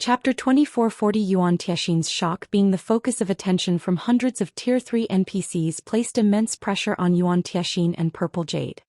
Chapter 2440 Yuan Tiexin's shock being the focus of attention from hundreds of Tier 3 NPCs placed immense pressure on Yuan Tiexin and Purple Jade.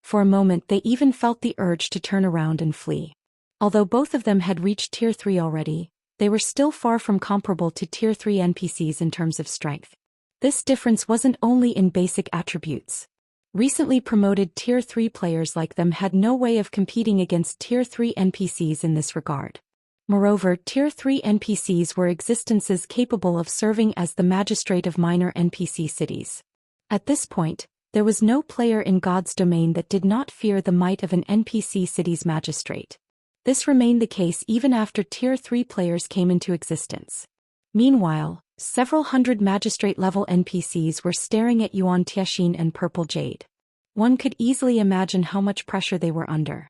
For a moment they even felt the urge to turn around and flee. Although both of them had reached Tier 3 already, they were still far from comparable to Tier 3 NPCs in terms of strength. This difference wasn't only in basic attributes. Recently promoted Tier 3 players like them had no way of competing against Tier 3 NPCs in this regard. Moreover, Tier 3 NPCs were existences capable of serving as the magistrate of minor NPC cities. At this point, there was no player in God's domain that did not fear the might of an NPC city's magistrate. This remained the case even after Tier 3 players came into existence. Meanwhile, several hundred magistrate-level NPCs were staring at Yuan Tiexin and Purple Jade. One could easily imagine how much pressure they were under.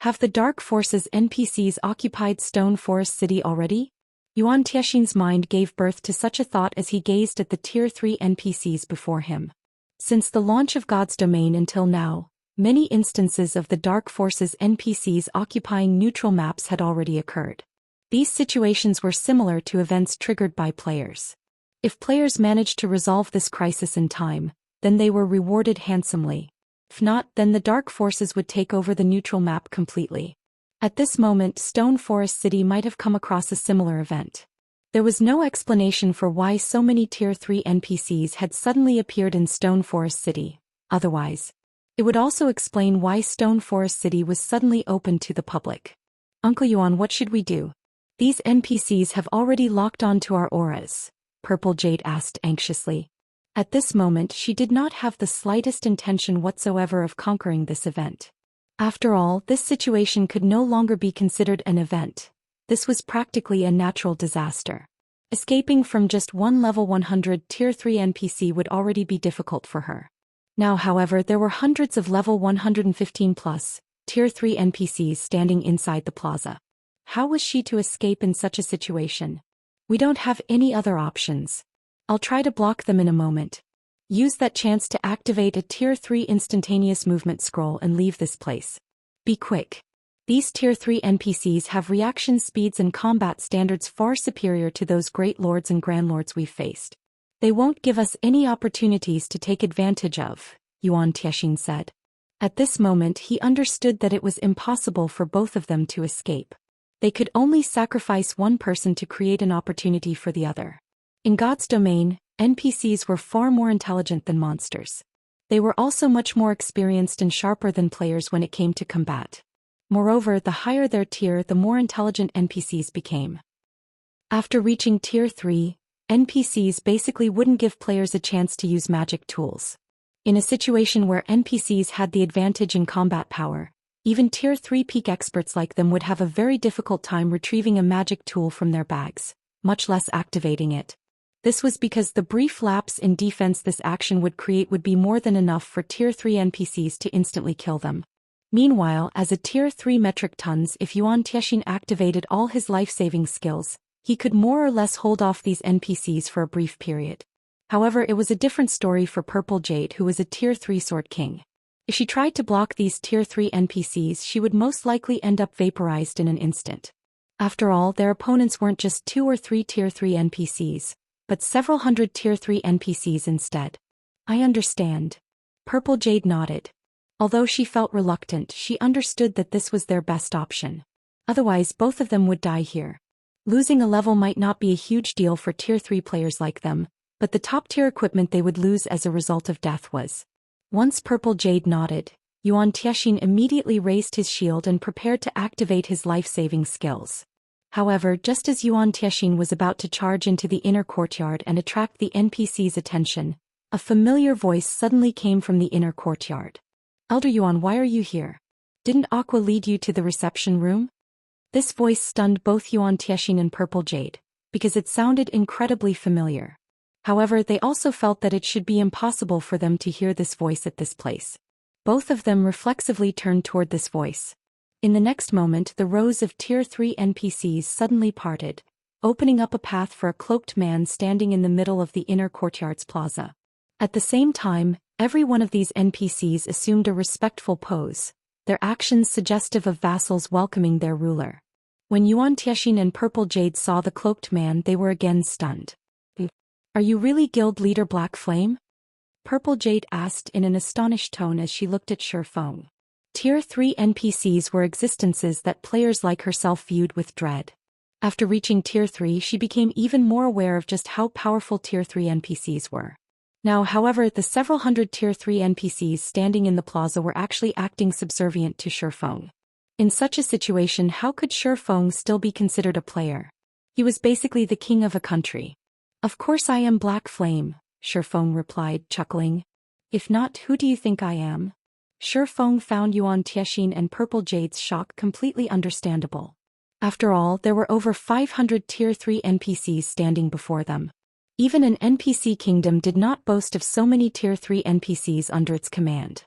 Have the Dark Forces NPCs occupied Stone Forest City already? Yuan Tiexin's mind gave birth to such a thought as he gazed at the Tier 3 NPCs before him. Since the launch of God's Domain until now, many instances of the Dark Forces NPCs occupying neutral maps had already occurred. These situations were similar to events triggered by players. If players managed to resolve this crisis in time, then they were rewarded handsomely. If not, then the Dark Forces would take over the neutral map completely. At this moment, Stone Forest City might have come across a similar event. There was no explanation for why so many Tier 3 NPCs had suddenly appeared in Stone Forest City. Otherwise, it would also explain why Stone Forest City was suddenly open to the public. Uncle Yuan, what should we do? These NPCs have already locked onto our auras, Purple Jade asked anxiously. At this moment she did not have the slightest intention whatsoever of conquering this event. After all, this situation could no longer be considered an event. This was practically a natural disaster. Escaping from just one level 100 Tier 3 NPC would already be difficult for her. Now, however, there were hundreds of level 115 plus Tier 3 NPCs standing inside the plaza. How was she to escape in such a situation? We don't have any other options. I'll try to block them in a moment. Use that chance to activate a Tier 3 instantaneous movement scroll and leave this place. Be quick. These Tier 3 NPCs have reaction speeds and combat standards far superior to those great lords and grandlords we've faced. They won't give us any opportunities to take advantage of, Yuan Tiexin said. At this moment he understood that it was impossible for both of them to escape. They could only sacrifice one person to create an opportunity for the other. In God's domain, NPCs were far more intelligent than monsters. They were also much more experienced and sharper than players when it came to combat. Moreover, the higher their tier, the more intelligent NPCs became. After reaching Tier 3, NPCs basically wouldn't give players a chance to use magic tools. In a situation where NPCs had the advantage in combat power, even Tier 3 peak experts like them would have a very difficult time retrieving a magic tool from their bags, much less activating it. This was because the brief lapse in defense this action would create would be more than enough for Tier 3 NPCs to instantly kill them. Meanwhile, as a Tier 3 metric tons, if Yuan Tiexin activated all his life-saving skills, he could more or less hold off these NPCs for a brief period. However, it was a different story for Purple Jade, who was a Tier 3 Sword King. If she tried to block these Tier 3 NPCs, she would most likely end up vaporized in an instant. After all, their opponents weren't just 2 or 3 Tier 3 NPCs, but several hundred Tier 3 NPCs instead. I understand. Purple Jade nodded. Although she felt reluctant, she understood that this was their best option. Otherwise, both of them would die here. Losing a level might not be a huge deal for Tier 3 players like them, but the top-tier equipment they would lose as a result of death was. Once Purple Jade nodded, Yuan Tiexin immediately raised his shield and prepared to activate his life-saving skills. However, just as Yuan Tiexin was about to charge into the inner courtyard and attract the NPC's attention, a familiar voice suddenly came from the inner courtyard. Elder Yuan, why are you here? Didn't Aqua lead you to the reception room? This voice stunned both Yuan Tiexin and Purple Jade, because it sounded incredibly familiar. However, they also felt that it should be impossible for them to hear this voice at this place. Both of them reflexively turned toward this voice. In the next moment, the rows of Tier 3 NPCs suddenly parted, opening up a path for a cloaked man standing in the middle of the inner courtyard's plaza. At the same time, every one of these NPCs assumed a respectful pose, their actions suggestive of vassals welcoming their ruler. When Yuan Tiexin and Purple Jade saw the cloaked man, they were again stunned. Are you really guild leader Black Flame? Purple Jade asked in an astonished tone as she looked at Shi Feng. Tier 3 NPCs were existences that players like herself viewed with dread. After reaching Tier 3, she became even more aware of just how powerful Tier 3 NPCs were. Now, however, the several hundred Tier 3 NPCs standing in the plaza were actually acting subservient to Shi Feng. In such a situation, how could Shi Feng still be considered a player? He was basically the king of a country. Of course I am Black Flame, Shi Feng replied, chuckling. If not, who do you think I am? Shi Feng found Yuan Tiexin and Purple Jade's shock completely understandable. After all, there were over 500 Tier 3 NPCs standing before them. Even an NPC kingdom did not boast of so many Tier 3 NPCs under its command.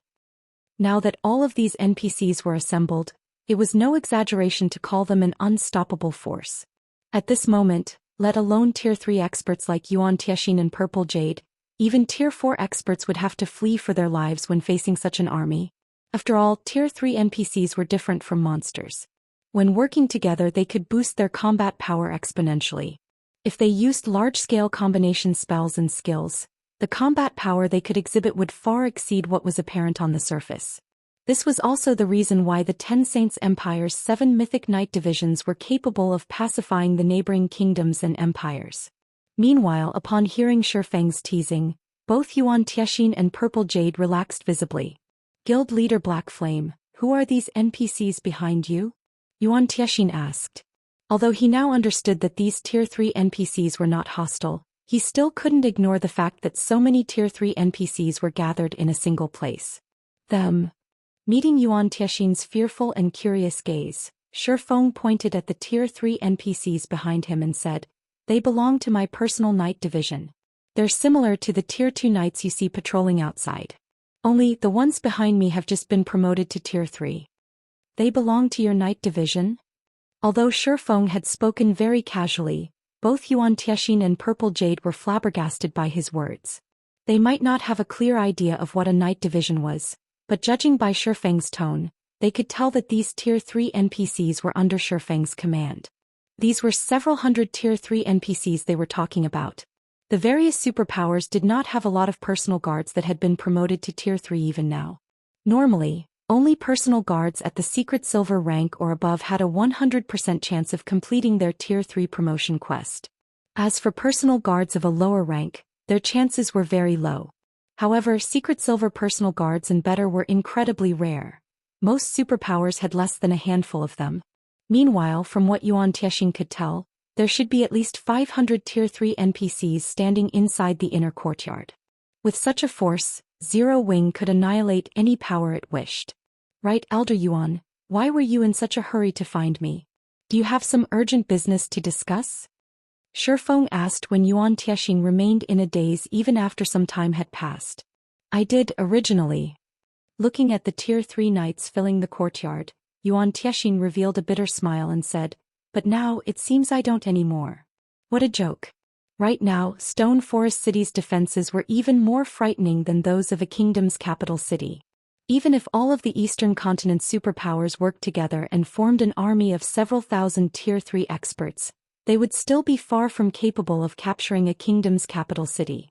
Now that all of these NPCs were assembled, it was no exaggeration to call them an unstoppable force. At this moment, let alone Tier 3 experts like Yuan Tiexin and Purple Jade, even Tier 4 experts would have to flee for their lives when facing such an army. After all, Tier 3 NPCs were different from monsters. When working together, they could boost their combat power exponentially. If they used large-scale combination spells and skills, the combat power they could exhibit would far exceed what was apparent on the surface. This was also the reason why the Ten Saints Empire's 7 mythic knight divisions were capable of pacifying the neighboring kingdoms and empires. Meanwhile, upon hearing Shi Feng's teasing, both Yuan Tiexin and Purple Jade relaxed visibly. Guild leader Black Flame, who are these NPCs behind you? Yuan Tiexin asked. Although he now understood that these Tier 3 NPCs were not hostile, he still couldn't ignore the fact that so many Tier 3 NPCs were gathered in a single place. Them. Meeting Yuan Tiexin's fearful and curious gaze, Shi Feng pointed at the Tier 3 NPCs behind him and said, "They belong to my personal knight division. They're similar to the Tier 2 knights you see patrolling outside. Only, the ones behind me have just been promoted to Tier 3. They belong to your knight division?" Although Shi Feng had spoken very casually, both Yuan Tiexin and Purple Jade were flabbergasted by his words. They might not have a clear idea of what a knight division was, but judging by Shi Feng's tone, they could tell that these Tier 3 NPCs were under Shi Feng's command. These were several hundred Tier 3 NPCs they were talking about. The various superpowers did not have a lot of personal guards that had been promoted to Tier 3 even now. Normally, only personal guards at the secret silver rank or above had a 100% chance of completing their Tier 3 promotion quest. As for personal guards of a lower rank, their chances were very low. However, secret silver personal guards and better were incredibly rare. Most superpowers had less than a handful of them. Meanwhile, from what Yuan Tiexin could tell, there should be at least 500 Tier 3 NPCs standing inside the inner courtyard. With such a force, Zero Wing could annihilate any power it wished. Right, Elder Yuan, why were you in such a hurry to find me? Do you have some urgent business to discuss? Shi Feng asked when Yuan Tiexin remained in a daze even after some time had passed. I did, originally. Looking at the Tier 3 knights filling the courtyard, Yuan Tiexin revealed a bitter smile and said, "But now it seems I don't anymore." What a joke. Right now, Stone Forest City's defenses were even more frightening than those of a kingdom's capital city. Even if all of the Eastern Continent's superpowers worked together and formed an army of several thousand Tier 3 experts, they would still be far from capable of capturing a kingdom's capital city.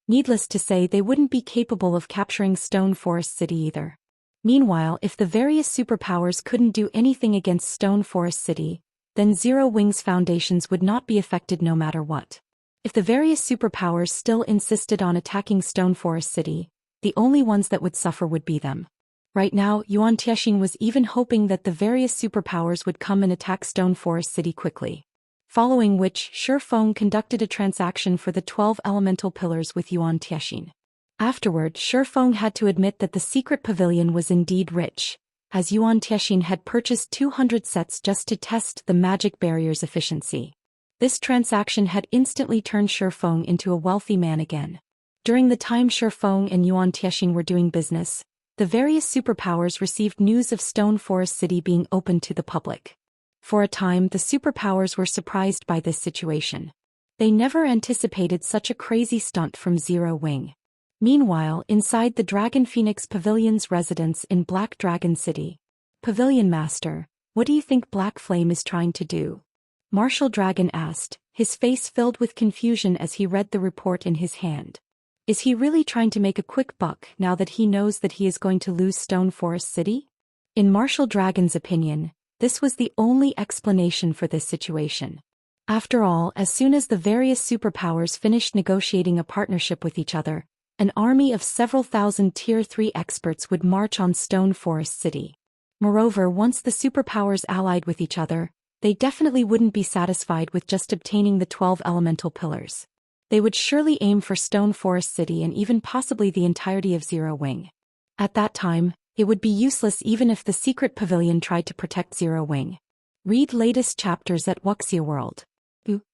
Needless to say, they wouldn't be capable of capturing Stone Forest City either. Meanwhile, if the various superpowers couldn't do anything against Stone Forest City, then Zero Wing's foundations would not be affected no matter what. If the various superpowers still insisted on attacking Stone Forest City, the only ones that would suffer would be them. Right now, Yuan Tiexin was even hoping that the various superpowers would come and attack Stone Forest City quickly. Following which, Shi Feng conducted a transaction for the 12 elemental pillars with Yuan Tiexin. Afterward, Shi Feng had to admit that the secret pavilion was indeed rich, as Yuan Tiexin had purchased 200 sets just to test the magic barrier's efficiency. This transaction had instantly turned Shi Feng into a wealthy man again. During the time Shi Feng and Yuan Tiexin were doing business, the various superpowers received news of Stone Forest City being opened to the public. For a time, the superpowers were surprised by this situation. They never anticipated such a crazy stunt from Zero Wing. Meanwhile, inside the Dragon Phoenix Pavilion's residence in Black Dragon City, Pavilion Master, What do you think Black Flame is trying to do? Martial Dragon asked, his face filled with confusion as he read the report in his hand. Is he really trying to make a quick buck now that he knows that he is going to lose Stone Forest City? In Martial Dragon's opinion, this was the only explanation for this situation. After all, as soon as the various superpowers finished negotiating a partnership with each other, an army of several thousand Tier 3 experts would march on Stone Forest City. Moreover, once the superpowers allied with each other, they definitely wouldn't be satisfied with just obtaining the 12 elemental pillars. They would surely aim for Stone Forest City and even possibly the entirety of Zero Wing. At that time, it would be useless even if the secret pavilion tried to protect Zero Wing. Read latest chapters at Wuxia World.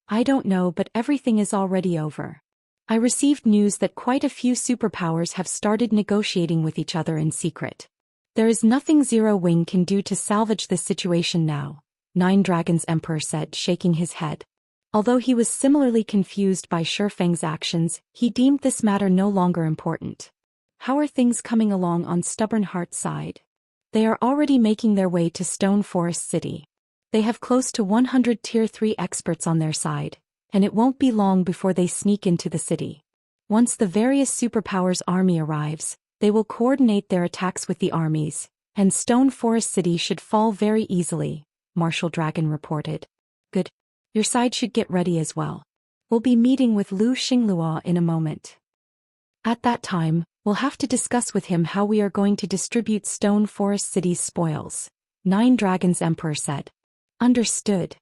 I don't know, but everything is already over. I received news that quite a few superpowers have started negotiating with each other in secret. There is nothing Zero Wing can do to salvage this situation now, Nine Dragons Emperor said, shaking his head. Although he was similarly confused by Shifeng's actions, he deemed this matter no longer important. How are things coming along on Stubborn Heart's side? They are already making their way to Stone Forest City. They have close to 100 Tier 3 experts on their side, and it won't be long before they sneak into the city. Once the various superpowers' army arrives, they will coordinate their attacks with the armies, and Stone Forest City should fall very easily, Martial Dragon reported. Good. Your side should get ready as well. We'll be meeting with Lu Xinglua in a moment. At that time, we'll have to discuss with him how we are going to distribute Stone Forest City's spoils, Nine Dragons Emperor said. Understood.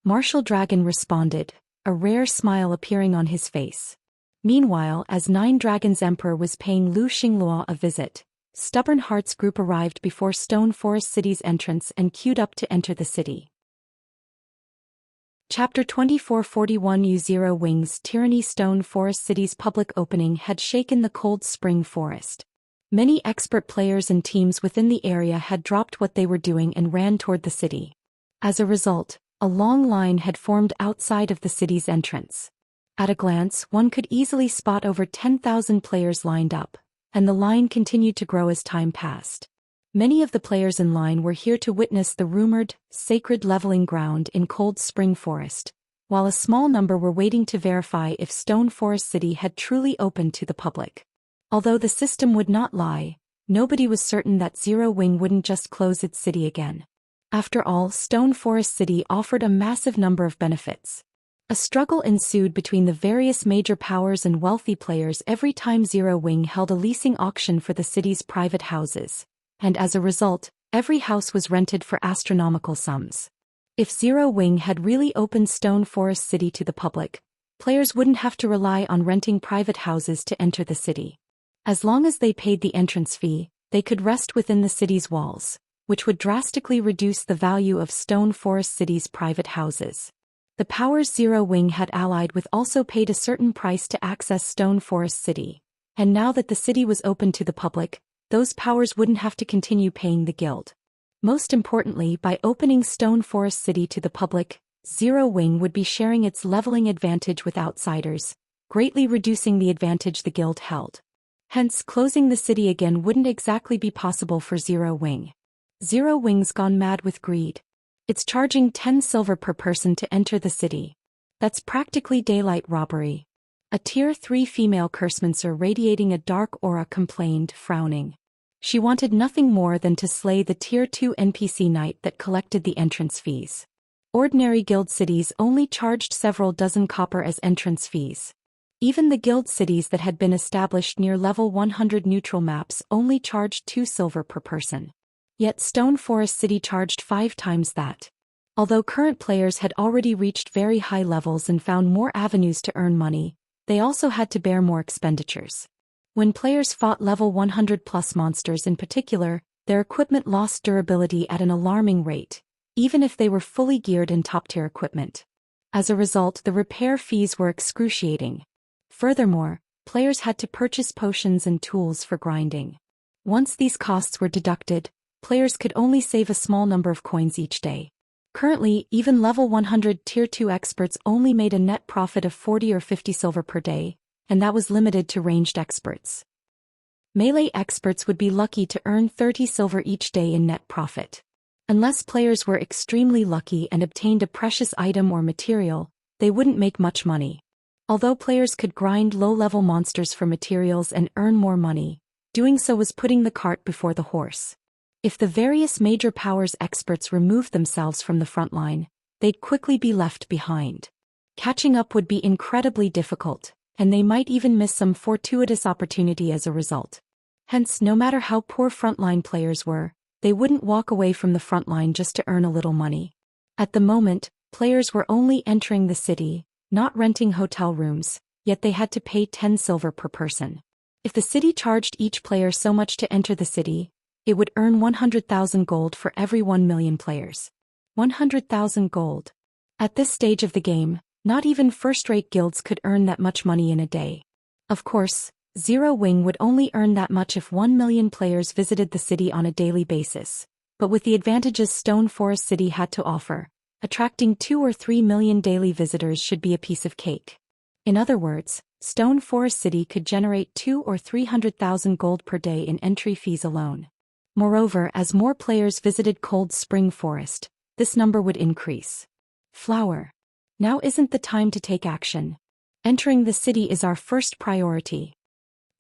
Martial Dragon responded, a rare smile appearing on his face. Meanwhile, as Nine Dragons Emperor was paying Lu Xinglua a visit, Stubborn Heart's group arrived before Stone Forest City's entrance and queued up to enter the city. Chapter 2441 U0 Wings Tyranny. Stone Forest City's public opening had shaken the Cold Spring Forest. Many expert players and teams within the area had dropped what they were doing and ran toward the city. As a result, a long line had formed outside of the city's entrance. At a glance, one could easily spot over 10,000 players lined up, and the line continued to grow as time passed. Many of the players in line were here to witness the rumored, sacred leveling ground in Cold Spring Forest, while a small number were waiting to verify if Stone Forest City had truly opened to the public. Although the system would not lie, nobody was certain that Zero Wing wouldn't just close its city again. After all, Stone Forest City offered a massive number of benefits. A struggle ensued between the various major powers and wealthy players every time Zero Wing held a leasing auction for the city's private houses, and as a result, every house was rented for astronomical sums. If Zero Wing had really opened Stone Forest City to the public, players wouldn't have to rely on renting private houses to enter the city. As long as they paid the entrance fee, they could rest within the city's walls, which would drastically reduce the value of Stone Forest City's private houses. The powers Zero Wing had allied with also paid a certain price to access Stone Forest City, and now that the city was open to the public, those powers wouldn't have to continue paying the guild. Most importantly, by opening Stone Forest City to the public, Zero Wing would be sharing its leveling advantage with outsiders, greatly reducing the advantage the guild held. Hence, closing the city again wouldn't exactly be possible for Zero Wing. Zero Wing's gone mad with greed. It's charging 10 silver per person to enter the city. That's practically daylight robbery. A Tier 3 female cursemancer radiating a dark aura complained, frowning. She wanted nothing more than to slay the Tier 2 NPC knight that collected the entrance fees. Ordinary guild cities only charged several dozen copper as entrance fees. Even the guild cities that had been established near level 100 neutral maps only charged 2 silver per person. Yet Stone Forest City charged 5 times that. Although current players had already reached very high levels and found more avenues to earn money, they also had to bear more expenditures. When players fought level 100 plus monsters in particular, their equipment lost durability at an alarming rate, even if they were fully geared in top-tier equipment. As a result, the repair fees were excruciating. Furthermore, players had to purchase potions and tools for grinding. Once these costs were deducted, players could only save a small number of coins each day. Currently, even level 100 Tier 2 experts only made a net profit of 40 or 50 silver per day, and that was limited to ranged experts. Melee experts would be lucky to earn 30 silver each day in net profit. Unless players were extremely lucky and obtained a precious item or material, they wouldn't make much money. Although players could grind low-level monsters for materials and earn more money, doing so was putting the cart before the horse. If the various major powers experts removed themselves from the front line, they'd quickly be left behind. Catching up would be incredibly difficult, and they might even miss some fortuitous opportunity as a result. Hence, no matter how poor frontline players were, they wouldn't walk away from the front line just to earn a little money. At the moment, players were only entering the city, not renting hotel rooms, yet they had to pay 10 silver per person. If the city charged each player so much to enter the city, it would earn 100,000 gold for every 1 million players. 100,000 gold. At this stage of the game, not even first-rate guilds could earn that much money in a day. Of course, Zero Wing would only earn that much if 1 million players visited the city on a daily basis, but with the advantages Stone Forest City had to offer, attracting 2 or 3 million daily visitors should be a piece of cake. In other words, Stone Forest City could generate 200,000 or 300,000 gold per day in entry fees alone. Moreover, as more players visited Cold Spring Forest, this number would increase. Flower. Now isn't the time to take action. Entering the city is our first priority.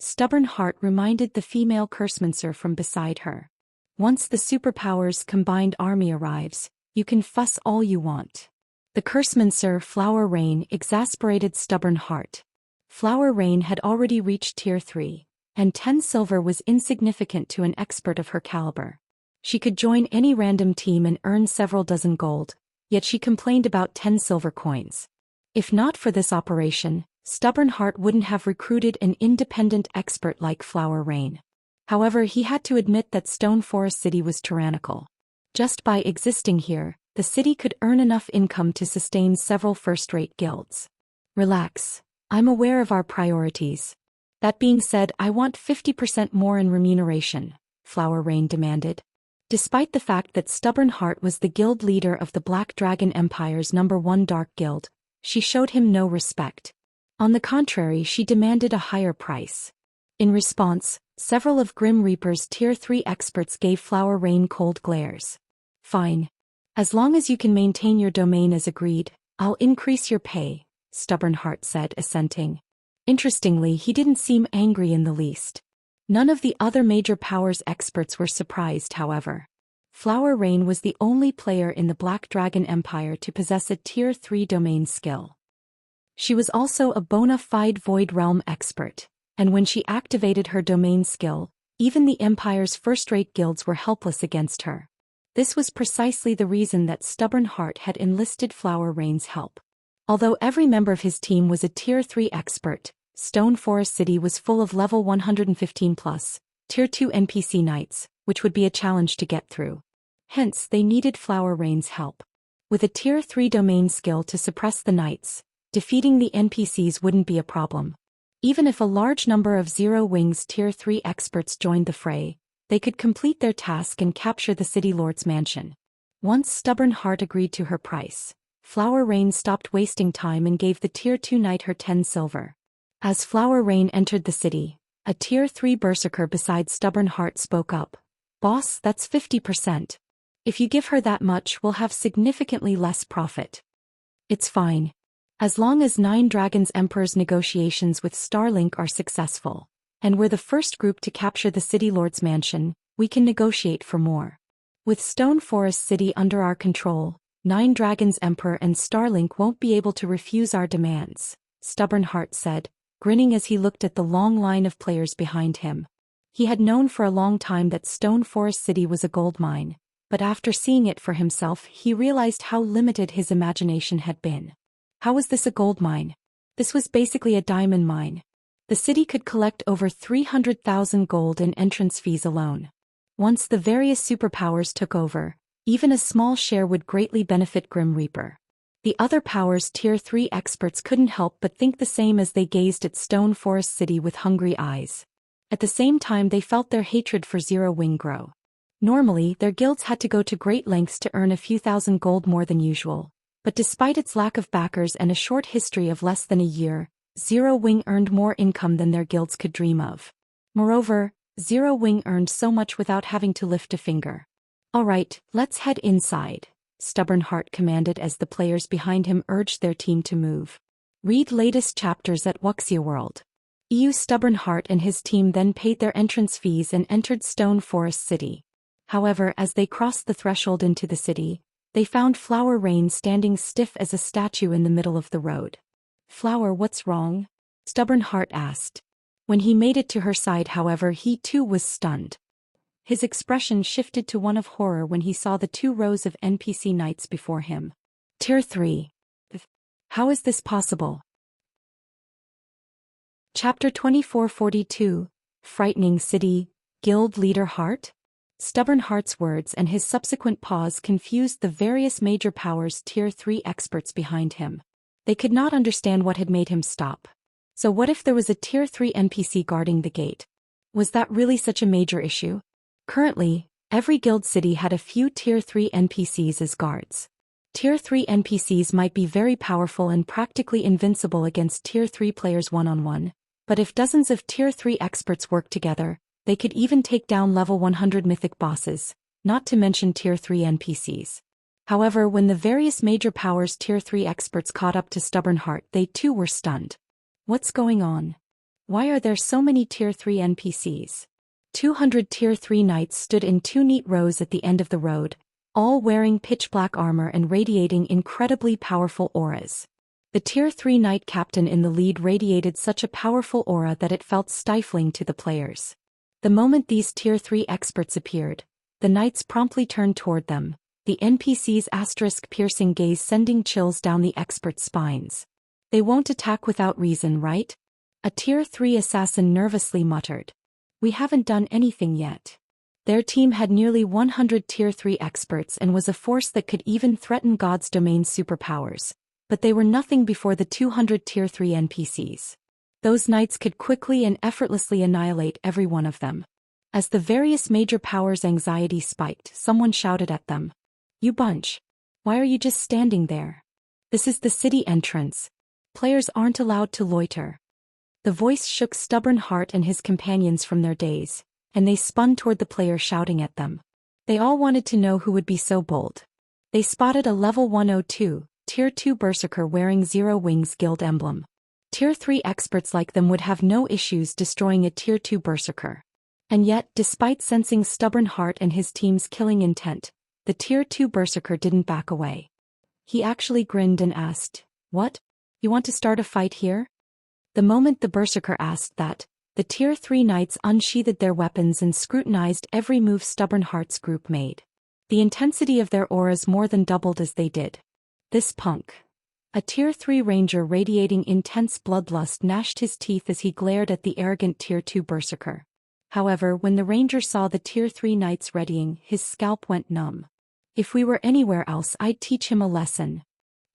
Stubborn Heart reminded the female Cursemancer from beside her. Once the superpowers combined army arrives, you can fuss all you want. The Cursemancer Flower Rain exasperated Stubborn Heart. Flower Rain had already reached tier 3, and 10 silver was insignificant to an expert of her caliber. She could join any random team and earn several dozen gold, yet she complained about 10 silver coins. If not for this operation, Stubborn Heart wouldn't have recruited an independent expert like Flower Rain. However, he had to admit that Stone Forest City was tyrannical. Just by existing here, the city could earn enough income to sustain several first-rate guilds. Relax. I'm aware of our priorities. That being said, I want 50% more in remuneration, Flower Rain demanded. Despite the fact that Stubborn Heart was the guild leader of the Black Dragon Empire's #1 Dark Guild, she showed him no respect. On the contrary, she demanded a higher price. In response, several of Grim Reaper's tier 3 experts gave Flower Rain cold glares. Fine. As long as you can maintain your domain as agreed, I'll increase your pay, Stubborn Heart said, assenting. Interestingly, he didn't seem angry in the least. None of the other major powers experts were surprised, however. Flower Rain was the only player in the Black Dragon Empire to possess a tier 3 domain skill. She was also a bona fide Void Realm expert, and when she activated her domain skill, even the Empire's first-rate guilds were helpless against her. This was precisely the reason that Stubborn Heart had enlisted Flower Rain's help. Although every member of his team was a tier 3 expert, Stone Forest City was full of level 115 plus, tier 2 NPC knights, which would be a challenge to get through. Hence, they needed Flower Rain's help. With a tier 3 domain skill to suppress the knights, defeating the NPCs wouldn't be a problem. Even if a large number of Zero Wing's tier 3 experts joined the fray, they could complete their task and capture the City Lord's mansion. Once Stubborn Heart agreed to her price, Flower Rain stopped wasting time and gave the tier 2 knight her 10 silver. As Flower Rain entered the city, a tier 3 berserker beside Stubborn Heart spoke up. Boss, that's 50%. If you give her that much, we'll have significantly less profit. It's fine. As long as 9 Dragons Emperor's negotiations with Starlink are successful, and we're the first group to capture the City Lord's mansion, we can negotiate for more. With Stone Forest City under our control, 9 Dragons Emperor and Starlink won't be able to refuse our demands, Stubborn Heart said, grinning as he looked at the long line of players behind him. He had known for a long time that Stone Forest City was a gold mine, but after seeing it for himself, he realized how limited his imagination had been. How was this a gold mine? This was basically a diamond mine. The city could collect over 300,000 gold in entrance fees alone. Once the various superpowers took over, even a small share would greatly benefit Grim Reaper. The other powers' tier 3 experts couldn't help but think the same as they gazed at Stone Forest City with hungry eyes. At the same time, they felt their hatred for Zero Wing grow. Normally, their guilds had to go to great lengths to earn a few thousand gold more than usual, but despite its lack of backers and a short history of less than a year, Zero Wing earned more income than their guilds could dream of. Moreover, Zero Wing earned so much without having to lift a finger. Alright, let's head inside, Stubborn Heart commanded as the players behind him urged their team to move. Read latest chapters at Wuxia World. Stubborn Heart and his team then paid their entrance fees and entered Stone Forest City. However, as they crossed the threshold into the city, they found Flower Rain standing stiff as a statue in the middle of the road. Flower, what's wrong? Stubborn Heart asked. When he made it to her side, however, he too was stunned. His expression shifted to one of horror when he saw the 2 rows of NPC knights before him. Tier 3. How is this possible? Chapter 2442, Frightening City, Guild Leader Heart? Stubborn Heart's words and his subsequent pause confused the various major powers Tier 3 experts behind him. They could not understand what had made him stop. So what if there was a Tier 3 NPC guarding the gate? Was that really such a major issue? Currently, every guild city had a few Tier 3 NPCs as guards. Tier 3 NPCs might be very powerful and practically invincible against Tier 3 players one-on-one, but if dozens of Tier 3 experts work together, they could even take down level 100 mythic bosses, not to mention Tier 3 NPCs. However, when the various major powers Tier 3 experts caught up to Stubborn Heart, they too were stunned. What's going on? Why are there so many Tier 3 NPCs? 200 Tier 3 knights stood in 2 neat rows at the end of the road, all wearing pitch-black armor and radiating incredibly powerful auras. The Tier 3 knight captain in the lead radiated such a powerful aura that it felt stifling to the players. The moment these Tier 3 experts appeared, the knights promptly turned toward them, the NPC's asterisk-piercing gaze sending chills down the experts' spines. They won't attack without reason, right? A Tier 3 assassin nervously muttered. We haven't done anything yet. Their team had nearly 100 Tier 3 experts and was a force that could even threaten God's domain superpowers, but they were nothing before the 200 Tier 3 NPCs. Those knights could quickly and effortlessly annihilate every one of them. As the various major powers' anxiety spiked, someone shouted at them. You bunch. Why are you just standing there? This is the city entrance. Players aren't allowed to loiter. The voice shook Stubborn Heart and his companions from their daze, and they spun toward the player shouting at them. They all wanted to know who would be so bold. They spotted a level 102, Tier 2 Berserker wearing Zero Wings Guild emblem. Tier 3 experts like them would have no issues destroying a Tier 2 Berserker. And yet, despite sensing Stubborn Heart and his team's killing intent, the Tier 2 Berserker didn't back away. He actually grinned and asked, What? You want to start a fight here? The moment the Berserker asked that, the Tier 3 knights unsheathed their weapons and scrutinized every move Stubborn Heart's group made. The intensity of their auras more than doubled as they did. This punk. A Tier 3 ranger radiating intense bloodlust gnashed his teeth as he glared at the arrogant Tier 2 Berserker. However, when the ranger saw the Tier 3 knights readying, his scalp went numb. If we were anywhere else, I'd teach him a lesson.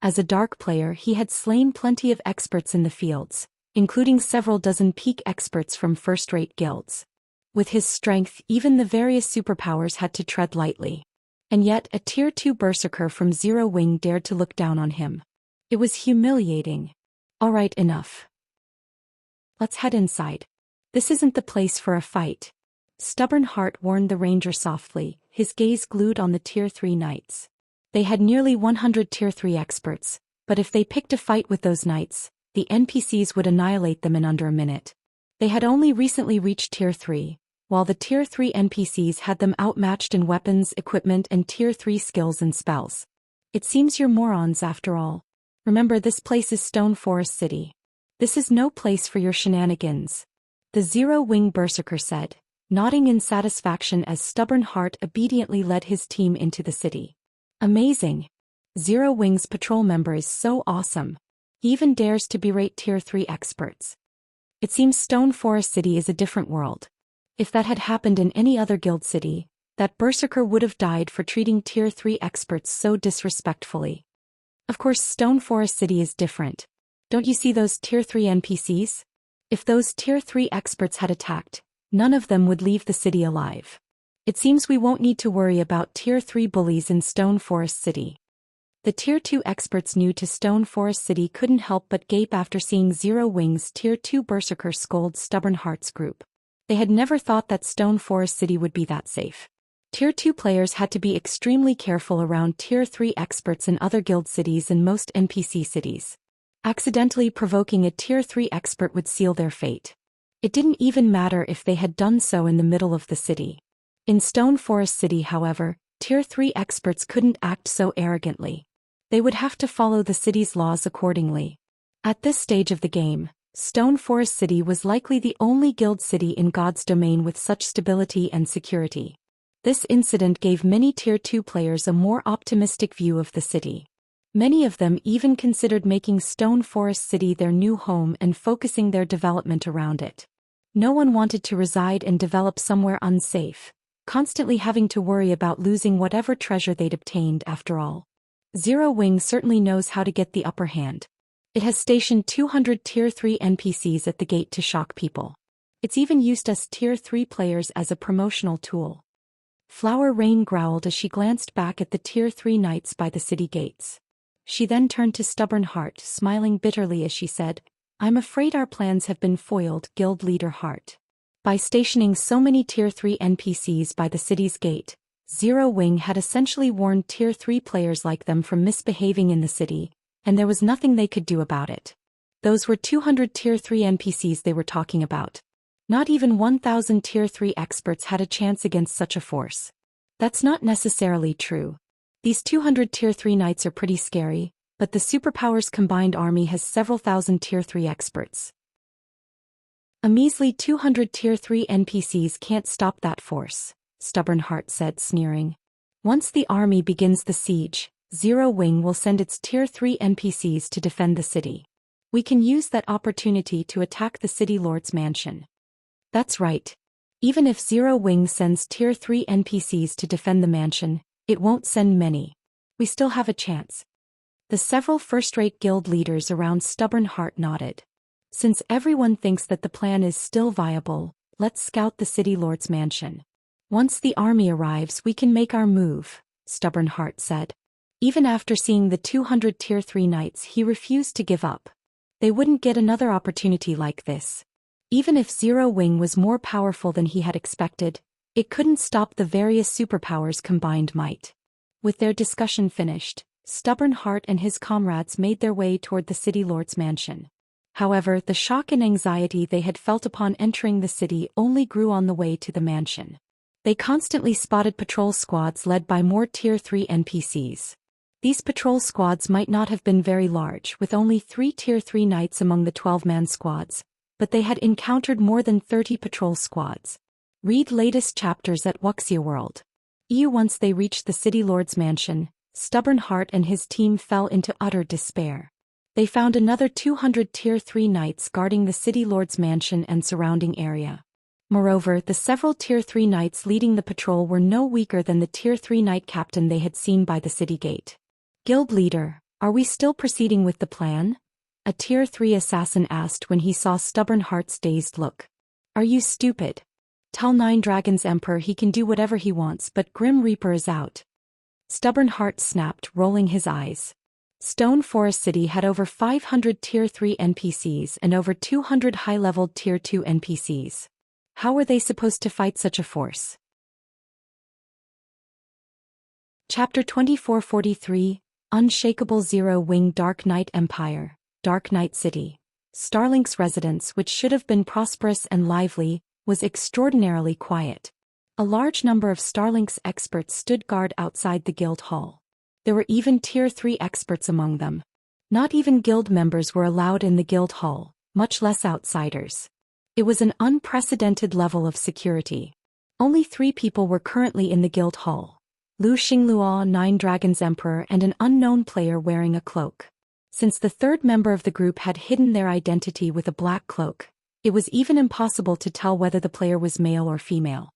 As a dark player, he had slain plenty of experts in the fields, including several dozen peak experts from first-rate guilds. With his strength, even the various superpowers had to tread lightly. And yet, a Tier 2 Berserker from Zero Wing dared to look down on him. It was humiliating. Alright, enough. Let's head inside. This isn't the place for a fight. Stubborn Heart warned the ranger softly, his gaze glued on the Tier 3 knights. They had nearly 100 Tier 3 experts, but if they picked a fight with those knights, the NPCs would annihilate them in under a minute. They had only recently reached Tier 3, while the Tier 3 NPCs had them outmatched in weapons, equipment, and Tier 3 skills and spells. It seems you're morons after all. Remember, this place is Stone Forest City. This is no place for your shenanigans. The Zero Wing Berserker said, nodding in satisfaction as Stubborn Heart obediently led his team into the city. Amazing. Zero Wing's patrol member is so awesome. He even dares to berate Tier 3 experts. It seems Stone Forest City is a different world. If that had happened in any other guild city, that Berserker would have died for treating Tier 3 experts so disrespectfully. Of course, Stone Forest City is different. Don't you see those Tier 3 NPCs? If those Tier 3 experts had attacked, none of them would leave the city alive. It seems we won't need to worry about Tier 3 bullies in Stone Forest City. The Tier 2 experts new to Stone Forest City couldn't help but gape after seeing Zero Wing's Tier 2 Berserker scold Stubborn Heart's group. They had never thought that Stone Forest City would be that safe. Tier 2 players had to be extremely careful around Tier 3 experts in other guild cities and most NPC cities. Accidentally provoking a Tier 3 expert would seal their fate. It didn't even matter if they had done so in the middle of the city. In Stone Forest City, however, Tier 3 experts couldn't act so arrogantly. They would have to follow the city's laws accordingly. At this stage of the game, Stone Forest City was likely the only guild city in God's domain with such stability and security. This incident gave many Tier 2 players a more optimistic view of the city. Many of them even considered making Stone Forest City their new home and focusing their development around it. No one wanted to reside and develop somewhere unsafe, constantly having to worry about losing whatever treasure they'd obtained after all. Zero Wing certainly knows how to get the upper hand. It has stationed 200 Tier 3 NPCs at the gate to shock people. It's even used us Tier 3 players as a promotional tool. Flower Rain growled as she glanced back at the Tier 3 knights by the city gates. She then turned to Stubborn Heart, smiling bitterly as she said, "I'm afraid our plans have been foiled, Guild Leader Heart." By stationing so many Tier 3 NPCs by the city's gate, Zero Wing had essentially warned Tier 3 players like them from misbehaving in the city, and there was nothing they could do about it. Those were 200 Tier 3 NPCs they were talking about. Not even 1,000 Tier 3 experts had a chance against such a force. That's not necessarily true. These 200 Tier 3 knights are pretty scary, but the Superpowers combined army has several thousand Tier 3 experts. A measly 200 Tier 3 NPCs can't stop that force, Stubborn Heart said, sneering. Once the army begins the siege, Zero Wing will send its Tier 3 NPCs to defend the city. We can use that opportunity to attack the City Lord's mansion. That's right. Even if Zero Wing sends Tier 3 NPCs to defend the mansion, it won't send many. We still have a chance. The several first-rate guild leaders around Stubborn Heart nodded. Since everyone thinks that the plan is still viable, let's scout the City Lord's mansion. Once the army arrives, we can make our move, Stubborn Heart said. Even after seeing the 200 Tier 3 knights, he refused to give up. They wouldn't get another opportunity like this. Even if Zero Wing was more powerful than he had expected, it couldn't stop the various superpowers' combined might. With their discussion finished, Stubborn Heart and his comrades made their way toward the City Lord's mansion. However, the shock and anxiety they had felt upon entering the city only grew on the way to the mansion. They constantly spotted patrol squads led by more Tier 3 NPCs. These patrol squads might not have been very large, with only 3 Tier 3 knights among the 12-man squads, but they had encountered more than 30 patrol squads. Read latest chapters at Wuxia World. Once they reached the City Lord's mansion, Stubborn Heart and his team fell into utter despair. They found another 200 Tier 3 knights guarding the City Lord's mansion and surrounding area. Moreover, the several Tier 3 knights leading the patrol were no weaker than the Tier 3 knight captain they had seen by the city gate. "Guild leader, are we still proceeding with the plan?" a Tier 3 assassin asked when he saw Stubborn Heart's dazed look. "Are you stupid? Tell Nine Dragons Emperor he can do whatever he wants, but Grim Reaper is out." Stubborn Heart snapped, rolling his eyes. Stone Forest City had over 500 Tier 3 NPCs and over 200 high-leveled Tier 2 NPCs. How were they supposed to fight such a force? Chapter 2443, Unshakable Zero Wing. Dark Knight Empire, Dark Knight City. Starlink's residence, which should have been prosperous and lively, was extraordinarily quiet. A large number of Starlink's experts stood guard outside the guild hall. There were even Tier 3 experts among them. Not even guild members were allowed in the guild hall, much less outsiders. It was an unprecedented level of security. Only 3 people were currently in the guild hall: Lu Xingluo, Nine Dragons Emperor, and an unknown player wearing a cloak. Since the third member of the group had hidden their identity with a black cloak, it was even impossible to tell whether the player was male or female.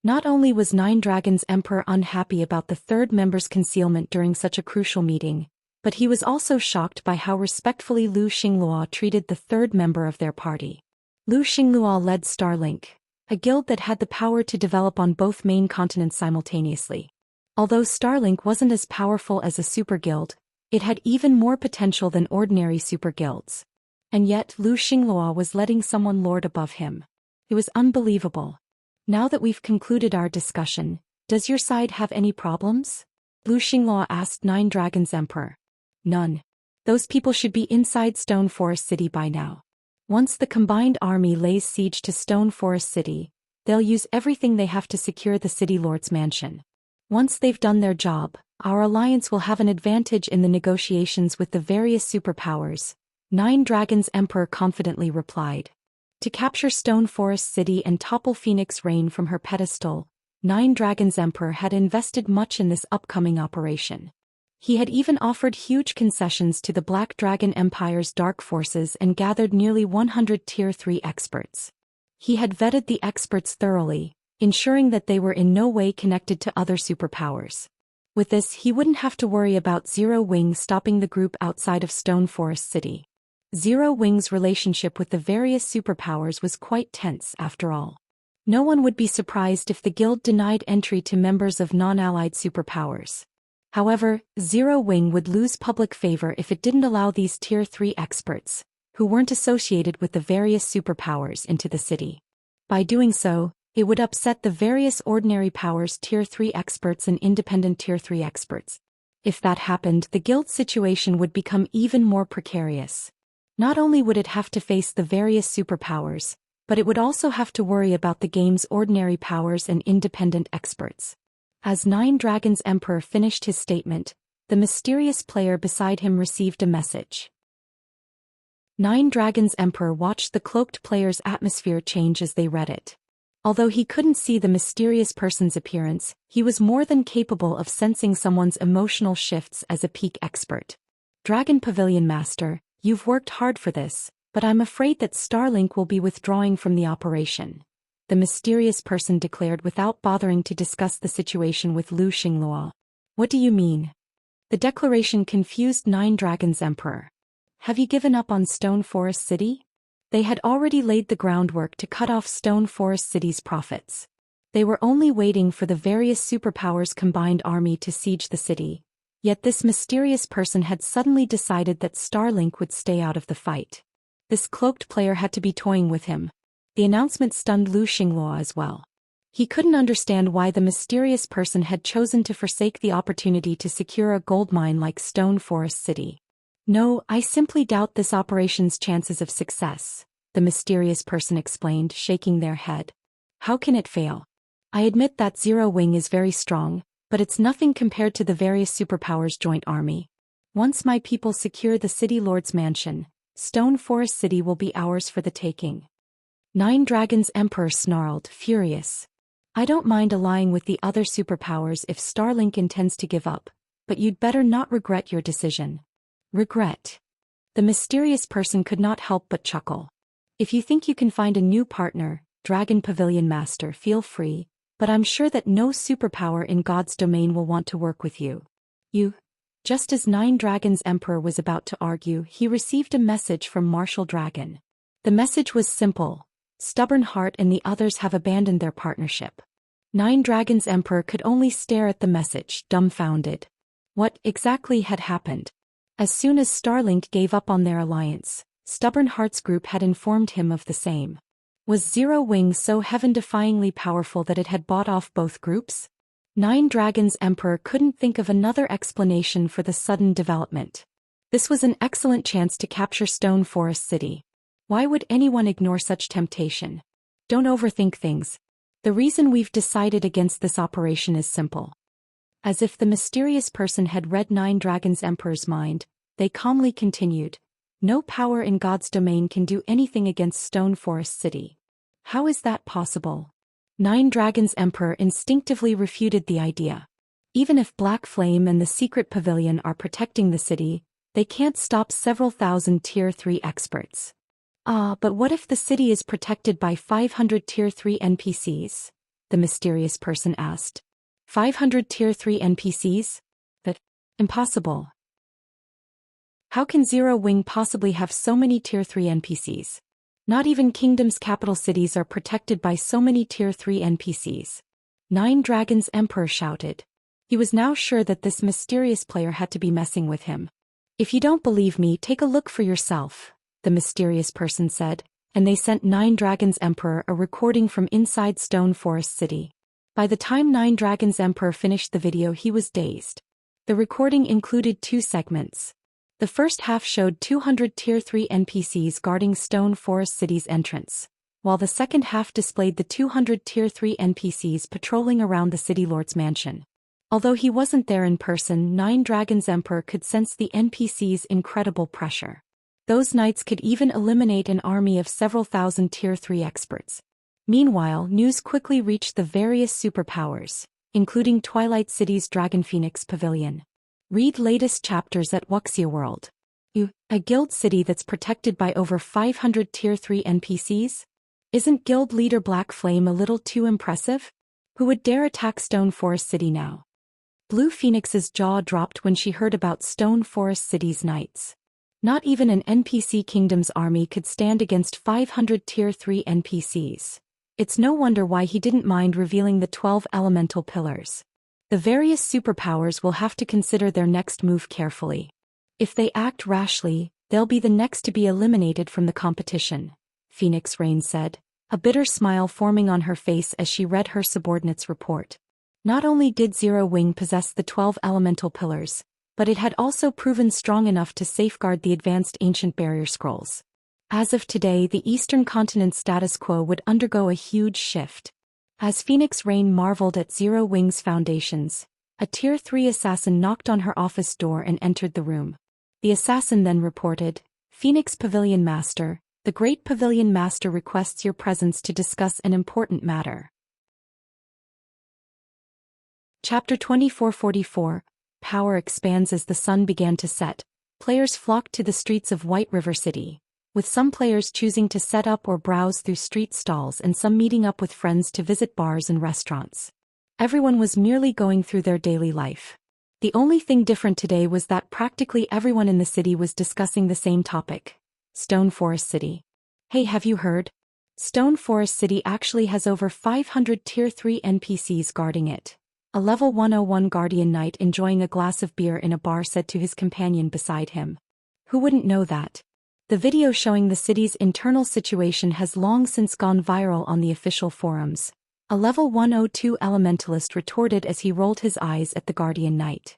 Not only was Nine Dragons Emperor unhappy about the third member's concealment during such a crucial meeting, but he was also shocked by how respectfully Lu Xingluo treated the third member of their party. Lu Xingluo led Starlink, a guild that had the power to develop on both main continents simultaneously. Although Starlink wasn't as powerful as a super guild, it had even more potential than ordinary super guilds. And yet Lu Xingluo was letting someone lord above him. It was unbelievable. Now that we've concluded our discussion, Does your side have any problems? Lu Xingluo asked Nine Dragons Emperor. None. Those people should be inside Stone Forest City by now. Once the combined army lays siege to Stone Forest City, they'll use everything they have to secure the city lord's mansion. Once they've done their job, our alliance will have an advantage in the negotiations with the various superpowers, Nine Dragons Emperor confidently replied. To capture Stone Forest City and topple Phoenix Rain from her pedestal, Nine Dragons Emperor had invested much in this upcoming operation. He had even offered huge concessions to the Black Dragon Empire's dark forces and gathered nearly 100 Tier 3 experts. He had vetted the experts thoroughly, ensuring that they were in no way connected to other superpowers. With this, he wouldn't have to worry about Zero Wing stopping the group outside of Stone Forest City. Zero Wing's relationship with the various superpowers was quite tense after all. No one would be surprised if the guild denied entry to members of non-allied superpowers. However, Zero Wing would lose public favor if it didn't allow these Tier 3 experts, who weren't associated with the various superpowers, into the city. By doing so, it would upset the various ordinary powers Tier 3 experts and independent Tier 3 experts. If that happened, the guild's situation would become even more precarious. Not only would it have to face the various superpowers, but it would also have to worry about the game's ordinary powers and independent experts. As Nine Dragons Emperor finished his statement, the mysterious player beside him received a message. Nine Dragons Emperor watched the cloaked player's atmosphere change as they read it. Although he couldn't see the mysterious person's appearance, he was more than capable of sensing someone's emotional shifts as a peak expert. Dragon Pavilion Master, you've worked hard for this, but I'm afraid that Starlink will be withdrawing from the operation, the mysterious person declared without bothering to discuss the situation with Lu Xingluo. What do you mean? The declaration confused Nine Dragons Emperor. Have you given up on Stone Forest City? They had already laid the groundwork to cut off Stone Forest City's profits. They were only waiting for the various superpowers' combined army to siege the city. Yet this mysterious person had suddenly decided that Starlink would stay out of the fight. This cloaked player had to be toying with him. The announcement stunned Lu Xingluo as well. He couldn't understand why the mysterious person had chosen to forsake the opportunity to secure a gold mine like Stone Forest City. No, I simply doubt this operation's chances of success, the mysterious person explained, shaking their head. How can it fail? I admit that Zero Wing is very strong, but it's nothing compared to the various superpowers' joint army. Once my people secure the city lord's mansion, Stone Forest City will be ours for the taking. Nine Dragons Emperor snarled, furious. I don't mind allying with the other superpowers if Starlink intends to give up, but you'd better not regret your decision. Regret? The mysterious person could not help but chuckle. If you think you can find a new partner, Dragon Pavilion Master, feel free, but I'm sure that no superpower in God's domain will want to work with you. Just as Nine Dragons Emperor was about to argue, he received a message from Martial Dragon. The message was simple. Stubborn Heart and the others have abandoned their partnership. Nine Dragons Emperor could only stare at the message, dumbfounded. What exactly had happened? As soon as Starlink gave up on their alliance, Stubborn Heart's group had informed him of the same. Was Zero Wing so heaven-defyingly powerful that it had bought off both groups? Nine Dragons Emperor couldn't think of another explanation for the sudden development. This was an excellent chance to capture Stone Forest City. Why would anyone ignore such temptation? Don't overthink things. The reason we've decided against this operation is simple. As if the mysterious person had read Nine Dragons Emperor's mind, they calmly continued. No power in God's domain can do anything against Stone Forest City. How is that possible? Nine Dragons Emperor instinctively refuted the idea. Even if Black Flame and the Secret Pavilion are protecting the city, they can't stop several thousand Tier 3 experts. But what if the city is protected by 500 Tier 3 NPCs? The mysterious person asked. 500 Tier 3 NPCs? But impossible. How can Zero Wing possibly have so many Tier 3 NPCs? Not even Kingdom's capital cities are protected by so many Tier 3 NPCs. Nine Dragons Emperor shouted. He was now sure that this mysterious player had to be messing with him. If you don't believe me, take a look for yourself, the mysterious person said, and they sent Nine Dragons Emperor a recording from inside Stone Forest City. By the time Nine Dragons Emperor finished the video, he was dazed. The recording included 2 segments. The first half showed 200 Tier 3 NPCs guarding Stone Forest City's entrance, while the second half displayed the 200 Tier 3 NPCs patrolling around the City Lord's mansion. Although he wasn't there in person, Nine Dragons Emperor could sense the NPCs' incredible pressure. Those knights could even eliminate an army of several thousand Tier 3 experts. Meanwhile, news quickly reached the various superpowers, including Twilight City's Dragon Phoenix Pavilion. Read latest chapters at Wuxia World. A guild city that's protected by over 500 Tier 3 NPCs? Isn't guild leader Black Flame a little too impressive? Who would dare attack Stone Forest City now? Blue Phoenix's jaw dropped when she heard about Stone Forest City's knights. Not even an NPC kingdom's army could stand against 500 Tier 3 NPCs. It's no wonder why he didn't mind revealing the 12 elemental pillars. The various superpowers will have to consider their next move carefully. If they act rashly, they'll be the next to be eliminated from the competition, Phoenix Rain said, a bitter smile forming on her face as she read her subordinate's report. Not only did Zero Wing possess the 12 elemental pillars, but it had also proven strong enough to safeguard the advanced ancient barrier scrolls. As of today, the Eastern Continent's status quo would undergo a huge shift. As Phoenix Rain marveled at Zero Wing's foundations, a Tier 3 assassin knocked on her office door and entered the room. The assassin then reported, "Phoenix Pavilion Master, the Great Pavilion Master requests your presence to discuss an important matter." Chapter 2444, Power expands. As the sun began to set, players flocked to the streets of White River City, with some players choosing to set up or browse through street stalls and some meeting up with friends to visit bars and restaurants. Everyone was merely going through their daily life. The only thing different today was that practically everyone in the city was discussing the same topic: Stone Forest City. Hey, have you heard? Stone Forest City actually has over 500 Tier 3 NPCs guarding it. A level 101 Guardian Knight enjoying a glass of beer in a bar said to his companion beside him. Who wouldn't know that? The video showing the city's internal situation has long since gone viral on the official forums, a level 102 elementalist retorted as he rolled his eyes at the Guardian Knight.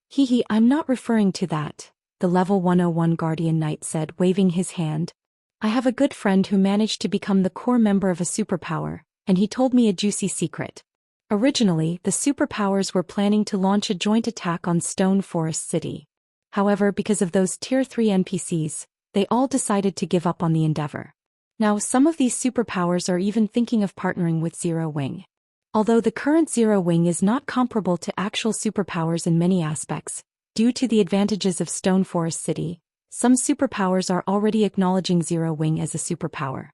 Hee, I'm not referring to that, the level 101 Guardian Knight said, waving his hand. I have a good friend who managed to become the core member of a superpower, and he told me a juicy secret. Originally, the superpowers were planning to launch a joint attack on Stone Forest City. However, because of those Tier 3 NPCs, they all decided to give up on the endeavor. Now, some of these superpowers are even thinking of partnering with Zero Wing. Although the current Zero Wing is not comparable to actual superpowers in many aspects, due to the advantages of Stone Forest City, some superpowers are already acknowledging Zero Wing as a superpower.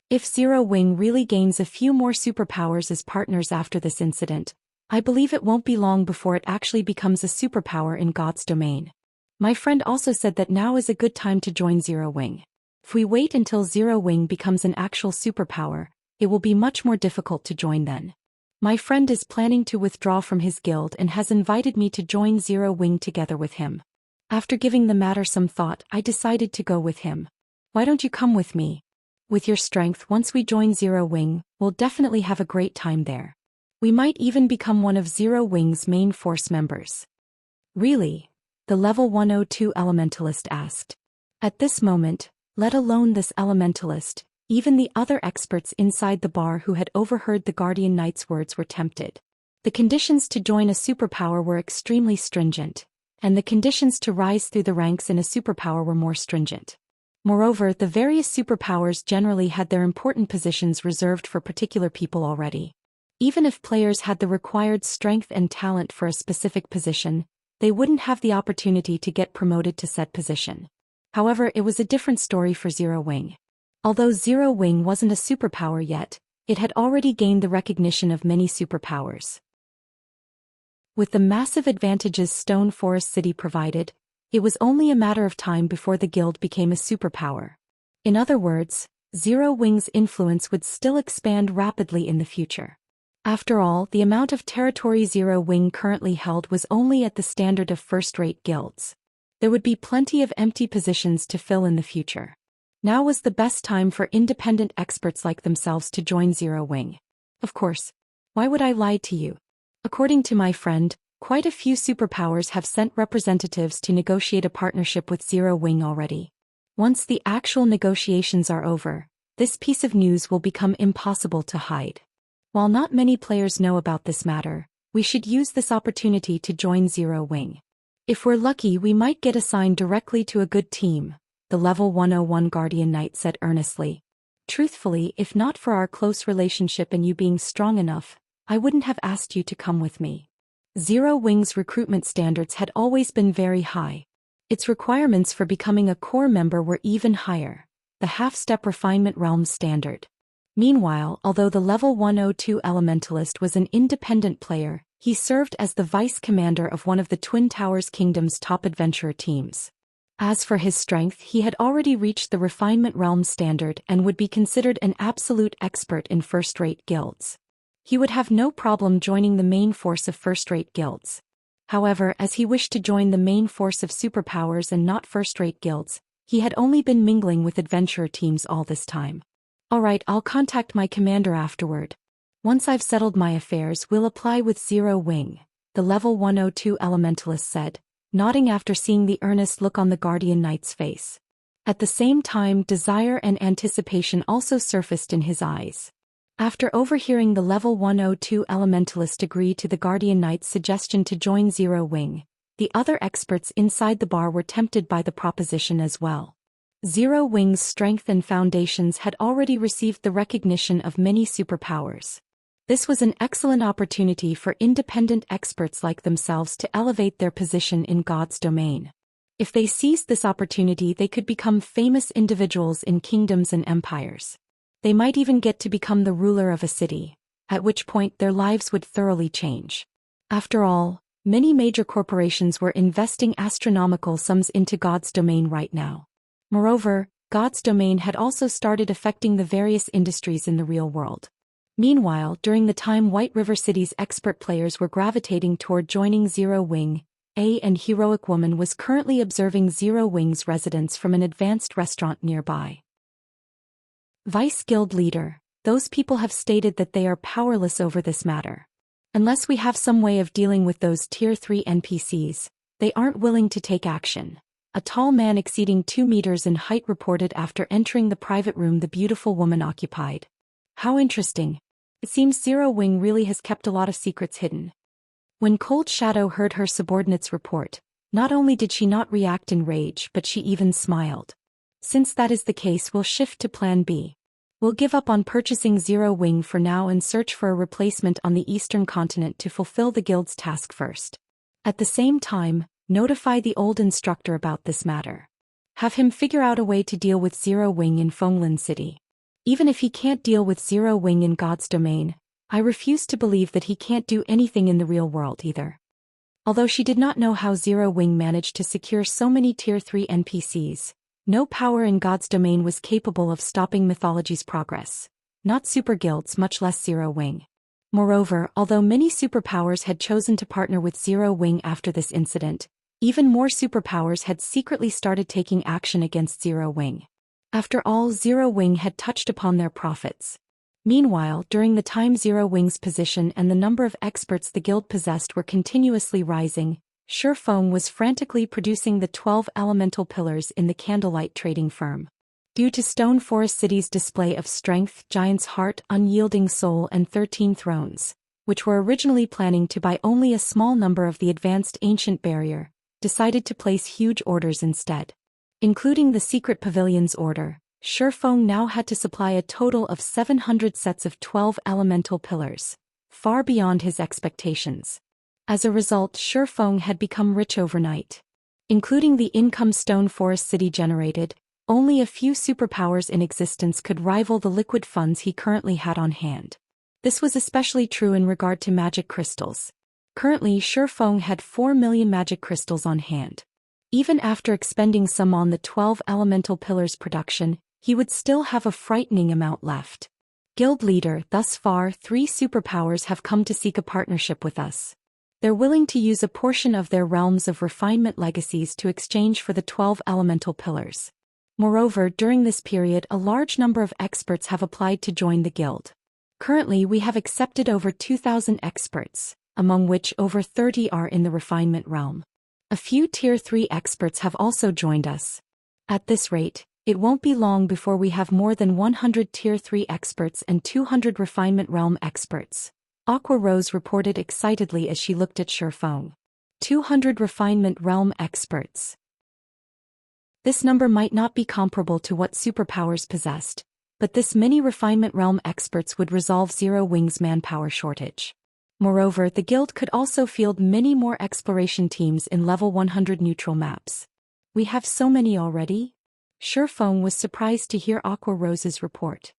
If Zero Wing really gains a few more superpowers as partners after this incident, I believe it won't be long before it actually becomes a superpower in God's domain. My friend also said that now is a good time to join Zero Wing. If we wait until Zero Wing becomes an actual superpower, it will be much more difficult to join then. My friend is planning to withdraw from his guild and has invited me to join Zero Wing together with him. After giving the matter some thought, I decided to go with him. Why don't you come with me? With your strength, once we join Zero Wing, we'll definitely have a great time there. We might even become one of Zero Wing's main force members. Really? The level 102 elementalist asked. At this moment, let alone this elementalist, even the other experts inside the bar who had overheard the Guardian Knight's words were tempted. The conditions to join a superpower were extremely stringent, and the conditions to rise through the ranks in a superpower were more stringent. Moreover, the various superpowers generally had their important positions reserved for particular people already. Even if players had the required strength and talent for a specific position, they wouldn't have the opportunity to get promoted to said position. However, it was a different story for Zero Wing. Although Zero Wing wasn't a superpower yet, it had already gained the recognition of many superpowers. With the massive advantages Stone Forest City provided, it was only a matter of time before the guild became a superpower. In other words, Zero Wing's influence would still expand rapidly in the future. After all, the amount of territory Zero Wing currently held was only at the standard of first-rate guilds. There would be plenty of empty positions to fill in the future. Now was the best time for independent experts like themselves to join Zero Wing. Of course, Why would I lie to you? According to my friend, quite a few superpowers have sent representatives to negotiate a partnership with Zero Wing already. Once the actual negotiations are over, this piece of news will become impossible to hide. While not many players know about this matter, we should use this opportunity to join Zero Wing. If we're lucky, we might get assigned directly to a good team, the level 101 Guardian Knight said earnestly. Truthfully, if not for our close relationship and you being strong enough, I wouldn't have asked you to come with me. Zero Wing's recruitment standards had always been very high. Its requirements for becoming a core member were even higher, the half-step refinement realm standard. Meanwhile, although the level 102 elementalist was an independent player, he served as the vice commander of one of the Twin Towers Kingdom's top adventurer teams. As for his strength, he had already reached the refinement realm standard and would be considered an absolute expert in first-rate guilds. He would have no problem joining the main force of first-rate guilds. However, as he wished to join the main force of superpowers and not first-rate guilds, he had only been mingling with adventurer teams all this time. Alright, I'll contact my commander afterward. Once I've settled my affairs, we'll apply with Zero Wing, the level 102 elementalist said, nodding after seeing the earnest look on the Guardian Knight's face. At the same time, desire and anticipation also surfaced in his eyes. After overhearing the level 102 elementalist agree to the Guardian Knight's suggestion to join Zero Wing, the other experts inside the bar were tempted by the proposition as well. Zero Wing's strength and foundations had already received the recognition of many superpowers. This was an excellent opportunity for independent experts like themselves to elevate their position in God's domain. If they seized this opportunity, they could become famous individuals in kingdoms and empires. They might even get to become the ruler of a city, at which point their lives would thoroughly change. After all, many major corporations were investing astronomical sums into God's domain right now. Moreover, God's domain had also started affecting the various industries in the real world. Meanwhile, during the time White River City's expert players were gravitating toward joining Zero Wing, an heroic woman was currently observing Zero Wing's residence from an advanced restaurant nearby. Vice Guild Leader, those people have stated that they are powerless over this matter. Unless we have some way of dealing with those Tier 3 NPCs, they aren't willing to take action. A tall man exceeding 2 meters in height reported after entering the private room the beautiful woman occupied. How interesting. It seems Zero Wing really has kept a lot of secrets hidden. When Cold Shadow heard her subordinate's report, not only did she not react in rage but she even smiled. Since that is the case, we'll shift to Plan B. We'll give up on purchasing Zero Wing for now and search for a replacement on the eastern continent to fulfill the guild's task first. At the same time, notify the old instructor about this matter. Have him figure out a way to deal with Zero Wing in Fenglin City. Even if he can't deal with Zero Wing in God's domain, I refuse to believe that he can't do anything in the real world either. Although she did not know how Zero Wing managed to secure so many Tier 3 NPCs, no power in God's domain was capable of stopping mythology's progress. Not super guilds, much less Zero Wing. Moreover, although many superpowers had chosen to partner with Zero Wing after this incident, even more superpowers had secretly started taking action against Zero Wing. After all, Zero Wing had touched upon their profits. Meanwhile, during the time Zero Wing's position and the number of experts the guild possessed were continuously rising, Shifeng was frantically producing the 12 elemental pillars in the candlelight trading firm. Due to Stone Forest City's display of strength, Giant's Heart, Unyielding Soul and 13 Thrones, which were originally planning to buy only a small number of the advanced Ancient Barrier, decided to place huge orders instead. Including the Secret Pavilion's order, Shifeng now had to supply a total of 700 sets of 12 elemental pillars, far beyond his expectations. As a result, Shifeng had become rich overnight. Including the income Stone Forest City generated, only a few superpowers in existence could rival the liquid funds he currently had on hand. This was especially true in regard to magic crystals. Currently, Shifeng had 4 million magic crystals on hand. Even after expending some on the 12 elemental pillars production, he would still have a frightening amount left. Guild Leader, thus far 3 superpowers have come to seek a partnership with us. They're willing to use a portion of their realms of refinement legacies to exchange for the 12 elemental pillars. Moreover, during this period a large number of experts have applied to join the guild. Currently we have accepted over 2,000 experts, among which over 30 are in the refinement realm. A few Tier 3 experts have also joined us. At this rate, it won't be long before we have more than 100 Tier 3 experts and 200 refinement realm experts. Aqua Rose reported excitedly as she looked at Shifeng. 200 refinement realm experts. This number might not be comparable to what superpowers possessed, but this many refinement realm experts would resolve Zero Wing's manpower shortage. Moreover, the guild could also field many more exploration teams in level 100 neutral maps. We have so many already? Shifeng was surprised to hear Aqua Rose's report.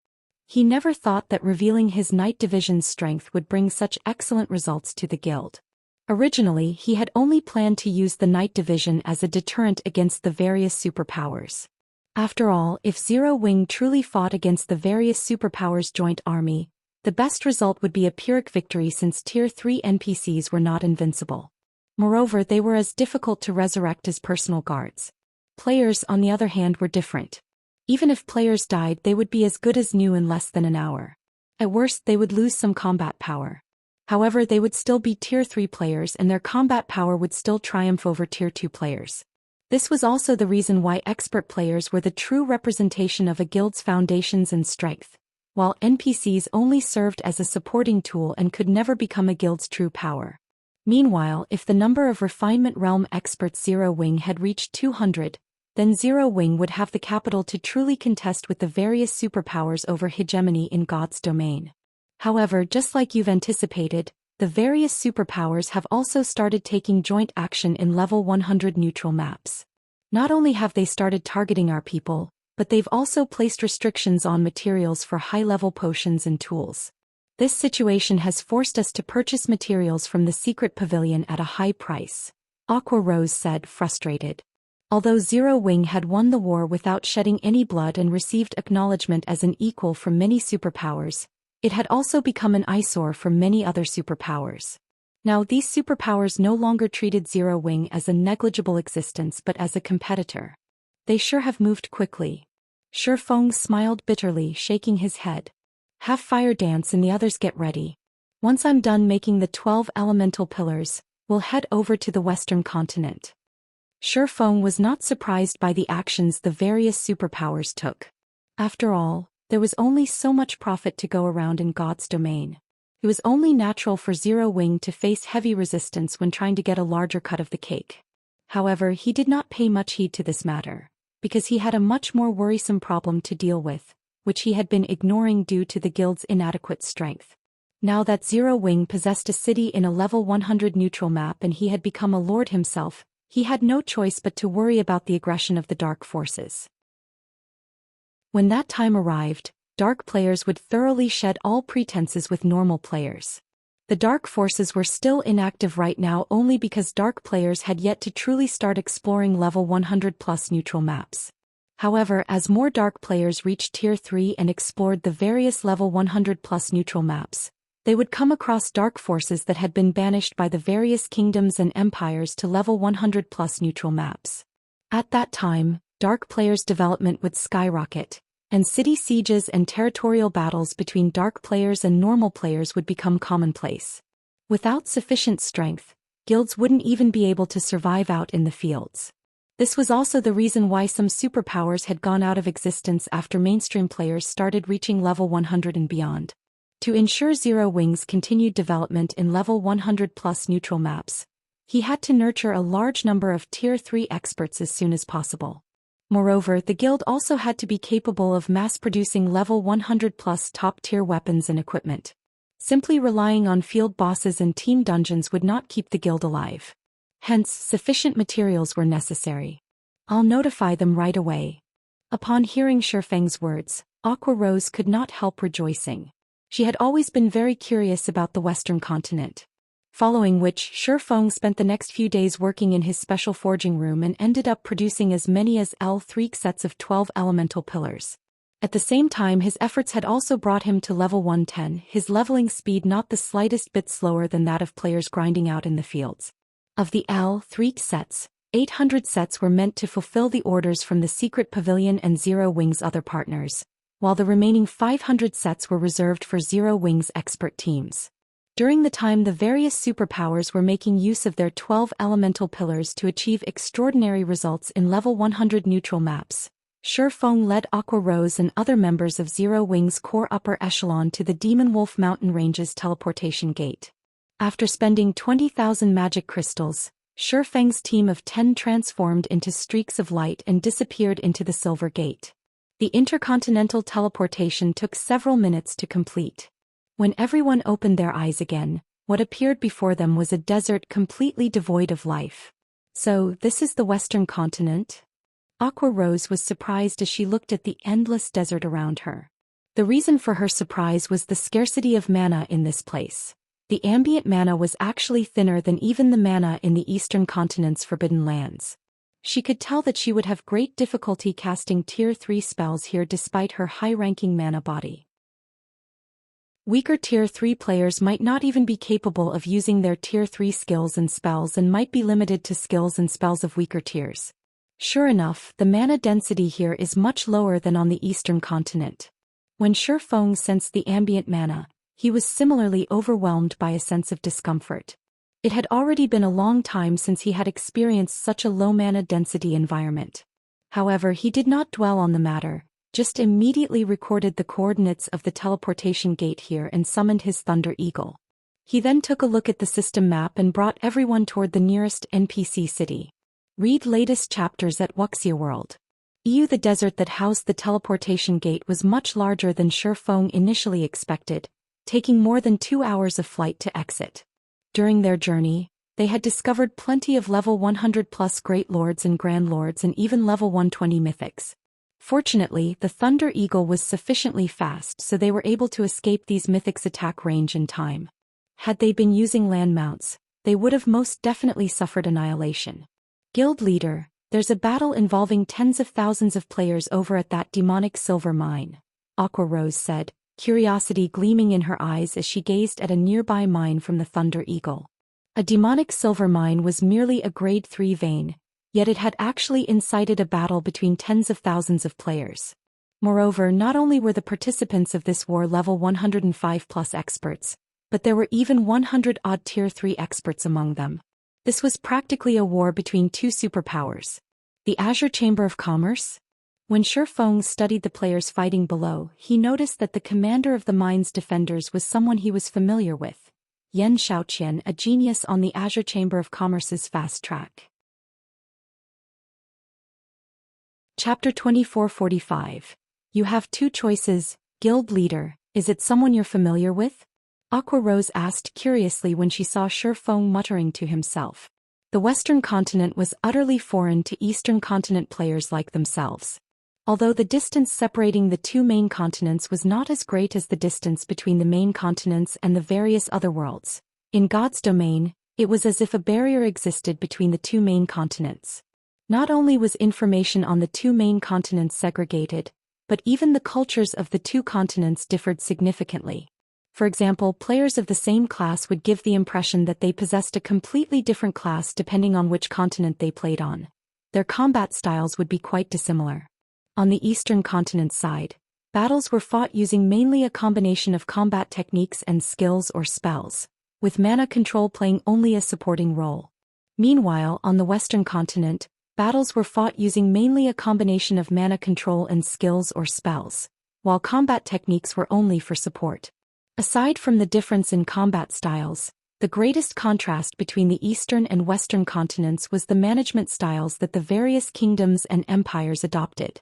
He never thought that revealing his Night Division's strength would bring such excellent results to the guild. Originally, he had only planned to use the Night Division as a deterrent against the various superpowers. After all, if Zero Wing truly fought against the various superpowers' joint army, the best result would be a Pyrrhic victory since Tier 3 NPCs were not invincible. Moreover, they were as difficult to resurrect as personal guards. Players, on the other hand, were different. Even if players died, they would be as good as new in less than an hour. At worst, they would lose some combat power. However, they would still be Tier 3 players and their combat power would still triumph over Tier 2 players. This was also the reason why expert players were the true representation of a guild's foundations and strength, while NPCs only served as a supporting tool and could never become a guild's true power. Meanwhile, if the number of refinement realm experts Zero Wing had reached 200, then Zero Wing would have the capital to truly contest with the various superpowers over hegemony in God's domain. However, just like you've anticipated, the various superpowers have also started taking joint action in level 100 neutral maps. Not only have they started targeting our people, but they've also placed restrictions on materials for high-level potions and tools. This situation has forced us to purchase materials from the secret pavilion at a high price, Aqua Rose said, frustrated. Although Zero Wing had won the war without shedding any blood and received acknowledgement as an equal from many superpowers, it had also become an eyesore for many other superpowers. Now these superpowers no longer treated Zero Wing as a negligible existence but as a competitor. They sure have moved quickly. Shifeng smiled bitterly, shaking his head. Have fire dance and the others get ready. Once I'm done making the 12 elemental pillars, we'll head over to the western continent. Shifeng was not surprised by the actions the various superpowers took. After all, there was only so much profit to go around in God's domain. It was only natural for Zero Wing to face heavy resistance when trying to get a larger cut of the cake. However, he did not pay much heed to this matter, because he had a much more worrisome problem to deal with, which he had been ignoring due to the guild's inadequate strength. Now that Zero Wing possessed a city in a level 100 neutral map and he had become a lord himself, he had no choice but to worry about the aggression of the dark forces. When that time arrived, dark players would thoroughly shed all pretenses with normal players. The dark forces were still inactive right now only because dark players had yet to truly start exploring level 100 plus neutral maps. However, as more dark players reached Tier 3 and explored the various level 100 plus neutral maps, they would come across dark forces that had been banished by the various kingdoms and empires to level 100 plus neutral maps. At that time, dark players' development would skyrocket, and city sieges and territorial battles between dark players and normal players would become commonplace. Without sufficient strength, guilds wouldn't even be able to survive out in the fields. This was also the reason why some superpowers had gone out of existence after mainstream players started reaching level 100 and beyond. To ensure Zero Wing's continued development in level 100 plus neutral maps, he had to nurture a large number of Tier 3 experts as soon as possible. Moreover, the guild also had to be capable of mass-producing level 100 plus top-tier weapons and equipment. Simply relying on field bosses and team dungeons would not keep the guild alive. Hence, sufficient materials were necessary. I'll notify them right away. Upon hearing Shifeng's words, Aqua Rose could not help rejoicing. She had always been very curious about the western continent. Following which, Shifeng spent the next few days working in his special forging room and ended up producing as many as 3 sets of 12 elemental pillars. At the same time, his efforts had also brought him to level 110, his leveling speed not the slightest bit slower than that of players grinding out in the fields. Of the 3 sets, 800 sets were meant to fulfill the orders from the secret pavilion and Zero Wing's other partners, while the remaining 500 sets were reserved for Zero Wing's expert teams. During the time the various superpowers were making use of their 12 elemental pillars to achieve extraordinary results in level 100 neutral maps, Shi Feng led Aqua Rose and other members of Zero Wing's core upper echelon to the Demon Wolf Mountain Range's teleportation gate. After spending 20,000 magic crystals, Shi Feng's team of 10 transformed into streaks of light and disappeared into the Silver Gate. The intercontinental teleportation took several minutes to complete. When everyone opened their eyes again, what appeared before them was a desert completely devoid of life. So, this is the Western continent? Aqua Rose was surprised as she looked at the endless desert around her. The reason for her surprise was the scarcity of mana in this place. The ambient mana was actually thinner than even the mana in the Eastern continent's Forbidden Lands. She could tell that she would have great difficulty casting Tier 3 spells here despite her high-ranking mana body. Weaker Tier 3 players might not even be capable of using their Tier 3 skills and spells and might be limited to skills and spells of weaker tiers. Sure enough, the mana density here is much lower than on the Eastern continent. When Shi Feng sensed the ambient mana, he was similarly overwhelmed by a sense of discomfort. It had already been a long time since he had experienced such a low mana density environment. However, he did not dwell on the matter, just immediately recorded the coordinates of the teleportation gate here and summoned his Thunder Eagle. He then took a look at the system map and brought everyone toward the nearest NPC city. Read latest chapters at Wuxia World. The desert that housed the teleportation gate was much larger than Shi Feng initially expected, taking more than 2 hours of flight to exit. During their journey, they had discovered plenty of level 100+ Great Lords and Grand Lords and even level 120 mythics. Fortunately, the Thunder Eagle was sufficiently fast so they were able to escape these mythics' attack range in time. Had they been using land mounts, they would have most definitely suffered annihilation. Guild Leader, there's a battle involving tens of thousands of players over at that demonic silver mine, Aqua Rose said, curiosity gleaming in her eyes as she gazed at a nearby mine from the Thunder Eagle. A demonic silver mine was merely a grade 3 vein, yet it had actually incited a battle between tens of thousands of players. Moreover, not only were the participants of this war level 105+ experts, but there were even 100-odd Tier 3 experts among them. This was practically a war between two superpowers. The Azure Chamber of Commerce? When Shi Feng studied the players fighting below, he noticed that the commander of the mine's defenders was someone he was familiar with, Zhou Xian, a genius on the Azure Chamber of Commerce's fast track. Chapter 2445. You have two choices, Guild Leader. Is it someone you're familiar with? Aqua Rose asked curiously when she saw Shi Feng muttering to himself. The Western continent was utterly foreign to Eastern continent players like themselves. Although the distance separating the two main continents was not as great as the distance between the main continents and the various other worlds, in God's domain, it was as if a barrier existed between the two main continents. Not only was information on the two main continents segregated, but even the cultures of the two continents differed significantly. For example, players of the same class would give the impression that they possessed a completely different class depending on which continent they played on. Their combat styles would be quite dissimilar. On the Eastern continent side, battles were fought using mainly a combination of combat techniques and skills or spells, with mana control playing only a supporting role. Meanwhile, on the Western continent, battles were fought using mainly a combination of mana control and skills or spells, while combat techniques were only for support. Aside from the difference in combat styles, the greatest contrast between the Eastern and Western continents was the management styles that the various kingdoms and empires adopted.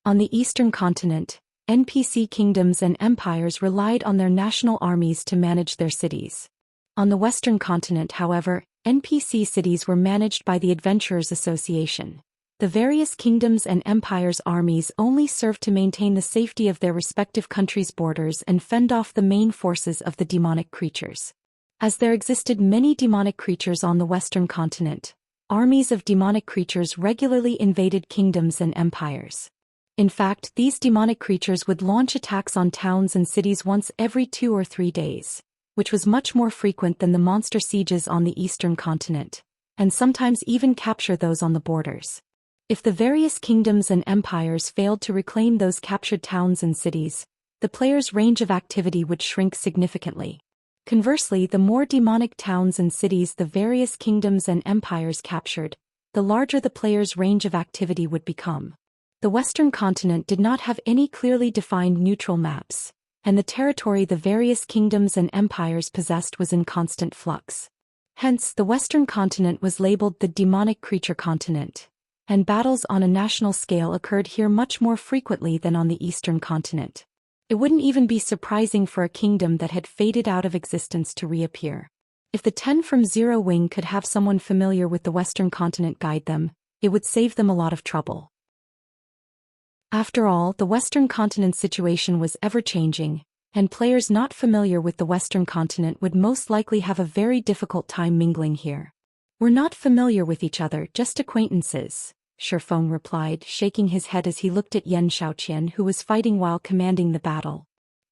On the Eastern continent, NPC kingdoms and empires relied on their national armies to manage their cities. On the Western continent, however, NPC cities were managed by the Adventurers Association. The various kingdoms and empires' armies only served to maintain the safety of their respective countries' borders and fend off the main forces of the demonic creatures. As there existed many demonic creatures on the Western continent, armies of demonic creatures regularly invaded kingdoms and empires. In fact, these demonic creatures would launch attacks on towns and cities once every 2 or 3 days, which was much more frequent than the monster sieges on the Eastern continent, and sometimes even capture those on the borders. If the various kingdoms and empires failed to reclaim those captured towns and cities, the player's range of activity would shrink significantly. Conversely, the more demonic towns and cities the various kingdoms and empires captured, the larger the player's range of activity would become. The Western continent did not have any clearly defined neutral maps, and the territory the various kingdoms and empires possessed was in constant flux. Hence, the Western continent was labeled the demonic creature continent, and battles on a national scale occurred here much more frequently than on the Eastern continent. It wouldn't even be surprising for a kingdom that had faded out of existence to reappear. If the 10 from Zero Wing could have someone familiar with the Western continent guide them, it would save them a lot of trouble. After all, the Western continent's situation was ever-changing, and players not familiar with the Western continent would most likely have a very difficult time mingling here. "We're not familiar with each other, just acquaintances," Shifeng replied, shaking his head as he looked at Yen Xiaoqian, who was fighting while commanding the battle.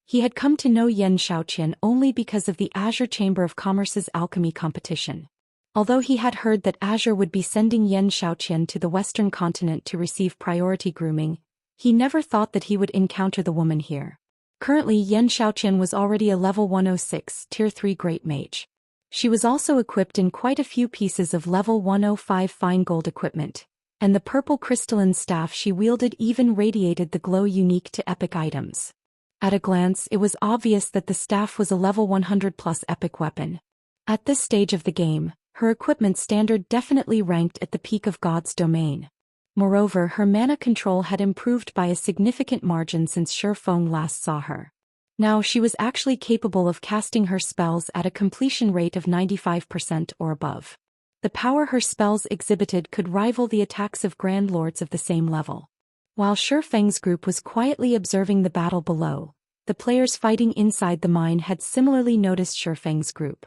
He had come to know Yen Xiaoqian only because of the Azure Chamber of Commerce's alchemy competition. Although he had heard that Azure would be sending Yen Xiaoqian to the Western continent to receive priority grooming, he never thought that he would encounter the woman here. Currently, Yen Xiaoqian was already a level 106 Tier 3 Great Mage. She was also equipped in quite a few pieces of level 105 fine gold equipment, and the purple crystalline staff she wielded even radiated the glow unique to epic items. At a glance, it was obvious that the staff was a level 100+ epic weapon. At this stage of the game, her equipment standard definitely ranked at the peak of God's domain. Moreover, her mana control had improved by a significant margin since Shifeng last saw her. Now she was actually capable of casting her spells at a completion rate of 95% or above. The power her spells exhibited could rival the attacks of Grand Lords of the same level. While Shifeng's group was quietly observing the battle below, the players fighting inside the mine had similarly noticed Shifeng's group.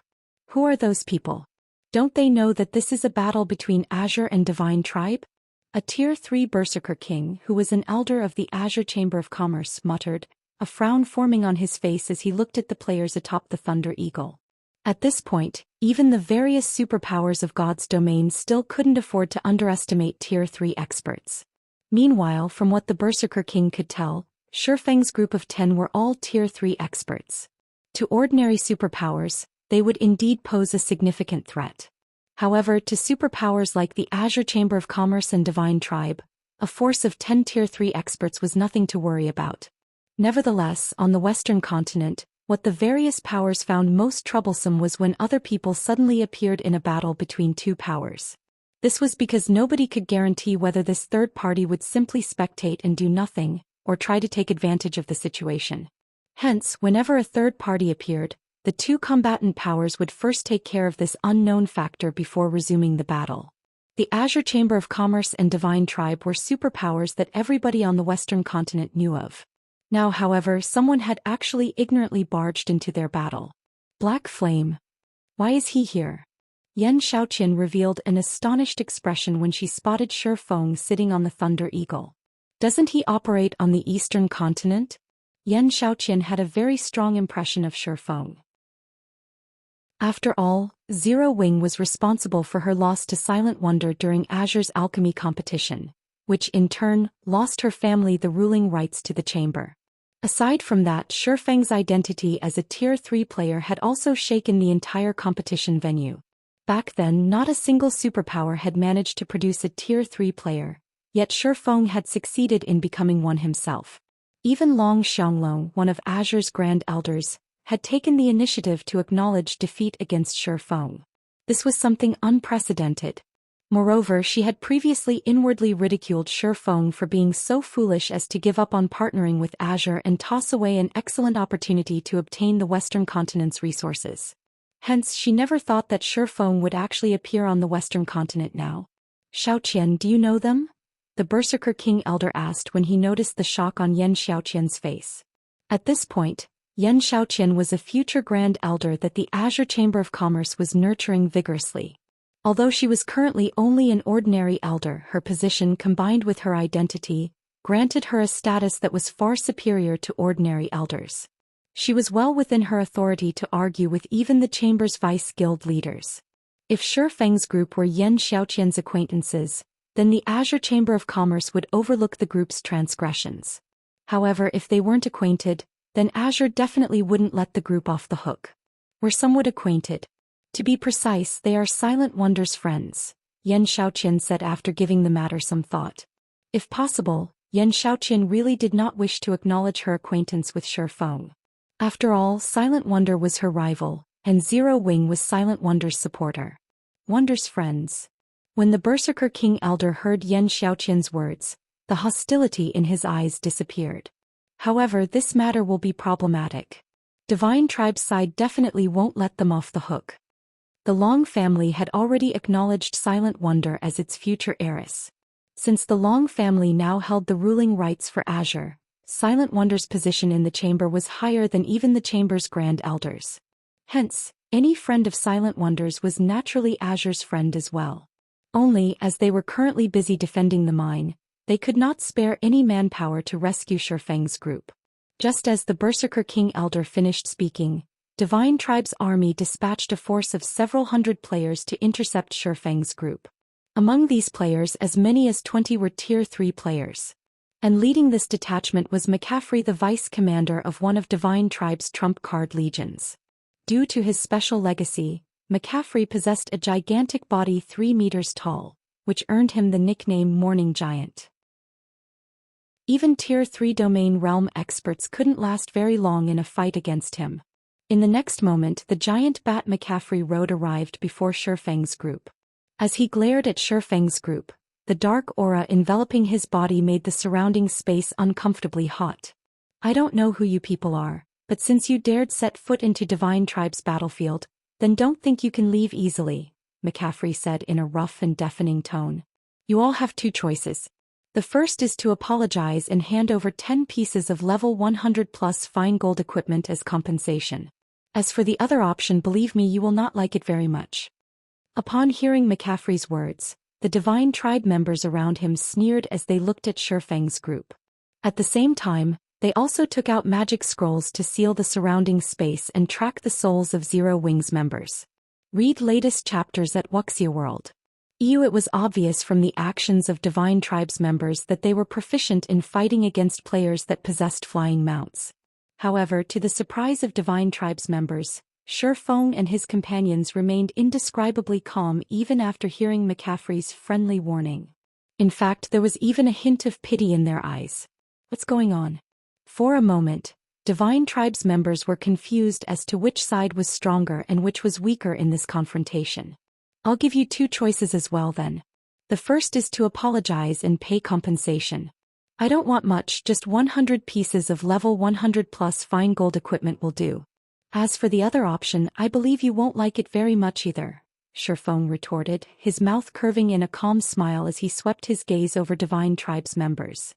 Who are those people? Don't they know that this is a battle between Azure and Divine Tribe? A Tier 3 Berserker King who was an elder of the Azure Chamber of Commerce muttered, a frown forming on his face as he looked at the players atop the Thunder Eagle. At this point, even the various superpowers of God's domain still couldn't afford to underestimate Tier 3 experts. Meanwhile, from what the Berserker King could tell, Shifeng's group of 10 were all Tier 3 experts. To ordinary superpowers, they would indeed pose a significant threat. However, to superpowers like the Azure Chamber of Commerce and Divine Tribe, a force of 10 Tier 3 experts was nothing to worry about. Nevertheless, on the Western continent, what the various powers found most troublesome was when other people suddenly appeared in a battle between two powers. This was because nobody could guarantee whether this third party would simply spectate and do nothing, or try to take advantage of the situation. Hence, whenever a third party appeared, the two combatant powers would first take care of this unknown factor before resuming the battle. The Azure Chamber of Commerce and Divine Tribe were superpowers that everybody on the Western continent knew of. Now, however, someone had actually ignorantly barged into their battle. Black Flame. Why is he here? Yen Xiaoqian revealed an astonished expression when she spotted Shifeng sitting on the Thunder Eagle. Doesn't he operate on the Eastern continent? Yen Xiaoqian had a very strong impression of Shifeng. After all, Zero Wing was responsible for her loss to Silent Wonder during Azure's alchemy competition, which in turn lost her family the ruling rights to the chamber. Aside from that, Shifeng's identity as a Tier 3 player had also shaken the entire competition venue. Back then, not a single superpower had managed to produce a Tier 3 player, yet Shifeng had succeeded in becoming one himself. Even Long Xianglong, one of Azure's Grand Elders, had taken the initiative to acknowledge defeat against Shifeng. This was something unprecedented. Moreover, she had previously inwardly ridiculed Shifeng for being so foolish as to give up on partnering with Azure and toss away an excellent opportunity to obtain the Western continent's resources. Hence, she never thought that Shifeng would actually appear on the Western continent now. Xiaoqian, do you know them? The Berserker King Elder asked when he noticed the shock on Yen Xiaoqian's face. At this point, Yen Xiaoqian was a future Grand Elder that the Azure Chamber of Commerce was nurturing vigorously. Although she was currently only an ordinary elder, her position combined with her identity granted her a status that was far superior to ordinary elders. She was well within her authority to argue with even the chamber's vice guild leaders. If Shifeng's group were Yen Xiaoqian's acquaintances, then the Azure Chamber of Commerce would overlook the group's transgressions. However, if they weren't acquainted, then Azure definitely wouldn't let the group off the hook. Were somewhat acquainted. To be precise, they are Silent Wonder's friends, Yan Xiaoqian said after giving the matter some thought. If possible, Yan Xiaoqian really did not wish to acknowledge her acquaintance with Shi Feng. After all, Silent Wonder was her rival, and Zero Wing was Silent Wonder's supporter. Wonder's friends. When the Berserker King Elder heard Yan Xiaoqian's words, the hostility in his eyes disappeared. However, this matter will be problematic. Divine Tribe's side definitely won't let them off the hook. The Long family had already acknowledged Silent Wonder as its future heiress. Since the Long family now held the ruling rights for Azure, Silent Wonder's position in the chamber was higher than even the chamber's grand elders. Hence, any friend of Silent Wonder's was naturally Azure's friend as well. Only, as they were currently busy defending the mine, they could not spare any manpower to rescue Shi Feng's group. Just as the Berserker King Elder finished speaking, Divine Tribe's army dispatched a force of several hundred players to intercept Shi Feng's group. Among these players, as many as 20 were Tier 3 players. And leading this detachment was McCaffrey, the vice commander of one of Divine Tribe's trump card legions. Due to his special legacy, McCaffrey possessed a gigantic body 3 meters tall, which earned him the nickname Morning Giant. Even Tier 3 domain realm experts couldn't last very long in a fight against him. In the next moment, the giant bat McCaffrey rode arrived before Shi Feng's group. As he glared at Shi Feng's group, the dark aura enveloping his body made the surrounding space uncomfortably hot. I don't know who you people are, but since you dared set foot into Divine Tribe's battlefield, then don't think you can leave easily, McCaffrey said in a rough and deafening tone. You all have 2 choices. The first is to apologize and hand over 10 pieces of level 100 plus fine gold equipment as compensation. As for the other option, believe me, you will not like it very much. Upon hearing McCaffrey's words, the Divine Tribe members around him sneered as they looked at Shi Feng's group. At the same time, they also took out magic scrolls to seal the surrounding space and track the souls of Zero Wing's members. Read latest chapters at Wuxia World. It was obvious from the actions of Divine Tribe's members that they were proficient in fighting against players that possessed flying mounts. However, to the surprise of Divine Tribe's members, Shi Feng and his companions remained indescribably calm even after hearing McCaffrey's friendly warning. In fact, there was even a hint of pity in their eyes. What's going on? For a moment, Divine Tribe's members were confused as to which side was stronger and which was weaker in this confrontation. I'll give you 2 choices as well then. The first is to apologize and pay compensation. I don't want much, just 100 pieces of level 100 plus fine gold equipment will do. As for the other option, I believe you won't like it very much either, Shi Feng retorted, his mouth curving in a calm smile as he swept his gaze over Divine Tribe's members.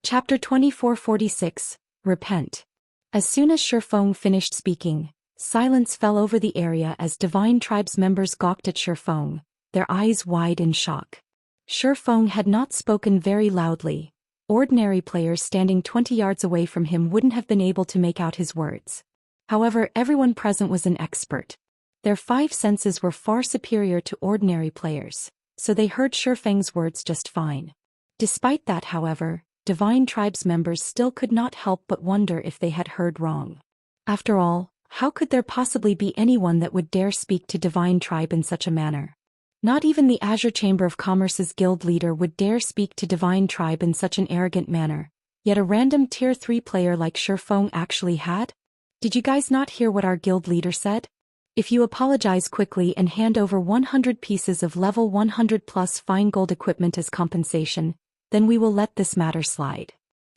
Chapter 2446, Repent. As soon as Shi Feng finished speaking, silence fell over the area as Divine Tribe's members gawked at Shi Feng, their eyes wide in shock. Shi Feng had not spoken very loudly. Ordinary players standing 20 yards away from him wouldn't have been able to make out his words. However, everyone present was an expert. Their 5 senses were far superior to ordinary players, so they heard Shi Feng's words just fine. Despite that, however, Divine Tribe's members still could not help but wonder if they had heard wrong. After all, how could there possibly be anyone that would dare speak to Divine Tribe in such a manner? Not even the Azure Chamber of Commerce's guild leader would dare speak to Divine Tribe in such an arrogant manner, yet a random Tier 3 player like Shi Feng actually had? Did you guys not hear what our guild leader said? If you apologize quickly and hand over 100 pieces of level 100 plus fine gold equipment as compensation, then we will let this matter slide.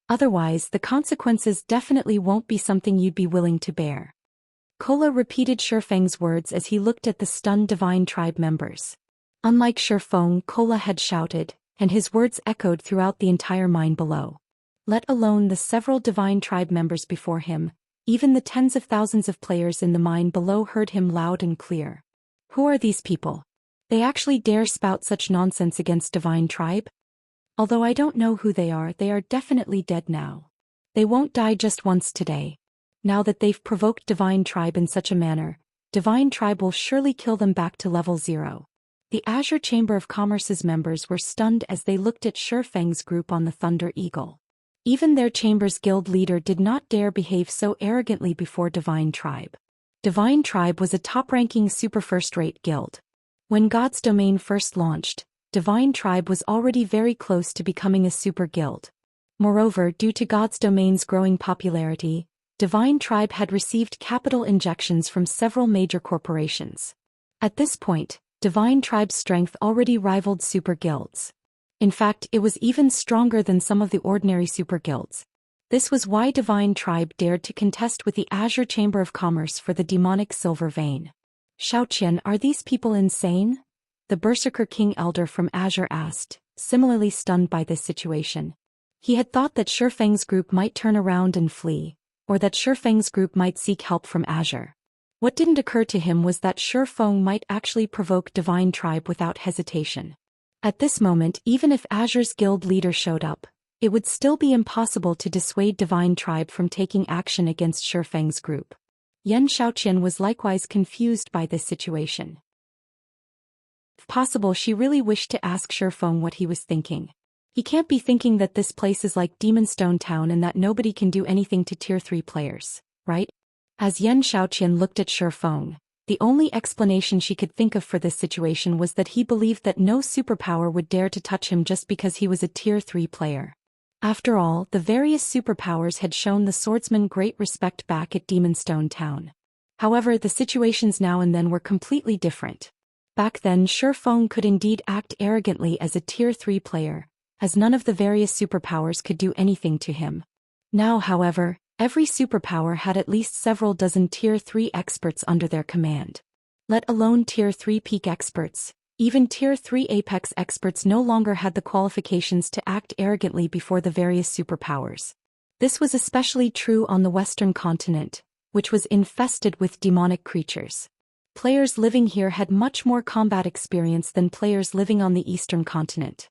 Otherwise, the consequences definitely won't be something you'd be willing to bear. Kola repeated Shi Feng's words as he looked at the stunned Divine Tribe members. Unlike Shi Feng, Kola had shouted, and his words echoed throughout the entire mine below. Let alone the several Divine Tribe members before him, even the tens of thousands of players in the mine below heard him loud and clear. Who are these people? They actually dare spout such nonsense against Divine Tribe? Although I don't know who they are definitely dead now. They won't die just once today. Now that they've provoked Divine Tribe in such a manner, Divine Tribe will surely kill them back to level 0. The Azure Chamber of Commerce's members were stunned as they looked at Shifeng's group on the Thunder Eagle. Even their chamber's guild leader did not dare behave so arrogantly before Divine Tribe. Divine Tribe was a top-ranking super first-rate guild. When God's Domain first launched, Divine Tribe was already very close to becoming a super guild. Moreover, due to God's Domain's growing popularity, Divine Tribe had received capital injections from several major corporations. At this point, Divine Tribe's strength already rivaled super guilds. In fact, it was even stronger than some of the ordinary super guilds. This was why Divine Tribe dared to contest with the Azure Chamber of Commerce for the demonic silver vein. Zhou Xian, are these people insane? The Berserker King Elder from Azure asked, similarly stunned by this situation. He had thought that Shifeng's group might turn around and flee, or that Shifeng's group might seek help from Azure. What didn't occur to him was that Shifeng might actually provoke Divine Tribe without hesitation. At this moment, even if Azure's guild leader showed up, it would still be impossible to dissuade Divine Tribe from taking action against Shifeng's group. Yan Xiaoqian was likewise confused by this situation. If possible, she really wished to ask Shifeng what he was thinking. He can't be thinking that this place is like Demonstone Town and that nobody can do anything to Tier 3 players, right? As Yan Xiaoqian looked at Shifeng, the only explanation she could think of for this situation was that he believed that no superpower would dare to touch him just because he was a Tier 3 player. After all, the various superpowers had shown the swordsman great respect back at Demonstone Town. However, the situations now and then were completely different. Back then, Shifeng could indeed act arrogantly as a Tier 3 player, as none of the various superpowers could do anything to him. Now, however, every superpower had at least several dozen Tier 3 experts under their command. Let alone Tier 3 peak experts, even Tier 3 apex experts no longer had the qualifications to act arrogantly before the various superpowers. This was especially true on the Western continent, which was infested with demonic creatures. Players living here had much more combat experience than players living on the Eastern continent.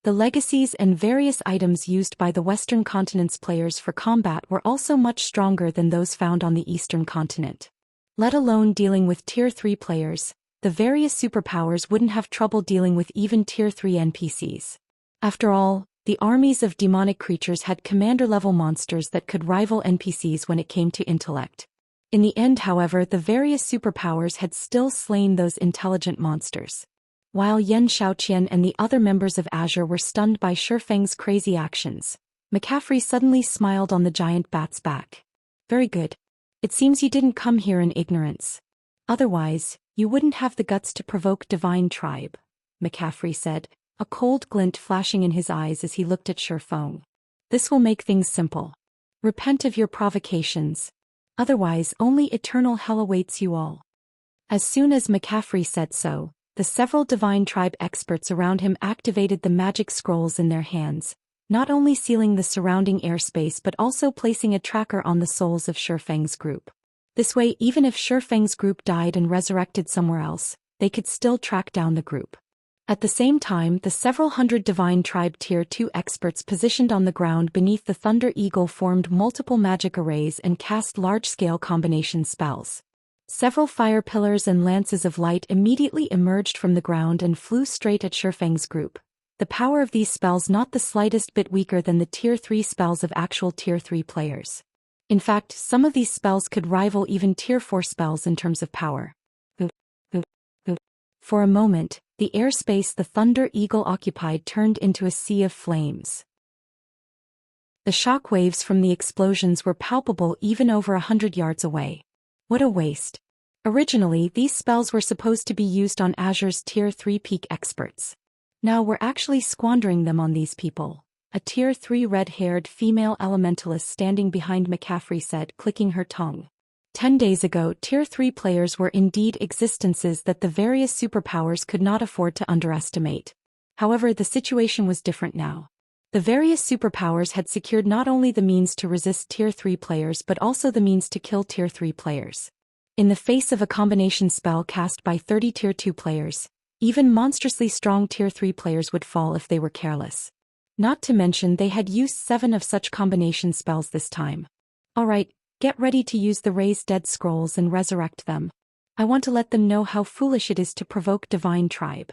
The legacies and various items used by the Western continent's players for combat were also much stronger than those found on the Eastern continent. Let alone dealing with Tier 3 players, the various superpowers wouldn't have trouble dealing with even Tier 3 NPCs. After all, the armies of demonic creatures had commander-level monsters that could rival NPCs when it came to intellect. In the end, however, the various superpowers had still slain those intelligent monsters. While Yan Xiaoqian and the other members of Azure were stunned by Shifeng's crazy actions, McCaffrey suddenly smiled on the giant bat's back. Very good. It seems you didn't come here in ignorance. Otherwise, you wouldn't have the guts to provoke Divine Tribe, McCaffrey said, a cold glint flashing in his eyes as he looked at Shifeng. This will make things simple. Repent of your provocations. Otherwise, only eternal hell awaits you all. As soon as McCaffrey said so, the several Divine Tribe experts around him activated the magic scrolls in their hands, not only sealing the surrounding airspace but also placing a tracker on the souls of Shifeng's group. This way, even if Shifeng's group died and resurrected somewhere else, they could still track down the group. At the same time, the several hundred Divine Tribe Tier 2 experts positioned on the ground beneath the Thunder Eagle formed multiple magic arrays and cast large-scale combination spells. Several fire pillars and lances of light immediately emerged from the ground and flew straight at Shifeng's group. The power of these spells not the slightest bit weaker than the Tier 3 spells of actual Tier 3 players. In fact, some of these spells could rival even Tier 4 spells in terms of power. For a moment, the airspace the Thunder Eagle occupied turned into a sea of flames. The shock waves from the explosions were palpable even over 100 yards away. What a waste. Originally, these spells were supposed to be used on Azure's Tier 3 peak experts. Now we're actually squandering them on these people, a Tier 3 red-haired female elementalist standing behind McCaffrey said, clicking her tongue. 10 days ago, Tier 3 players were indeed existences that the various superpowers could not afford to underestimate. However, the situation was different now. The various superpowers had secured not only the means to resist Tier 3 players but also the means to kill Tier 3 players. In the face of a combination spell cast by 30 Tier 2 players, even monstrously strong Tier 3 players would fall if they were careless. Not to mention they had used 7 of such combination spells this time. Alright, get ready to use the Raise Dead scrolls and resurrect them. I want to let them know how foolish it is to provoke Divine Tribe.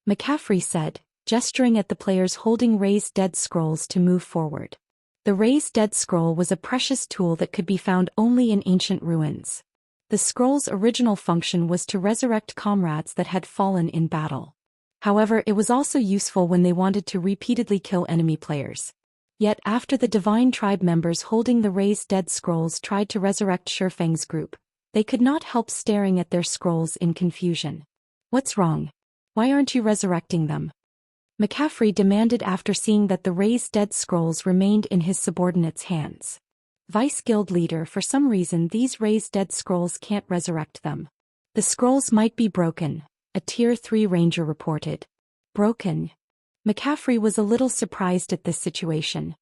McCaffrey said, gesturing at the players holding raised dead scrolls to move forward. The raised dead scroll was a precious tool that could be found only in ancient ruins. The scroll's original function was to resurrect comrades that had fallen in battle. However, it was also useful when they wanted to repeatedly kill enemy players. Yet after the divine tribe members holding the raised dead scrolls tried to resurrect Shifeng's group, they could not help staring at their scrolls in confusion. "What's wrong? Why aren't you resurrecting them?" McCaffrey demanded after seeing that the raised dead scrolls remained in his subordinate's hands. "Vice Guild Leader, for some reason these raised dead scrolls can't resurrect them. The scrolls might be broken," a Tier 3 ranger reported. "Broken?" McCaffrey was a little surprised at this situation.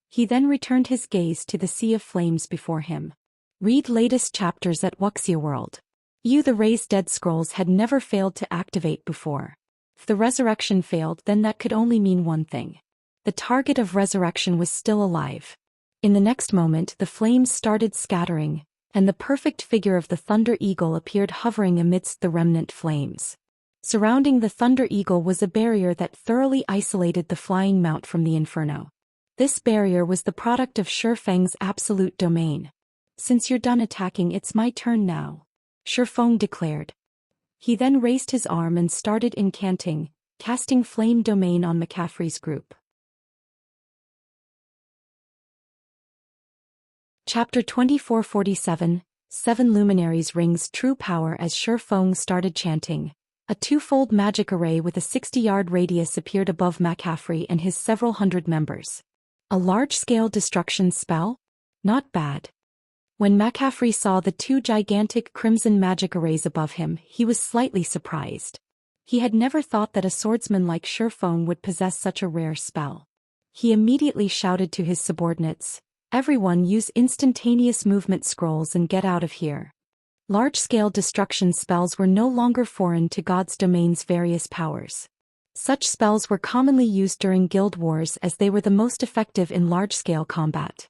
He then returned his gaze to the sea of flames before him. Read latest chapters at Wuxia World. The raised dead scrolls had never failed to activate before. If the resurrection failed, then that could only mean one thing. The target of resurrection was still alive. In the next moment the flames started scattering, and the perfect figure of the Thunder Eagle appeared hovering amidst the remnant flames. Surrounding the Thunder Eagle was a barrier that thoroughly isolated the flying mount from the inferno. This barrier was the product of Shifeng's absolute domain. "Since you're done attacking, it's my turn now," Shifeng declared. He then raised his arm and started incanting, casting flame domain on McCaffrey's group. Chapter 2447, 7 Luminaries Rings True Power. As Shifeng started chanting, a twofold magic array with a 60-yard radius appeared above McCaffrey and his several hundred members. A large-scale destruction spell? Not bad. When McCaffrey saw the 2 gigantic crimson magic arrays above him, he was slightly surprised. He had never thought that a swordsman like Shifeng would possess such a rare spell. He immediately shouted to his subordinates, "Everyone use instantaneous movement scrolls and get out of here." Large-scale destruction spells were no longer foreign to God's domain's various powers. Such spells were commonly used during guild wars as they were the most effective in large-scale combat.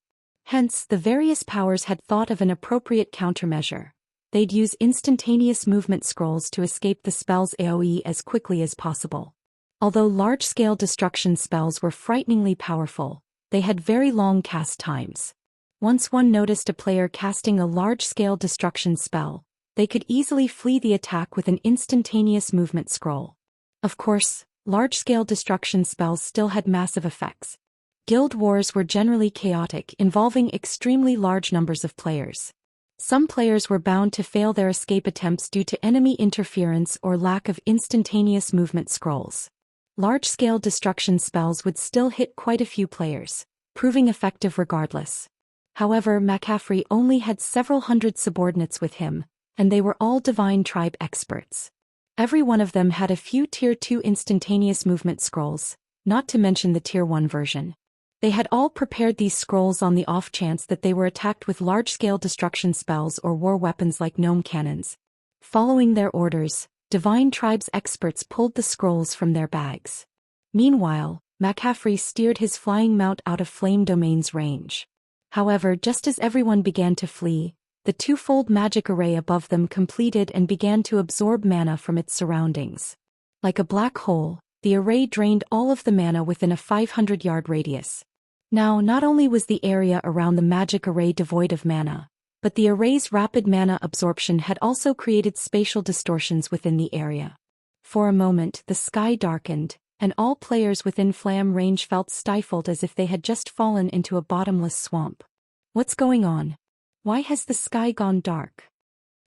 Hence, the various powers had thought of an appropriate countermeasure. They'd use instantaneous movement scrolls to escape the spell's AoE as quickly as possible. Although large-scale destruction spells were frighteningly powerful, they had very long cast times. Once one noticed a player casting a large-scale destruction spell, they could easily flee the attack with an instantaneous movement scroll. Of course, large-scale destruction spells still had massive effects. Guild wars were generally chaotic, involving extremely large numbers of players. Some players were bound to fail their escape attempts due to enemy interference or lack of instantaneous movement scrolls. Large-scale destruction spells would still hit quite a few players, proving effective regardless. However, McCaffrey only had several hundred subordinates with him, and they were all divine tribe experts. Every one of them had a few Tier 2 instantaneous movement scrolls, not to mention the Tier 1 version. They had all prepared these scrolls on the off chance that they were attacked with large-scale destruction spells or war weapons like gnome cannons. Following their orders, divine tribe's experts pulled the scrolls from their bags. Meanwhile, McCaffrey steered his flying mount out of Flame Domain's range. However, just as everyone began to flee, the twofold magic array above them completed and began to absorb mana from its surroundings. Like a black hole, the array drained all of the mana within a 500-yard radius. Now, not only was the area around the magic array devoid of mana, but the array's rapid mana absorption had also created spatial distortions within the area. For a moment, the sky darkened, and all players within Flam range felt stifled as if they had just fallen into a bottomless swamp. What's going on? Why has the sky gone dark?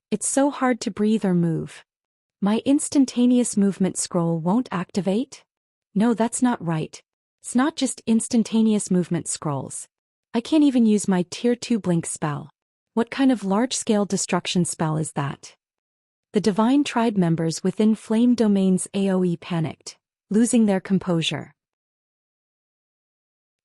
It's so hard to breathe or move. My instantaneous movement scroll won't activate? No, that's not right. It's not just instantaneous movement scrolls. I can't even use my Tier 2 blink spell. What kind of large-scale destruction spell is that? The divine tribe members within Flame Domain's AoE panicked, losing their composure.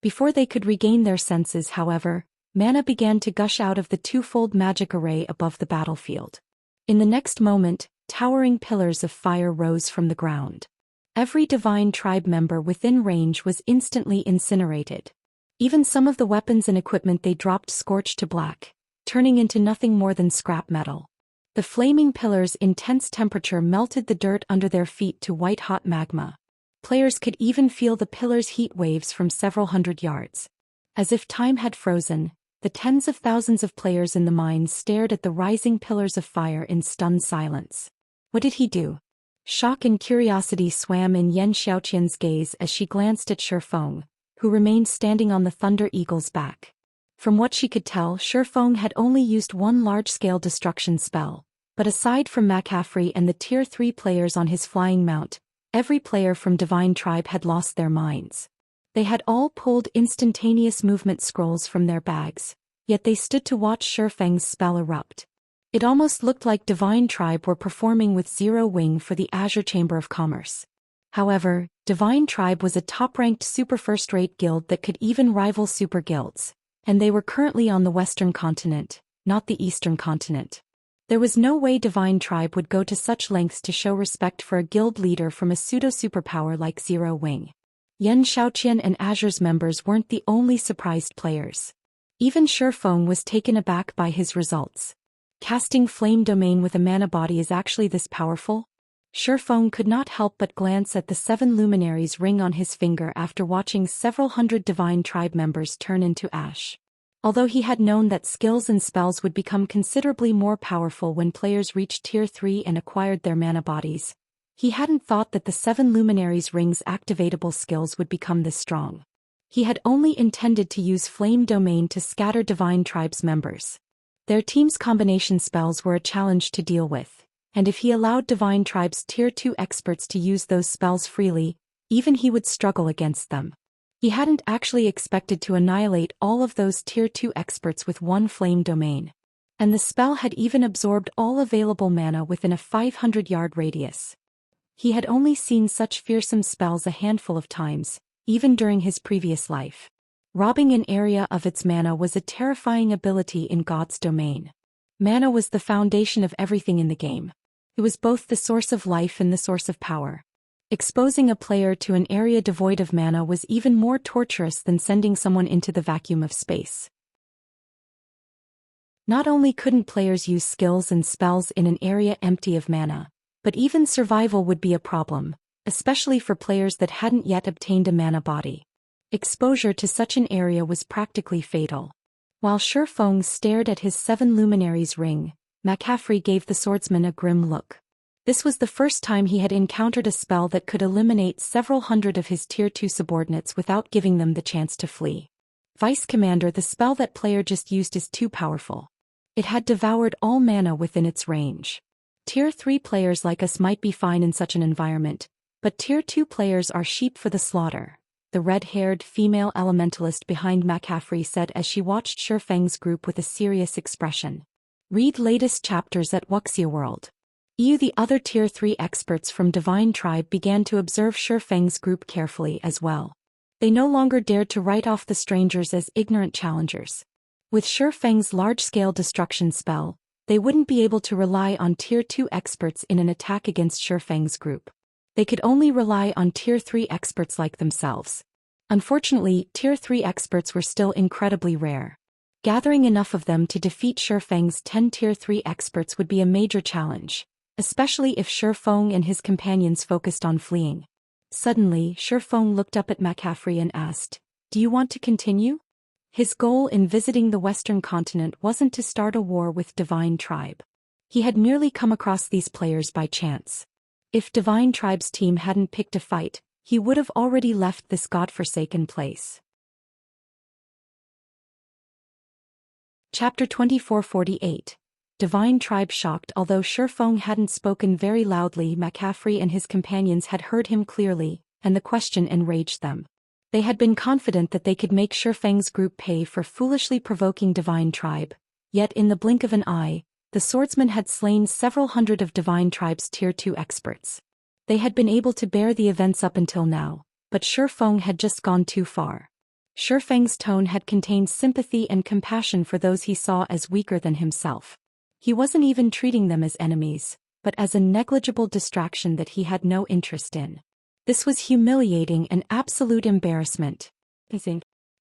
Before they could regain their senses, however, mana began to gush out of the twofold magic array above the battlefield. In the next moment, towering pillars of fire rose from the ground. Every divine tribe member within range was instantly incinerated. Even some of the weapons and equipment they dropped scorched to black, turning into nothing more than scrap metal. The flaming pillar's intense temperature melted the dirt under their feet to white-hot magma. Players could even feel the pillar's heat waves from several hundred yards. As if time had frozen, the tens of thousands of players in the mines stared at the rising pillars of fire in stunned silence. What did he do? Shock and curiosity swam in Yan Xiaoqian's gaze as she glanced at Shifeng, who remained standing on the Thunder Eagle's back. From what she could tell, Shifeng had only used one large-scale destruction spell, but aside from McCaffrey and the Tier 3 players on his flying mount, every player from Divine Tribe had lost their minds. They had all pulled instantaneous movement scrolls from their bags, yet they stood to watch Shifeng's spell erupt. It almost looked like Divine Tribe were performing with Zero Wing for the Azure Chamber of Commerce. However, Divine Tribe was a top-ranked super first-rate guild that could even rival super guilds, and they were currently on the Western continent, not the Eastern continent. There was no way Divine Tribe would go to such lengths to show respect for a guild leader from a pseudo-superpower like Zero Wing. Yan Xiaoqian and Azure's members weren't the only surprised players. Even Shifeng was taken aback by his results. Casting Flame Domain with a mana body is actually this powerful? Shifeng could not help but glance at the 7 luminaries ring on his finger after watching several hundred Divine Tribe members turn into ash. Although he had known that skills and spells would become considerably more powerful when players reached Tier 3 and acquired their mana bodies, he hadn't thought that the 7 luminaries rings' activatable skills would become this strong. He had only intended to use Flame Domain to scatter Divine Tribe's members. Their team's combination spells were a challenge to deal with, and if he allowed Divine Tribe's Tier 2 experts to use those spells freely, even he would struggle against them. He hadn't actually expected to annihilate all of those Tier 2 experts with one Flame Domain. And the spell had even absorbed all available mana within a 500-yard radius. He had only seen such fearsome spells a handful of times, even during his previous life. Robbing an area of its mana was a terrifying ability in God's domain. Mana was the foundation of everything in the game. It was both the source of life and the source of power. Exposing a player to an area devoid of mana was even more torturous than sending someone into the vacuum of space. Not only couldn't players use skills and spells in an area empty of mana, but even survival would be a problem, especially for players that hadn't yet obtained a mana body. Exposure to such an area was practically fatal. While Shifeng stared at his 7 luminaries ring, McCaffrey gave the swordsman a grim look. This was the first time he had encountered a spell that could eliminate several hundred of his Tier 2 subordinates without giving them the chance to flee. Vice Commander, the spell that player just used is too powerful. It had devoured all mana within its range. Tier 3 players like us might be fine in such an environment, but Tier 2 players are sheep for the slaughter, the red-haired female elementalist behind McCaffrey said as she watched Shifeng's group with a serious expression. Read latest chapters at Wuxia World. The other Tier 3 experts from Divine Tribe began to observe Shifeng's group carefully as well. They no longer dared to write off the strangers as ignorant challengers. With Shifeng's large-scale destruction spell, they wouldn't be able to rely on Tier 2 experts in an attack against Shifeng's group. They could only rely on Tier 3 experts like themselves. Unfortunately, Tier 3 experts were still incredibly rare. Gathering enough of them to defeat Shifeng's 10 Tier 3 experts would be a major challenge, especially if Shifeng and his companions focused on fleeing. Suddenly, Shifeng looked up at McCaffrey and asked, "Do you want to continue?" His goal in visiting the Western continent wasn't to start a war with Divine Tribe. He had merely come across these players by chance. If Divine Tribe's team hadn't picked a fight, he would have already left this godforsaken place. Chapter 2448. Divine Tribe shocked. Although Shifeng hadn't spoken very loudly, McCaffrey and his companions had heard him clearly, and the question enraged them. They had been confident that they could make Shifeng's group pay for foolishly provoking Divine Tribe, yet in the blink of an eye, the swordsman had slain several hundred of Divine Tribe's Tier 2 experts. They had been able to bear the events up until now, but Shifeng had just gone too far. Shifeng's tone had contained sympathy and compassion for those he saw as weaker than himself. He wasn't even treating them as enemies, but as a negligible distraction that he had no interest in. This was humiliating and absolute embarrassment.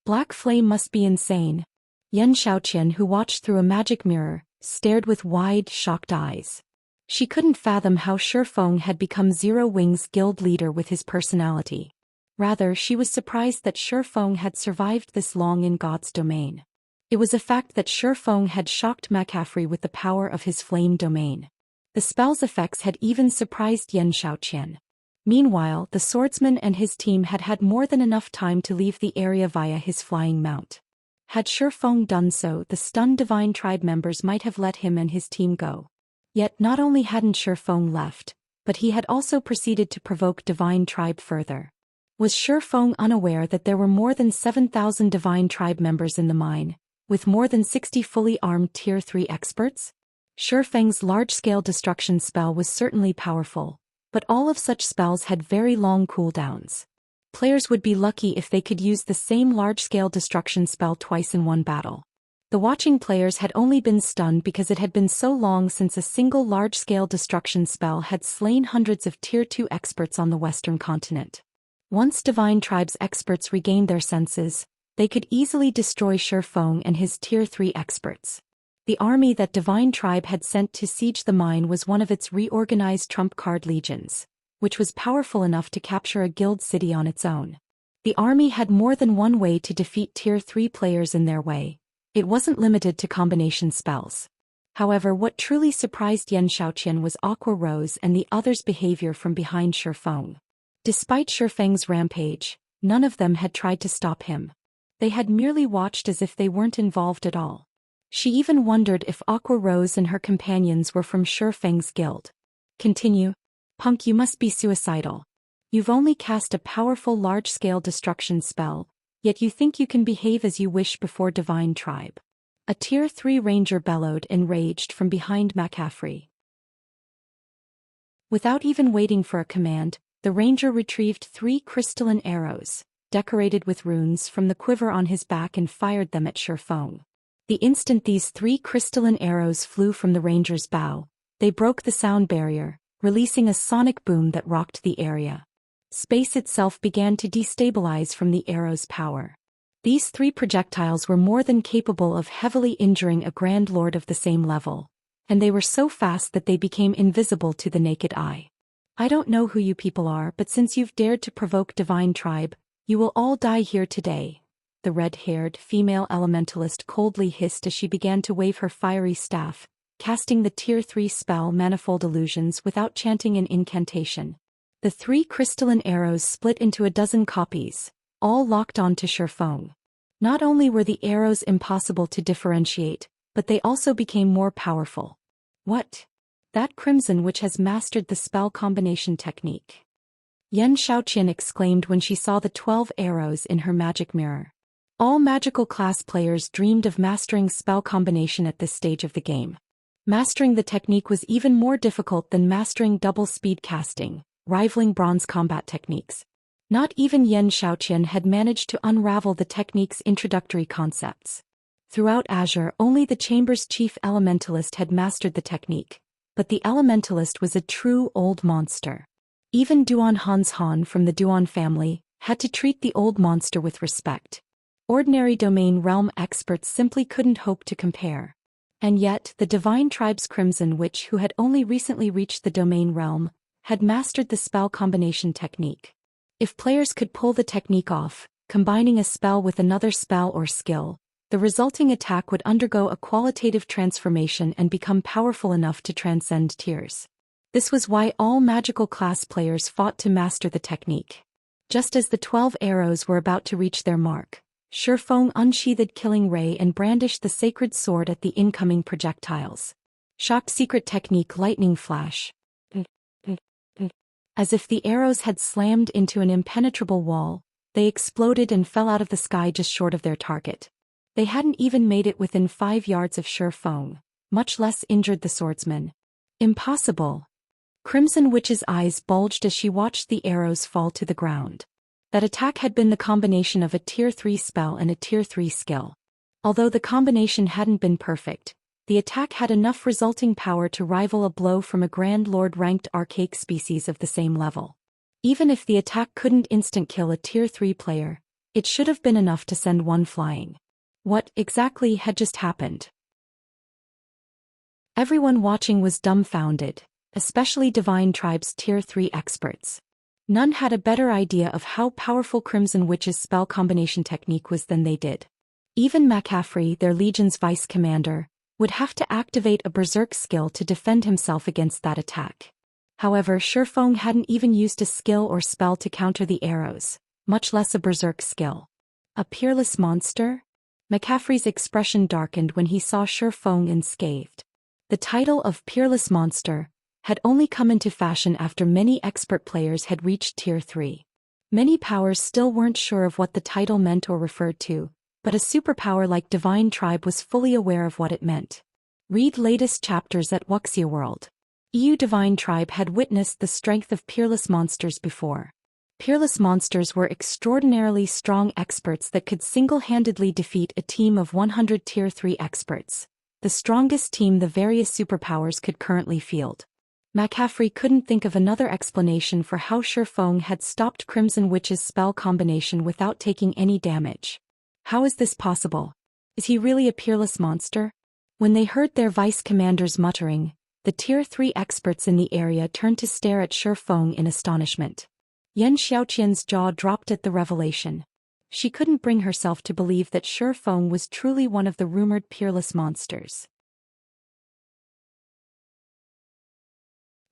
Black Flame must be insane. Yan Xiaoqian, who watched through a magic mirror, stared with wide, shocked eyes. She couldn't fathom how Shifeng had become Zero Wings guild leader with his personality. Rather, she was surprised that Shifeng had survived this long in God's domain. It was a fact that Shifeng had shocked McCaffrey with the power of his flame domain. The spell's effects had even surprised Zhou Xian. Meanwhile, the swordsman and his team had had more than enough time to leave the area via his flying mount. Had Shifeng done so, the stunned Divine Tribe members might have let him and his team go. Yet not only hadn't Shifeng left, but he had also proceeded to provoke Divine Tribe further. Was Shifeng unaware that there were more than 7,000 Divine Tribe members in the mine, with more than 60 fully armed Tier 3 experts? Shifeng's large-scale destruction spell was certainly powerful, but all of such spells had very long cooldowns. Players would be lucky if they could use the same large-scale destruction spell twice in one battle. The watching players had only been stunned because it had been so long since a single large-scale destruction spell had slain hundreds of Tier 2 experts on the Western continent. Once Divine Tribe's experts regained their senses, they could easily destroy Shifeng and his Tier 3 experts. The army that Divine Tribe had sent to siege the mine was one of its reorganized trump card legions, which was powerful enough to capture a guild city on its own. The army had more than one way to defeat Tier 3 players in their way. It wasn't limited to combination spells. However, what truly surprised Zhou Xian was Aqua Rose and the others' behavior from behind Shifeng. Despite Shifeng's rampage, none of them had tried to stop him. They had merely watched as if they weren't involved at all. She even wondered if Aqua Rose and her companions were from Shifeng's guild. Continue. Punk, you must be suicidal. You've only cast a powerful large-scale destruction spell, yet you think you can behave as you wish before Divine Tribe. A Tier 3 ranger bellowed enraged from behind McCaffrey. Without even waiting for a command, the ranger retrieved 3 crystalline arrows, decorated with runes, from the quiver on his back and fired them at Shifeng. The instant these 3 crystalline arrows flew from the ranger's bow, they broke the sound barrier, releasing a sonic boom that rocked the area. Space itself began to destabilize from the arrow's power. These 3 projectiles were more than capable of heavily injuring a Grand Lord of the same level, and they were so fast that they became invisible to the naked eye. I don't know who you people are, but since you've dared to provoke Divine Tribe, you will all die here today. The red-haired female elementalist coldly hissed as she began to wave her fiery staff, casting the Tier 3 spell Manifold Illusions without chanting an incantation. The 3 crystalline arrows split into a dozen copies, all locked onto Shifeng. Not only were the arrows impossible to differentiate, but they also became more powerful. What? That Crimson Witch has mastered the spell combination technique. Zhou Xian exclaimed when she saw the 12 arrows in her magic mirror. All magical class players dreamed of mastering spell combination at this stage of the game. Mastering the technique was even more difficult than mastering double speed casting, rivaling bronze combat techniques. Not even Zhou Xian had managed to unravel the technique's introductory concepts. Throughout Azure, only the chamber's chief elementalist had mastered the technique, but the elementalist was a true old monster. Even Duan Han's Han from the Duan family had to treat the old monster with respect. Ordinary domain realm experts simply couldn't hope to compare. And yet, the Divine Tribe's Crimson Witch, who had only recently reached the domain realm, had mastered the spell combination technique. If players could pull the technique off, combining a spell with another spell or skill, the resulting attack would undergo a qualitative transformation and become powerful enough to transcend tiers. This was why all magical class players fought to master the technique. Just as the 12 arrows were about to reach their mark, Shifeng unsheathed Killing Ray and brandished the sacred sword at the incoming projectiles. Shocked secret technique Lightning Flash. As if the arrows had slammed into an impenetrable wall, they exploded and fell out of the sky just short of their target. They hadn't even made it within 5 yards of Shifeng, much less injured the swordsman. Impossible. Crimson Witch's eyes bulged as she watched the arrows fall to the ground. That attack had been the combination of a Tier 3 spell and a Tier 3 skill. Although the combination hadn't been perfect, the attack had enough resulting power to rival a blow from a Grand Lord-ranked archaic species of the same level. Even if the attack couldn't instant kill a Tier 3 player, it should have been enough to send one flying. What exactly had just happened? Everyone watching was dumbfounded, especially Divine Tribe's Tier 3 experts. None had a better idea of how powerful Crimson Witch's spell combination technique was than they did. Even McCaffrey, their Legion's vice commander, would have to activate a berserk skill to defend himself against that attack. However, Shifeng hadn't even used a skill or spell to counter the arrows, much less a berserk skill. A peerless monster? McCaffrey's expression darkened when he saw Shifeng unscathed. The title of peerless monster had only come into fashion after many expert players had reached Tier 3. Many powers still weren't sure of what the title meant or referred to, but a superpower like Divine Tribe was fully aware of what it meant. Read latest chapters at Wuxia World. Divine Tribe had witnessed the strength of peerless monsters before. Peerless monsters were extraordinarily strong experts that could single-handedly defeat a team of 100 Tier 3 experts, the strongest team the various superpowers could currently field. McCaffrey couldn't think of another explanation for how Shifeng had stopped Crimson Witch's spell combination without taking any damage. How is this possible? Is he really a peerless monster? When they heard their vice commanders muttering, the Tier 3 experts in the area turned to stare at Shifeng in astonishment. Yan Xiaoqian's jaw dropped at the revelation. She couldn't bring herself to believe that Shifeng was truly one of the rumored peerless monsters.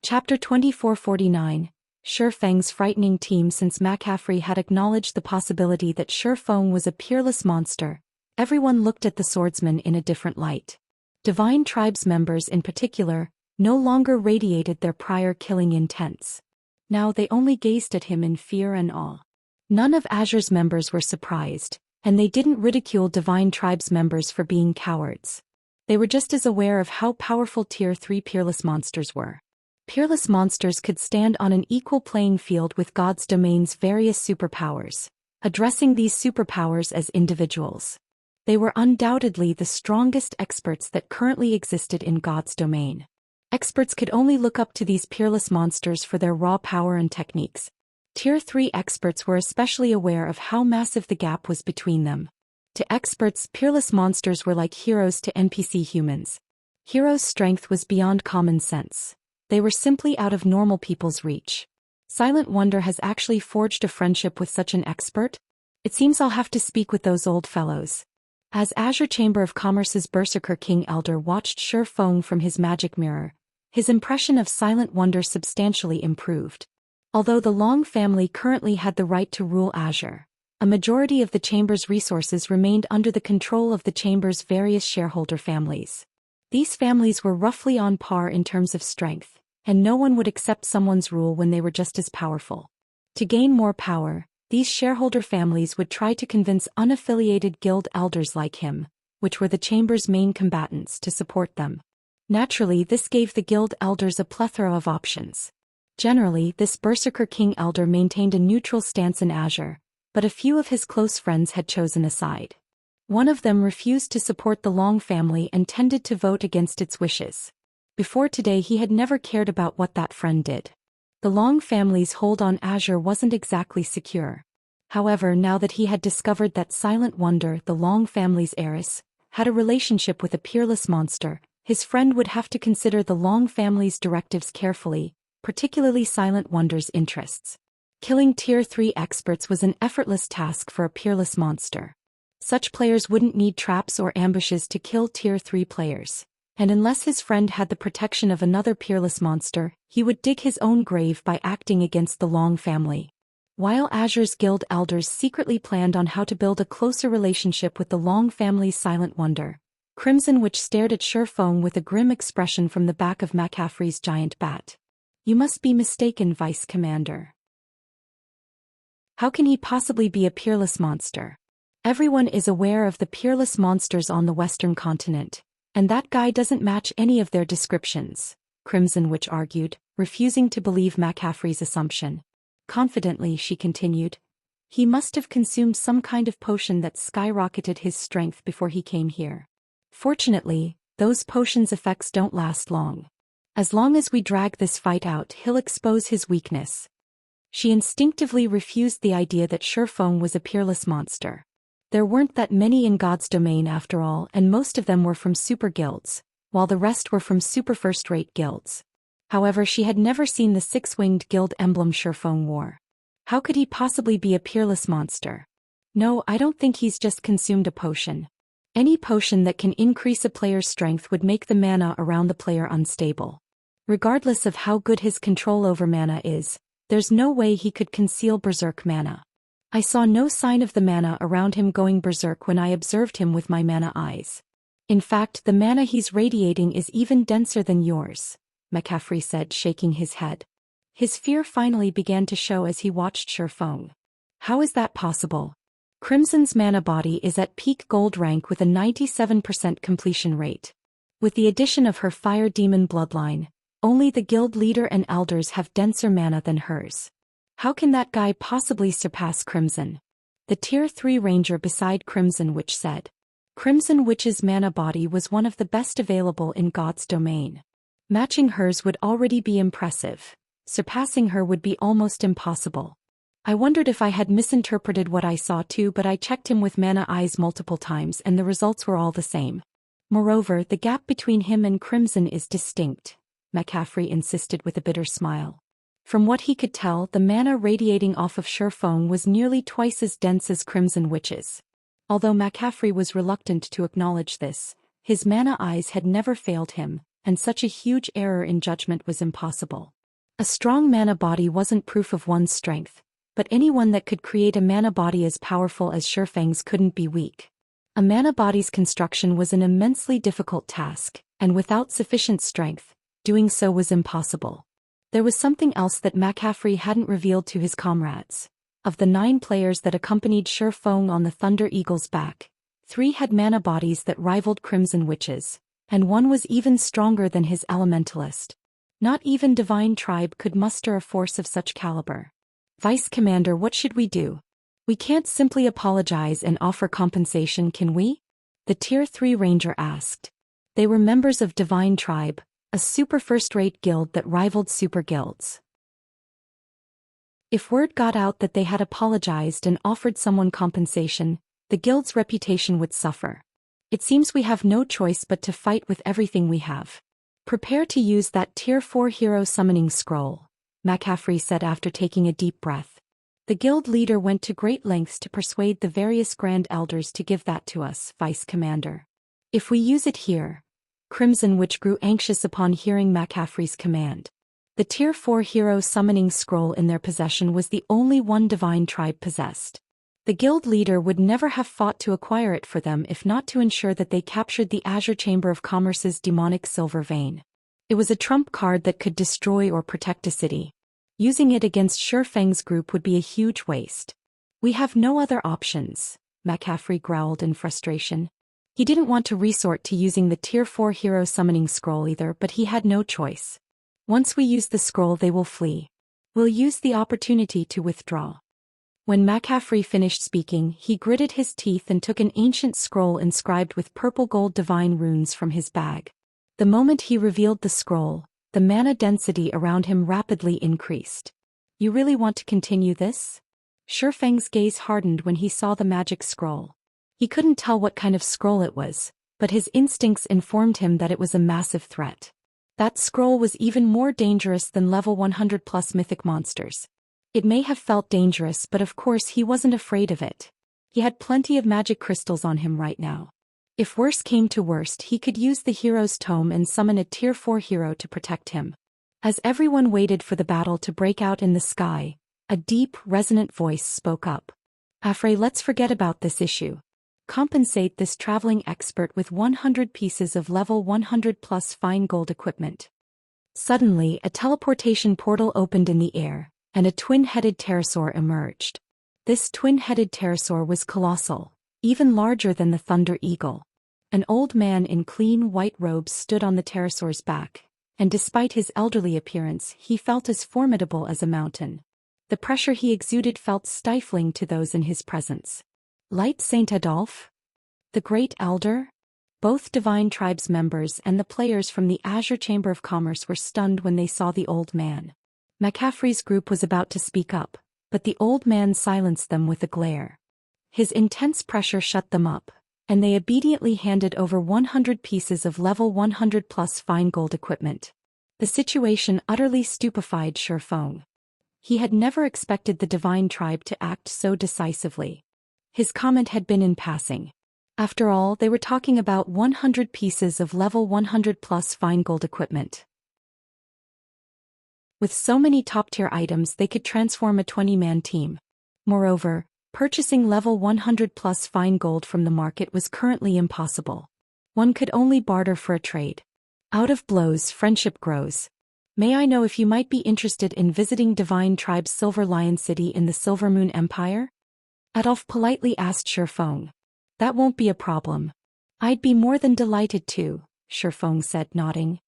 Chapter 2449, Shifeng's frightening team. Since McCaffrey had acknowledged the possibility that Shifeng was a peerless monster, everyone looked at the swordsman in a different light. Divine Tribe's members in particular no longer radiated their prior killing intents. Now they only gazed at him in fear and awe. None of Azure's members were surprised, and they didn't ridicule Divine Tribe's members for being cowards. They were just as aware of how powerful Tier 3 peerless monsters were. Peerless monsters could stand on an equal playing field with God's domain's various superpowers, addressing these superpowers as individuals. They were undoubtedly the strongest experts that currently existed in God's domain. Experts could only look up to these peerless monsters for their raw power and techniques. Tier 3 experts were especially aware of how massive the gap was between them. To experts, peerless monsters were like heroes to NPC humans. Heroes' strength was beyond common sense. They were simply out of normal people's reach. Silent Wonder has actually forged a friendship with such an expert? It seems I'll have to speak with those old fellows. As Azure Chamber of Commerce's Berserker King Elder watched Shifeng from his magic mirror, his impression of Silent Wonder substantially improved. Although the Long family currently had the right to rule Azure, a majority of the Chamber's resources remained under the control of the Chamber's various shareholder families. These families were roughly on par in terms of strength, and no one would accept someone's rule when they were just as powerful. To gain more power, these shareholder families would try to convince unaffiliated guild elders like him, which were the Chamber's main combatants, to support them. Naturally, this gave the guild elders a plethora of options. Generally, this Berserker King Elder maintained a neutral stance in Azure, but a few of his close friends had chosen a side. One of them refused to support the Long family and tended to vote against its wishes. Before today, he had never cared about what that friend did. The Long family's hold on Azure wasn't exactly secure. However, now that he had discovered that Silent Wonder, the Long family's heiress, had a relationship with a peerless monster, his friend would have to consider the Long family's directives carefully, particularly Silent Wonder's interests. Killing Tier 3 experts was an effortless task for a peerless monster. Such players wouldn't need traps or ambushes to kill Tier 3 players, and unless his friend had the protection of another peerless monster, he would dig his own grave by acting against the Long family. While Azure's guild elders secretly planned on how to build a closer relationship with the Long family's Silent Wonder, Crimson Witch stared at Shifeng with a grim expression from the back of McCaffrey's giant bat. "You must be mistaken, Vice Commander. How can he possibly be a peerless monster? Everyone is aware of the peerless monsters on the Western continent, and that guy doesn't match any of their descriptions," Crimson Witch argued, refusing to believe McCaffrey's assumption. Confidently, she continued, "He must have consumed some kind of potion that skyrocketed his strength before he came here. Fortunately, those potions' effects don't last long. As long as we drag this fight out, he'll expose his weakness." She instinctively refused the idea that Shifeng was a peerless monster. There weren't that many in God's domain after all, and most of them were from super guilds, while the rest were from super first-rate guilds. However, she had never seen the six-winged guild emblem Shifeng wore. How could he possibly be a peerless monster? No, I don't think he's just consumed a potion. Any potion that can increase a player's strength would make the mana around the player unstable. Regardless of how good his control over mana is, there's no way he could conceal berserk mana. I saw no sign of the mana around him going berserk when I observed him with my mana eyes. In fact, the mana he's radiating is even denser than yours, McCaffrey said, shaking his head. His fear finally began to show as he watched Shifeng. How is that possible? Crimson's mana body is at peak gold rank with a 97% completion rate. With the addition of her fire demon bloodline, only the guild leader and elders have denser mana than hers. How can that guy possibly surpass Crimson? The Tier 3 ranger beside Crimson Witch said. Crimson Witch's mana body was one of the best available in God's domain. Matching hers would already be impressive. Surpassing her would be almost impossible. I wondered if I had misinterpreted what I saw too, but I checked him with mana eyes multiple times and the results were all the same. Moreover, the gap between him and Crimson is distinct, McCaffrey insisted with a bitter smile. From what he could tell, the mana radiating off of Shifeng was nearly twice as dense as Crimson Witch's. Although McCaffrey was reluctant to acknowledge this, his mana eyes had never failed him, and such a huge error in judgment was impossible. A strong mana body wasn't proof of one's strength, but anyone that could create a mana body as powerful as Shifeng's couldn't be weak. A mana body's construction was an immensely difficult task, and without sufficient strength, doing so was impossible. There was something else that McCaffrey hadn't revealed to his comrades. Of the 9 players that accompanied Shifeng on the Thunder Eagle's back, 3 had mana bodies that rivaled Crimson Witch's, and 1 was even stronger than his elementalist. Not even Divine Tribe could muster a force of such caliber. Vice Commander, what should we do? We can't simply apologize and offer compensation, can we? The Tier 3 ranger asked. They were members of Divine Tribe, a super first-rate guild that rivaled super guilds. If word got out that they had apologized and offered someone compensation, the guild's reputation would suffer. It seems we have no choice but to fight with everything we have. Prepare to use that Tier 4 hero summoning scroll, McCaffrey said after taking a deep breath. The guild leader went to great lengths to persuade the various grand elders to give that to us, Vice Commander. If we use it here, Crimson Witch grew anxious upon hearing McCaffrey's command. The Tier 4 hero summoning scroll in their possession was the only one Divine Tribe possessed. The guild leader would never have fought to acquire it for them if not to ensure that they captured the Azure Chamber of Commerce's demonic silver vein. It was a trump card that could destroy or protect a city. Using it against Shifeng's group would be a huge waste. We have no other options, McCaffrey growled in frustration. He didn't want to resort to using the Tier 4 hero summoning scroll either, but he had no choice. Once we use the scroll, they will flee. We'll use the opportunity to withdraw. When McCaffrey finished speaking, he gritted his teeth and took an ancient scroll inscribed with purple gold divine runes from his bag. The moment he revealed the scroll, the mana density around him rapidly increased. You really want to continue this? Shifeng's gaze hardened when he saw the magic scroll. He couldn't tell what kind of scroll it was, but his instincts informed him that it was a massive threat. That scroll was even more dangerous than level 100+ mythic monsters. It may have felt dangerous, but of course he wasn't afraid of it. He had plenty of magic crystals on him right now. If worse came to worst, he could use the hero's tome and summon a Tier 4 hero to protect him. As everyone waited for the battle to break out in the sky, a deep, resonant voice spoke up. Afray, let's forget about this issue. Compensate this traveling expert with 100 pieces of level 100+ fine gold equipment. Suddenly, a teleportation portal opened in the air, and a twin-headed pterosaur emerged. This twin-headed pterosaur was colossal, even larger than the Thunder Eagle. An old man in clean white robes stood on the pterosaur's back, and despite his elderly appearance, he felt as formidable as a mountain. The pressure he exuded felt stifling to those in his presence. Light Saint Adolphe? The Great Elder? Both Divine Tribe's members and the players from the Azure Chamber of Commerce were stunned when they saw the old man. McCaffrey's group was about to speak up, but the old man silenced them with a glare. His intense pressure shut them up, and they obediently handed over 100 pieces of level 100 plus fine gold equipment. The situation utterly stupefied Shi Feng. He had never expected the divine tribe to act so decisively. His comment had been in passing. After all, they were talking about 100 pieces of level 100 plus fine gold equipment. With so many top-tier items, they could transform a 20-man team. Moreover, purchasing level 100 plus fine gold from the market was currently impossible. One could only barter for a trade. Out of blows, friendship grows. May I know if you might be interested in visiting Divine Tribe's Silver Lion City in the Silver Moon Empire? Adolf politely asked Shi Feng. That won't be a problem. I'd be more than delighted to, Shi Feng said, nodding.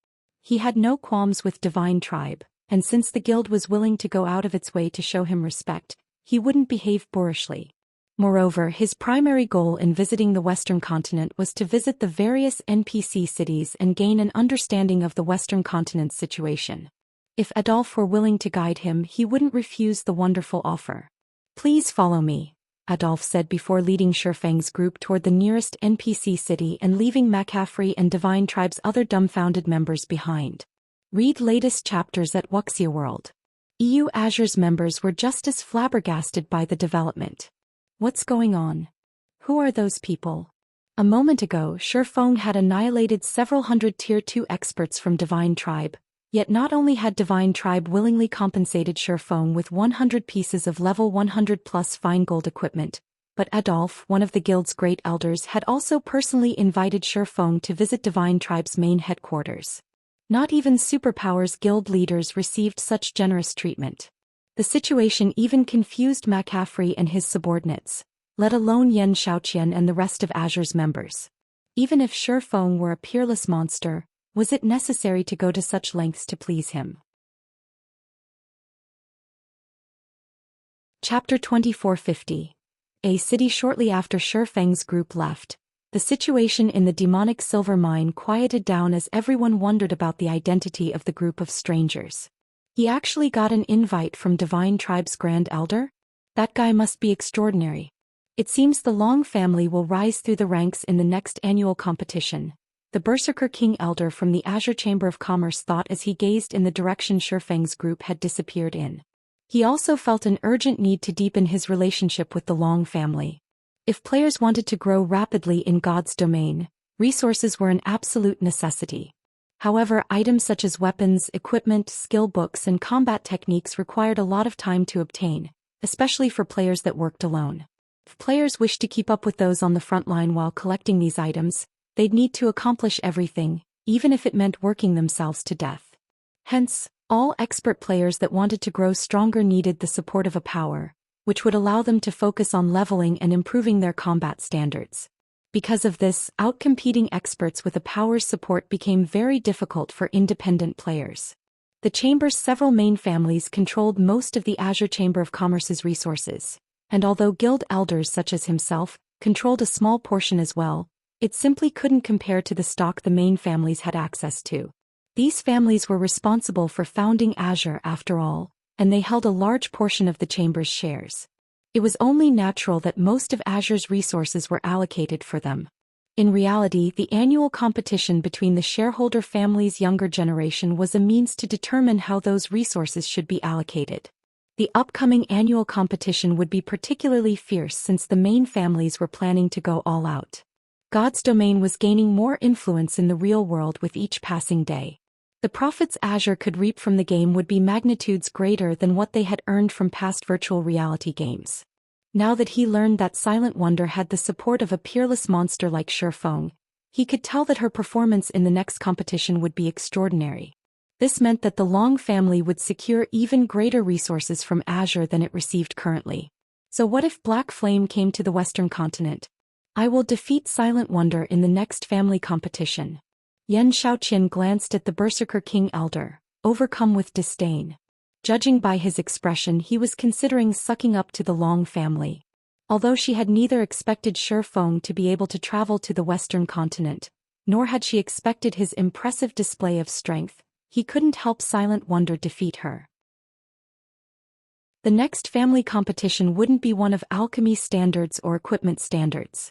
He had no qualms with Divine Tribe, and since the guild was willing to go out of its way to show him respect, he wouldn't behave boorishly. Moreover, his primary goal in visiting the Western continent was to visit the various NPC cities and gain an understanding of the Western continent's situation. If Adolf were willing to guide him, he wouldn't refuse the wonderful offer. Please follow me, Adolf said before leading Shi Feng's group toward the nearest NPC city and leaving McCaffrey and Divine Tribe's other dumbfounded members behind. Read latest chapters at Wuxia World. EU Azure's members were just as flabbergasted by the development. What's going on? Who are those people? A moment ago, Shi Feng had annihilated several hundred Tier 2 experts from Divine Tribe, yet not only had Divine Tribe willingly compensated Shi Feng with 100 pieces of level 100 plus fine gold equipment, but Adolf, one of the guild's great elders, had also personally invited Shi Feng to visit Divine Tribe's main headquarters. Not even Superpowers guild leaders received such generous treatment. The situation even confused McCaffrey and his subordinates, let alone Xian and the rest of Azure's members. Even if Shi Feng were a peerless monster, was it necessary to go to such lengths to please him? Chapter 2450. A city. Shortly after Shi Feng's group left, the situation in the demonic silver mine quieted down as everyone wondered about the identity of the group of strangers. He actually got an invite from Divine Tribe's Grand Elder? That guy must be extraordinary. It seems the Long family will rise through the ranks in the next annual competition, the Berserker King Elder from the Azure Chamber of Commerce thought as he gazed in the direction Shi Feng's group had disappeared in. He also felt an urgent need to deepen his relationship with the Long family. If players wanted to grow rapidly in God's domain, resources were an absolute necessity. However, items such as weapons, equipment, skill books, and combat techniques required a lot of time to obtain, especially for players that worked alone. If players wished to keep up with those on the front line while collecting these items, they'd need to accomplish everything, even if it meant working themselves to death. Hence, all expert players that wanted to grow stronger needed the support of a power, which would allow them to focus on leveling and improving their combat standards. Because of this, outcompeting experts with a power's support became very difficult for independent players. The Chamber's several main families controlled most of the Azure Chamber of Commerce's resources, and although guild elders such as himself controlled a small portion as well, it simply couldn't compare to the stock the main families had access to. These families were responsible for founding Azure after all, and they held a large portion of the Chamber's shares. It was only natural that most of Azure's resources were allocated for them. In reality, the annual competition between the shareholder family's younger generation was a means to determine how those resources should be allocated. The upcoming annual competition would be particularly fierce since the main families were planning to go all out. God's domain was gaining more influence in the real world with each passing day. The profits Azure could reap from the game would be magnitudes greater than what they had earned from past virtual reality games. Now that he learned that Silent Wonder had the support of a peerless monster like Shi Feng, he could tell that her performance in the next competition would be extraordinary. This meant that the Long family would secure even greater resources from Azure than it received currently. So what if Black Flame came to the Western continent? I will defeat Silent Wonder in the next family competition. Xianxia glanced at the Berserker King Elder, overcome with disdain. Judging by his expression, he was considering sucking up to the Long family. Although she had neither expected Shi Feng to be able to travel to the Western continent, nor had she expected his impressive display of strength, he couldn't help Silent Wonder defeat her. The next family competition wouldn't be one of alchemy standards or equipment standards.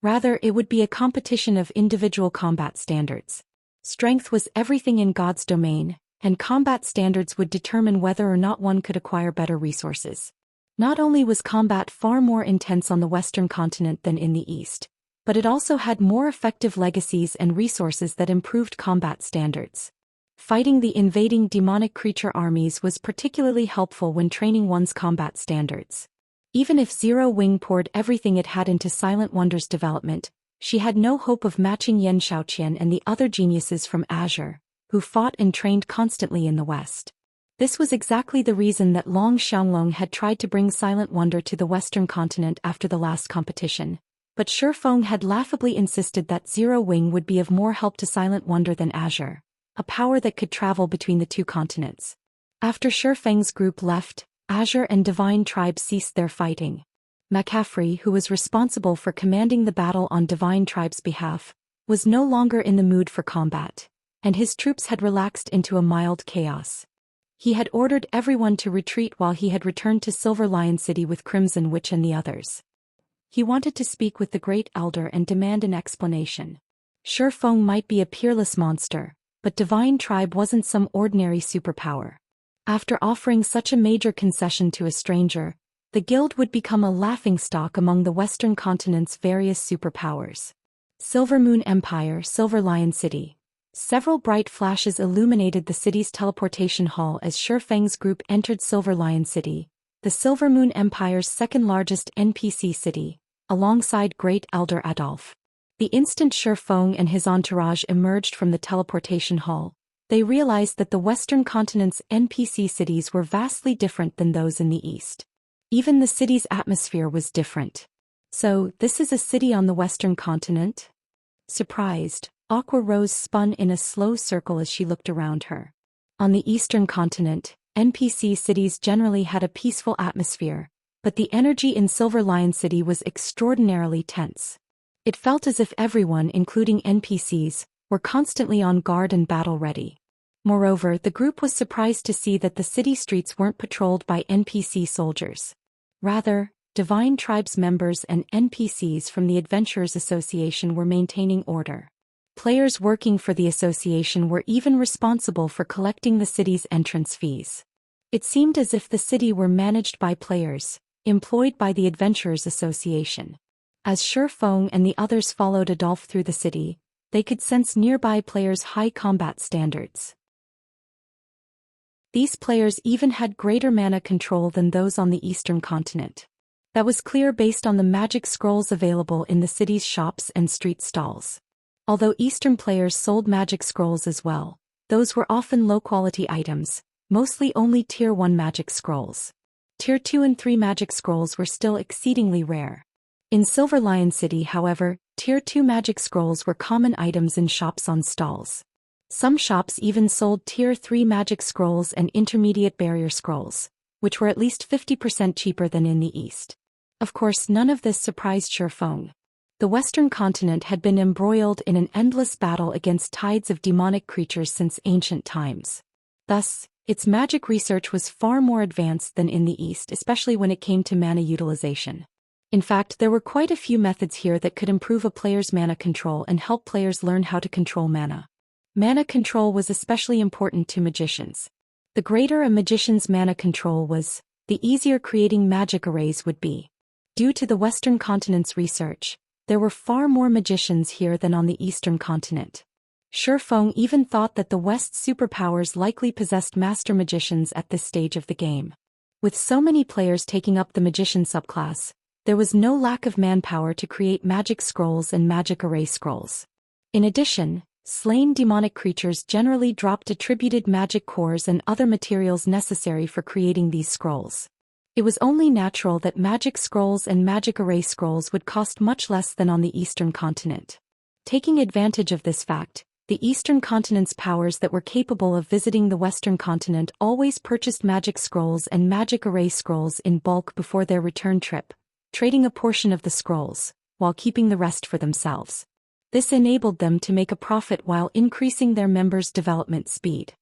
Rather, it would be a competition of individual combat standards. Strength was everything in God's domain, and combat standards would determine whether or not one could acquire better resources. Not only was combat far more intense on the Western continent than in the East, but it also had more effective legacies and resources that improved combat standards. Fighting the invading demonic creature armies was particularly helpful when training one's combat standards. Even if Zero Wing poured everything it had into Silent Wonder's development, she had no hope of matching Zhou Xian and the other geniuses from Azure, who fought and trained constantly in the West. This was exactly the reason that Long Xianglong had tried to bring Silent Wonder to the Western continent after the last competition, but Shifeng had laughably insisted that Zero Wing would be of more help to Silent Wonder than Azure, a power that could travel between the two continents. After Shifeng's group left, Azure and Divine Tribe ceased their fighting. McCaffrey, who was responsible for commanding the battle on Divine Tribe's behalf, was no longer in the mood for combat, and his troops had relaxed into a mild chaos. He had ordered everyone to retreat while he had returned to Silver Lion City with Crimson Witch and the others. He wanted to speak with the Great Elder and demand an explanation. Shifeng might be a peerless monster, but Divine Tribe wasn't some ordinary superpower. After offering such a major concession to a stranger, the guild would become a laughingstock among the Western continent's various superpowers. Silver Moon Empire, Silver Lion City. Several bright flashes illuminated the city's teleportation hall as Shifeng's group entered Silver Lion City, the Silver Moon Empire's second-largest NPC city, alongside Great Elder Adolf. The instant Shifeng and his entourage emerged from the teleportation hall, they realized that the Western continent's NPC cities were vastly different than those in the East. Even the city's atmosphere was different. So, this is a city on the Western continent? Surprised, Aqua Rose spun in a slow circle as she looked around her. On the Eastern continent, NPC cities generally had a peaceful atmosphere, but the energy in Silver Lion City was extraordinarily tense. It felt as if everyone, including NPCs, were constantly on guard and battle-ready. Moreover, the group was surprised to see that the city streets weren't patrolled by NPC soldiers. Rather, Divine Tribe's members and NPCs from the Adventurers Association were maintaining order. Players working for the association were even responsible for collecting the city's entrance fees. It seemed as if the city were managed by players, employed by the Adventurers Association. As Shifeng and the others followed Adolf through the city, they could sense nearby players' high combat standards. These players even had greater mana control than those on the Eastern continent. That was clear based on the magic scrolls available in the city's shops and street stalls. Although Eastern players sold magic scrolls as well, those were often low-quality items, mostly only Tier 1 magic scrolls. Tier 2 and 3 magic scrolls were still exceedingly rare. In Silver Lion City, however, Tier 2 magic scrolls were common items in shops on stalls. Some shops even sold Tier 3 magic scrolls and intermediate barrier scrolls, which were at least 50% cheaper than in the East. Of course, none of this surprised Shifeng. The Western continent had been embroiled in an endless battle against tides of demonic creatures since ancient times. Thus, its magic research was far more advanced than in the East, especially when it came to mana utilization. In fact, there were quite a few methods here that could improve a player's mana control and help players learn how to control mana. Mana control was especially important to magicians. The greater a magician's mana control was, the easier creating magic arrays would be. Due to the Western continent's research, there were far more magicians here than on the Eastern continent. Shifeng even thought that the West's superpowers likely possessed master magicians at this stage of the game. With so many players taking up the magician subclass, there was no lack of manpower to create magic scrolls and magic array scrolls. In addition, slain demonic creatures generally dropped attributed magic cores and other materials necessary for creating these scrolls. It was only natural that magic scrolls and magic array scrolls would cost much less than on the Eastern continent. Taking advantage of this fact, the Eastern continent's powers that were capable of visiting the Western continent always purchased magic scrolls and magic array scrolls in bulk before their return trip, trading a portion of the scrolls, while keeping the rest for themselves. This enabled them to make a profit while increasing their members' development speed.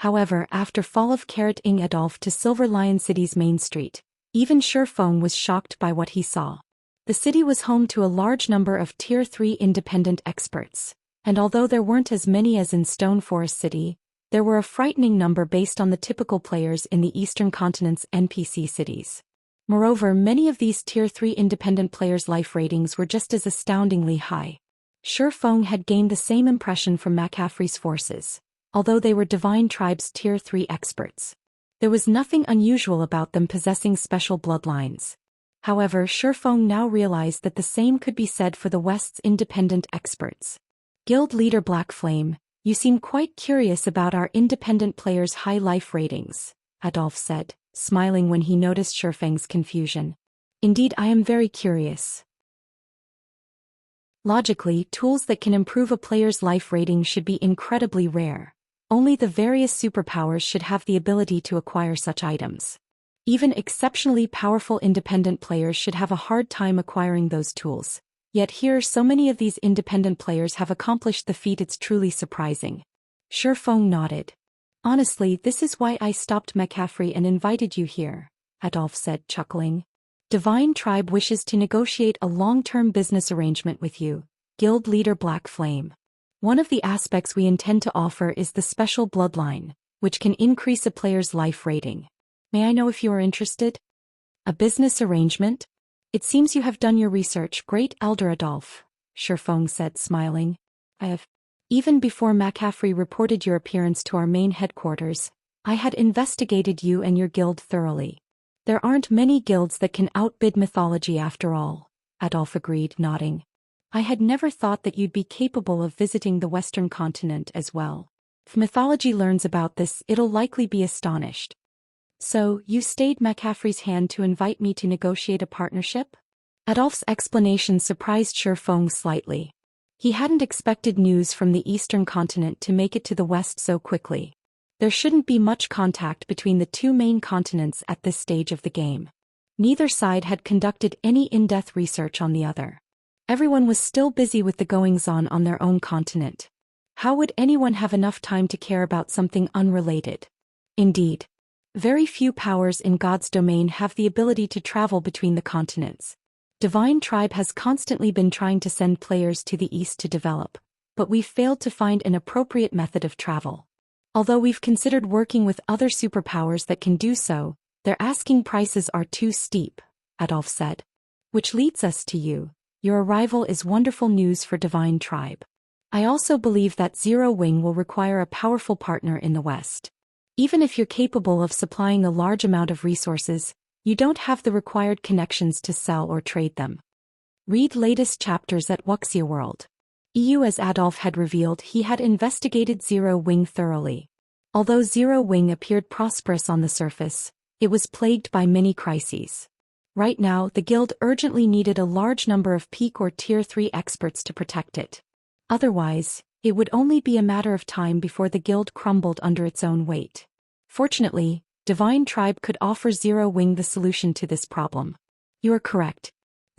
However, after fall of Carrot Ing Adolf to Silver Lion City's main street, even Shifeng was shocked by what he saw. The The city was home to a large number of Tier 3 independent experts, and although there weren't as many as in Stone Forest City, there were a frightening number based on the typical players in the Eastern Continent's NPC cities. Moreover, many of these Tier 3 independent players' life ratings were just as astoundingly high. Shi Feng had gained the same impression from McCaffrey's forces, although they were Divine Tribe's Tier 3 experts. There was nothing unusual about them possessing special bloodlines. However, Shi Feng now realized that the same could be said for the West's independent experts. Guild leader Black Flame, you seem quite curious about our independent players' high life ratings, Adolphe said, smiling when he noticed Shi Feng's confusion. Indeed, I am very curious. Logically, tools that can improve a player's life rating should be incredibly rare. Only the various superpowers should have the ability to acquire such items. Even exceptionally powerful independent players should have a hard time acquiring those tools. Yet here so many of these independent players have accomplished the feat. It's truly surprising. Shi Feng nodded. Honestly, this is why I stopped McCaffrey and invited you here, Adolphe said, chuckling. Divine Tribe wishes to negotiate a long-term business arrangement with you, Guild Leader Black Flame. One of the aspects we intend to offer is the special bloodline, which can increase a player's life rating. May I know if you are interested? A business arrangement? It seems you have done your research, Great Elder Adolphe, Shi Feng said, smiling. I have. Even before McCaffrey reported your appearance to our main headquarters, I had investigated you and your guild thoroughly. There aren't many guilds that can outbid mythology after all, Adolphe agreed, nodding. I had never thought that you'd be capable of visiting the Western continent as well. If mythology learns about this, it'll likely be astonished. So, you stayed McCaffrey's hand to invite me to negotiate a partnership? Adolphe's explanation surprised Shi Feng slightly. He hadn't expected news from the Eastern continent to make it to the West so quickly. There shouldn't be much contact between the two main continents at this stage of the game. Neither side had conducted any in-depth research on the other. Everyone was still busy with the goings-on on their own continent. How would anyone have enough time to care about something unrelated? Indeed. Very few powers in God's domain have the ability to travel between the continents. Divine Tribe has constantly been trying to send players to the east to develop, but we've failed to find an appropriate method of travel. Although we've considered working with other superpowers that can do so, their asking prices are too steep, Adolphe said. Which leads us to you. Your arrival is wonderful news for Divine Tribe. I also believe that Zero Wing will require a powerful partner in the West. Even if you're capable of supplying a large amount of resources, you don't have the required connections to sell or trade them. Read latest chapters at Wuxia World. As Adolphe had revealed, he had investigated Zero Wing thoroughly. Although Zero Wing appeared prosperous on the surface, it was plagued by many crises. Right now, the guild urgently needed a large number of peak or Tier 3 experts to protect it. Otherwise, it would only be a matter of time before the guild crumbled under its own weight. Fortunately, Divine Tribe could offer Zero Wing the solution to this problem. You are correct.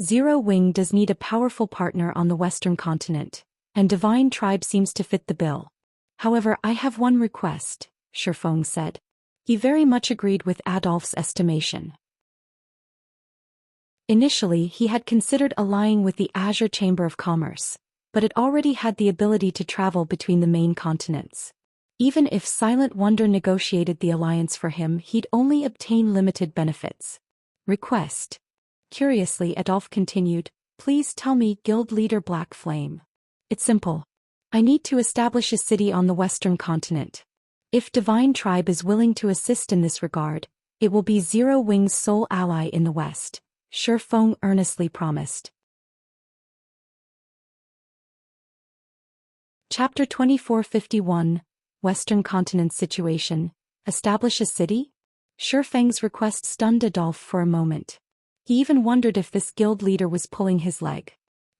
Zero Wing does need a powerful partner on the Western continent, and Divine Tribe seems to fit the bill. However, I have one request, Shi Feng said. He very much agreed with Adolphe's estimation. Initially, he had considered allying with the Azure Chamber of Commerce, but it already had the ability to travel between the main continents. Even if Silent Wonder negotiated the alliance for him, he'd only obtain limited benefits. Request. Curiously, Adolphe continued, please tell me, Guild Leader Black Flame. It's simple. I need to establish a city on the Western continent. If Divine Tribe is willing to assist in this regard, it will be Zero Wing's sole ally in the West, Shi Feng earnestly promised. Chapter 2451, Western Continent Situation. Establish a city? Shi Feng's request stunned Adolphe for a moment. He even wondered if this guild leader was pulling his leg.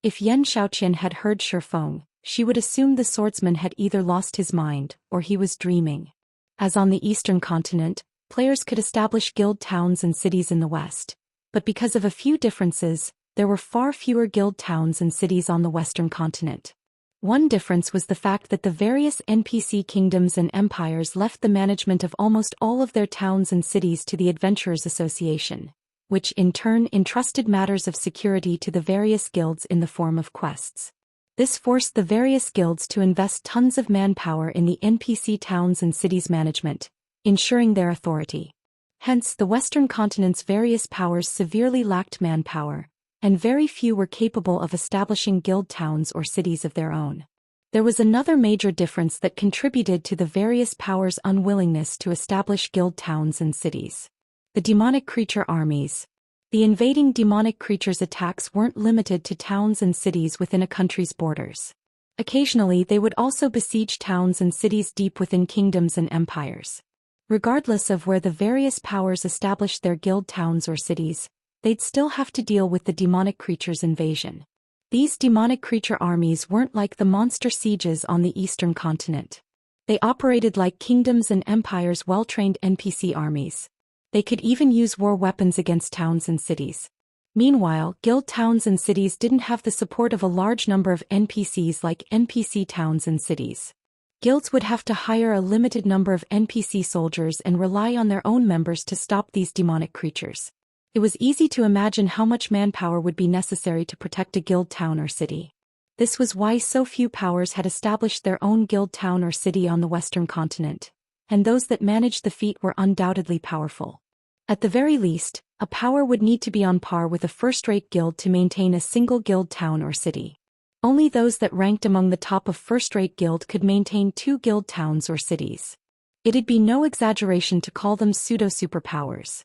If Yan Xiaoqian had heard Shi Feng, she would assume the swordsman had either lost his mind or he was dreaming. As on the Eastern Continent, players could establish guild towns and cities in the West, but because of a few differences, there were far fewer guild towns and cities on the Western Continent. One difference was the fact that the various NPC kingdoms and empires left the management of almost all of their towns and cities to the Adventurers Association, which in turn entrusted matters of security to the various guilds in the form of quests. This forced the various guilds to invest tons of manpower in the NPC towns and cities management, ensuring their authority. Hence, the Western continent's various powers severely lacked manpower, and very few were capable of establishing guild towns or cities of their own. There was another major difference that contributed to the various powers' unwillingness to establish guild towns and cities. The demonic creature armies. The invading demonic creatures' attacks weren't limited to towns and cities within a country's borders. Occasionally, they would also besiege towns and cities deep within kingdoms and empires. Regardless of where the various powers established their guild towns or cities, they'd still have to deal with the demonic creatures' invasion. These demonic creature armies weren't like the monster sieges on the eastern continent. They operated like kingdoms and empires' well-trained NPC armies. They could even use war weapons against towns and cities. Meanwhile, guild towns and cities didn't have the support of a large number of NPCs like NPC towns and cities. Guilds would have to hire a limited number of NPC soldiers and rely on their own members to stop these demonic creatures. It was easy to imagine how much manpower would be necessary to protect a guild town or city. This was why so few powers had established their own guild town or city on the Western continent, and those that managed the feat were undoubtedly powerful. At the very least, a power would need to be on par with a first-rate guild to maintain a single guild town or city. Only those that ranked among the top of first-rate guild could maintain 2 guild towns or cities. It'd be no exaggeration to call them pseudo-superpowers.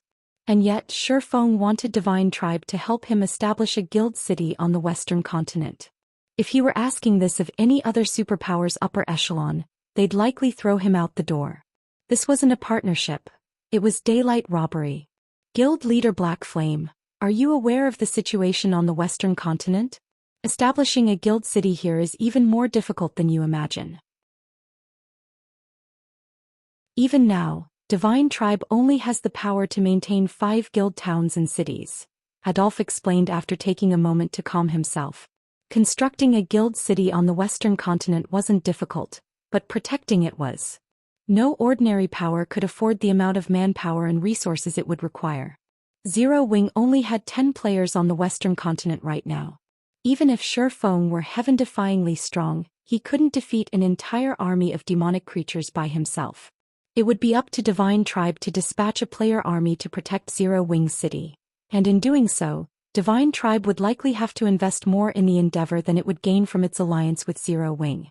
And yet, Shi Feng wanted Divine Tribe to help him establish a guild city on the Western continent. If he were asking this of any other superpower's upper echelon, they'd likely throw him out the door. This wasn't a partnership. It was daylight robbery. Guild leader Black Flame, are you aware of the situation on the Western continent? Establishing a guild city here is even more difficult than you imagine. Even now, Divine Tribe only has the power to maintain 5 guild towns and cities, Adolphe explained after taking a moment to calm himself. Constructing a guild city on the Western continent wasn't difficult, but protecting it was. No ordinary power could afford the amount of manpower and resources it would require. Zero Wing only had 10 players on the Western continent right now. Even if Shi Feng were heaven-defyingly strong, he couldn't defeat an entire army of demonic creatures by himself. It would be up to Divine Tribe to dispatch a player army to protect Zero Wing's city. And in doing so, Divine Tribe would likely have to invest more in the endeavor than it would gain from its alliance with Zero Wing.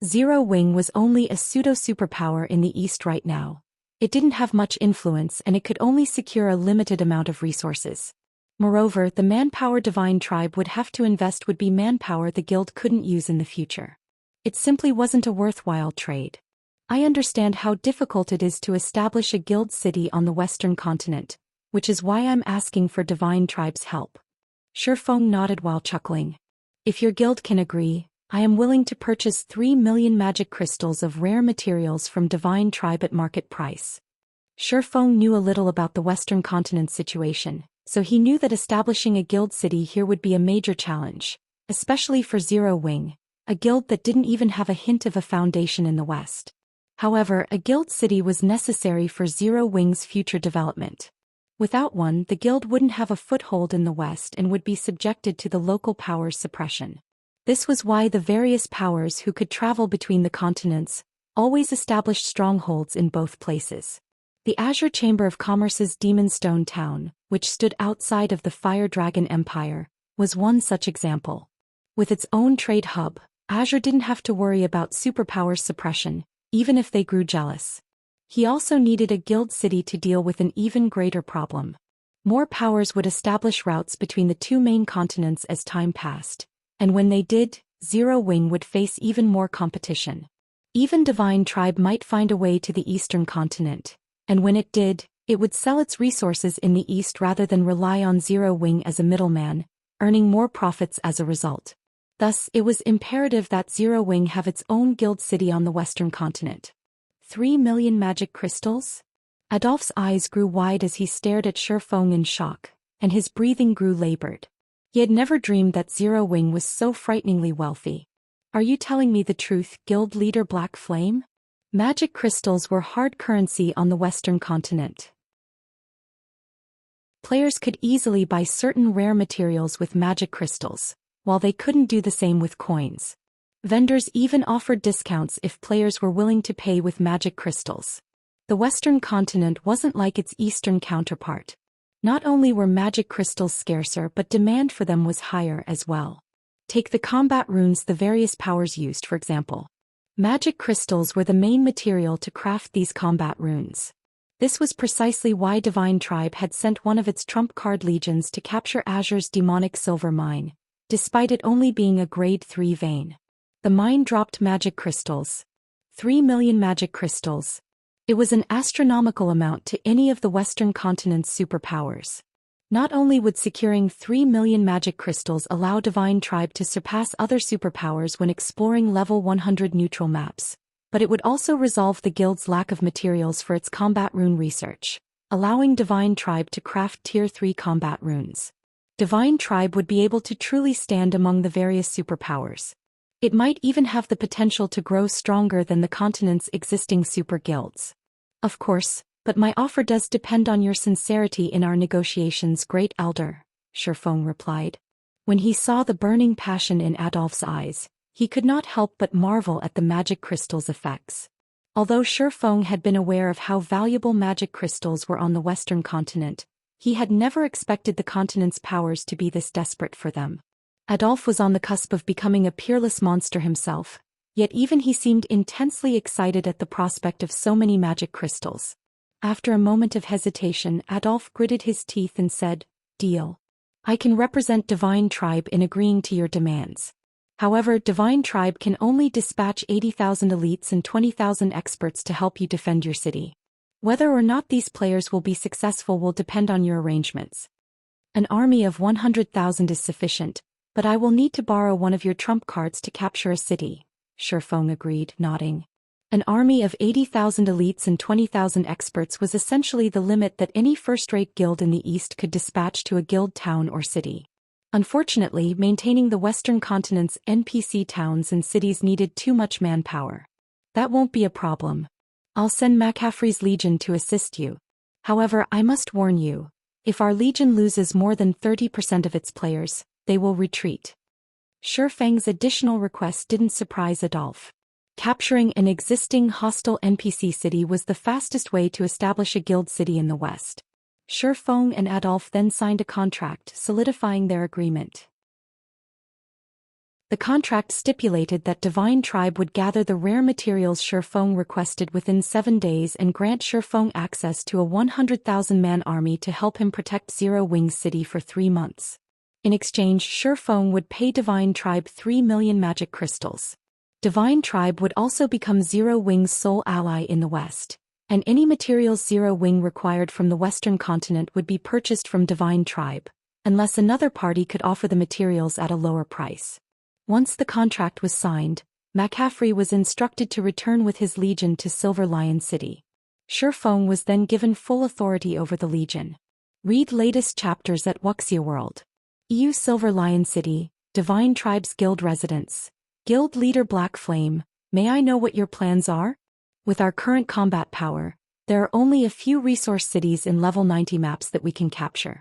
Zero Wing was only a pseudo-superpower in the East right now. It didn't have much influence and it could only secure a limited amount of resources. Moreover, the manpower Divine Tribe would have to invest would be manpower the guild couldn't use in the future. It simply wasn't a worthwhile trade. I understand how difficult it is to establish a guild city on the Western continent, which is why I'm asking for Divine Tribe's help. Shi Feng nodded while chuckling. If your guild can agree, I am willing to purchase 3 million magic crystals of rare materials from Divine Tribe at market price. Shi Feng knew a little about the Western continent's situation, so he knew that establishing a guild city here would be a major challenge, especially for Zero Wing, a guild that didn't even have a hint of a foundation in the West. However, a guild city was necessary for Zero Wing's future development. Without one, the guild wouldn't have a foothold in the West and would be subjected to the local powers' suppression. This was why the various powers who could travel between the continents always established strongholds in both places. The Azure Chamber of Commerce's Demonstone Town, which stood outside of the Fire Dragon Empire, was one such example. With its own trade hub, Azure didn't have to worry about superpowers' suppression, even if they grew jealous. He also needed a guild city to deal with an even greater problem. More powers would establish routes between the 2 main continents as time passed, and when they did, Zero Wing would face even more competition. Even Divine Tribe might find a way to the Eastern continent, and when it did, it would sell its resources in the East rather than rely on Zero Wing as a middleman, earning more profits as a result. Thus, it was imperative that Zero Wing have its own guild city on the Western continent. 3 million magic crystals? Adolphe's eyes grew wide as he stared at Shi Feng in shock, and his breathing grew labored. He had never dreamed that Zero Wing was so frighteningly wealthy. Are you telling me the truth, guild leader Black Flame? Magic crystals were hard currency on the Western continent. Players could easily buy certain rare materials with magic crystals, while they couldn't do the same with coins. Vendors even offered discounts if players were willing to pay with magic crystals. The Western continent wasn't like its Eastern counterpart. Not only were magic crystals scarcer, but demand for them was higher as well. Take the combat runes the various powers used, for example. Magic crystals were the main material to craft these combat runes. This was precisely why Divine Tribe had sent one of its trump card legions to capture Azure's demonic silver mine, despite it only being a grade 3 vein. The mine dropped magic crystals. 3 million magic crystals. It was an astronomical amount to any of the Western continent's superpowers. Not only would securing 3 million magic crystals allow Divine Tribe to surpass other superpowers when exploring level 100 neutral maps, but it would also resolve the guild's lack of materials for its combat rune research, allowing Divine Tribe to craft Tier 3 combat runes. Divine Tribe would be able to truly stand among the various superpowers. It might even have the potential to grow stronger than the continent's existing super guilds. Of course, but my offer does depend on your sincerity in our negotiations, Great Elder, Shifeng replied. When he saw the burning passion in Adolph's eyes, he could not help but marvel at the magic crystal's effects. Although Shifeng had been aware of how valuable magic crystals were on the Western continent, he had never expected the continent's powers to be this desperate for them. Adolphe was on the cusp of becoming a peerless monster himself, yet even he seemed intensely excited at the prospect of so many magic crystals. After a moment of hesitation, Adolphe gritted his teeth and said, "Deal. I can represent Divine Tribe in agreeing to your demands. However, Divine Tribe can only dispatch 80,000 elites and 20,000 experts to help you defend your city. Whether or not these players will be successful will depend on your arrangements. An army of 100,000 is sufficient, but I will need to borrow one of your trump cards to capture a city," Shifeng agreed, nodding. An army of 80,000 elites and 20,000 experts was essentially the limit that any first-rate guild in the East could dispatch to a guild town or city. Unfortunately, maintaining the Western continent's NPC towns and cities needed too much manpower. That won't be a problem. I'll send McCaffrey's legion to assist you. However, I must warn you, if our legion loses more than 30% of its players, they will retreat. Shifeng's additional request didn't surprise Adolphe. Capturing an existing hostile NPC city was the fastest way to establish a guild city in the West. Shifeng and Adolphe then signed a contract, solidifying their agreement. The contract stipulated that Divine Tribe would gather the rare materials Shifeng requested within 7 days and grant Shifeng access to a 100,000-man army to help him protect Zero Wings City for 3 months. In exchange, Shifeng would pay Divine Tribe 3 million magic crystals. Divine Tribe would also become Zero Wing's sole ally in the West, and any materials Zero Wing required from the Western continent would be purchased from Divine Tribe, unless another party could offer the materials at a lower price. Once the contract was signed, McCaffrey was instructed to return with his legion to Silver Lion City. Shifeng was then given full authority over the legion. Read latest chapters at Wuxia World. EU Silver Lion City, Divine Tribe's guild residence. Guild leader Black Flame, may I know what your plans are? With our current combat power, there are only a few resource cities in level 90 maps that we can capture.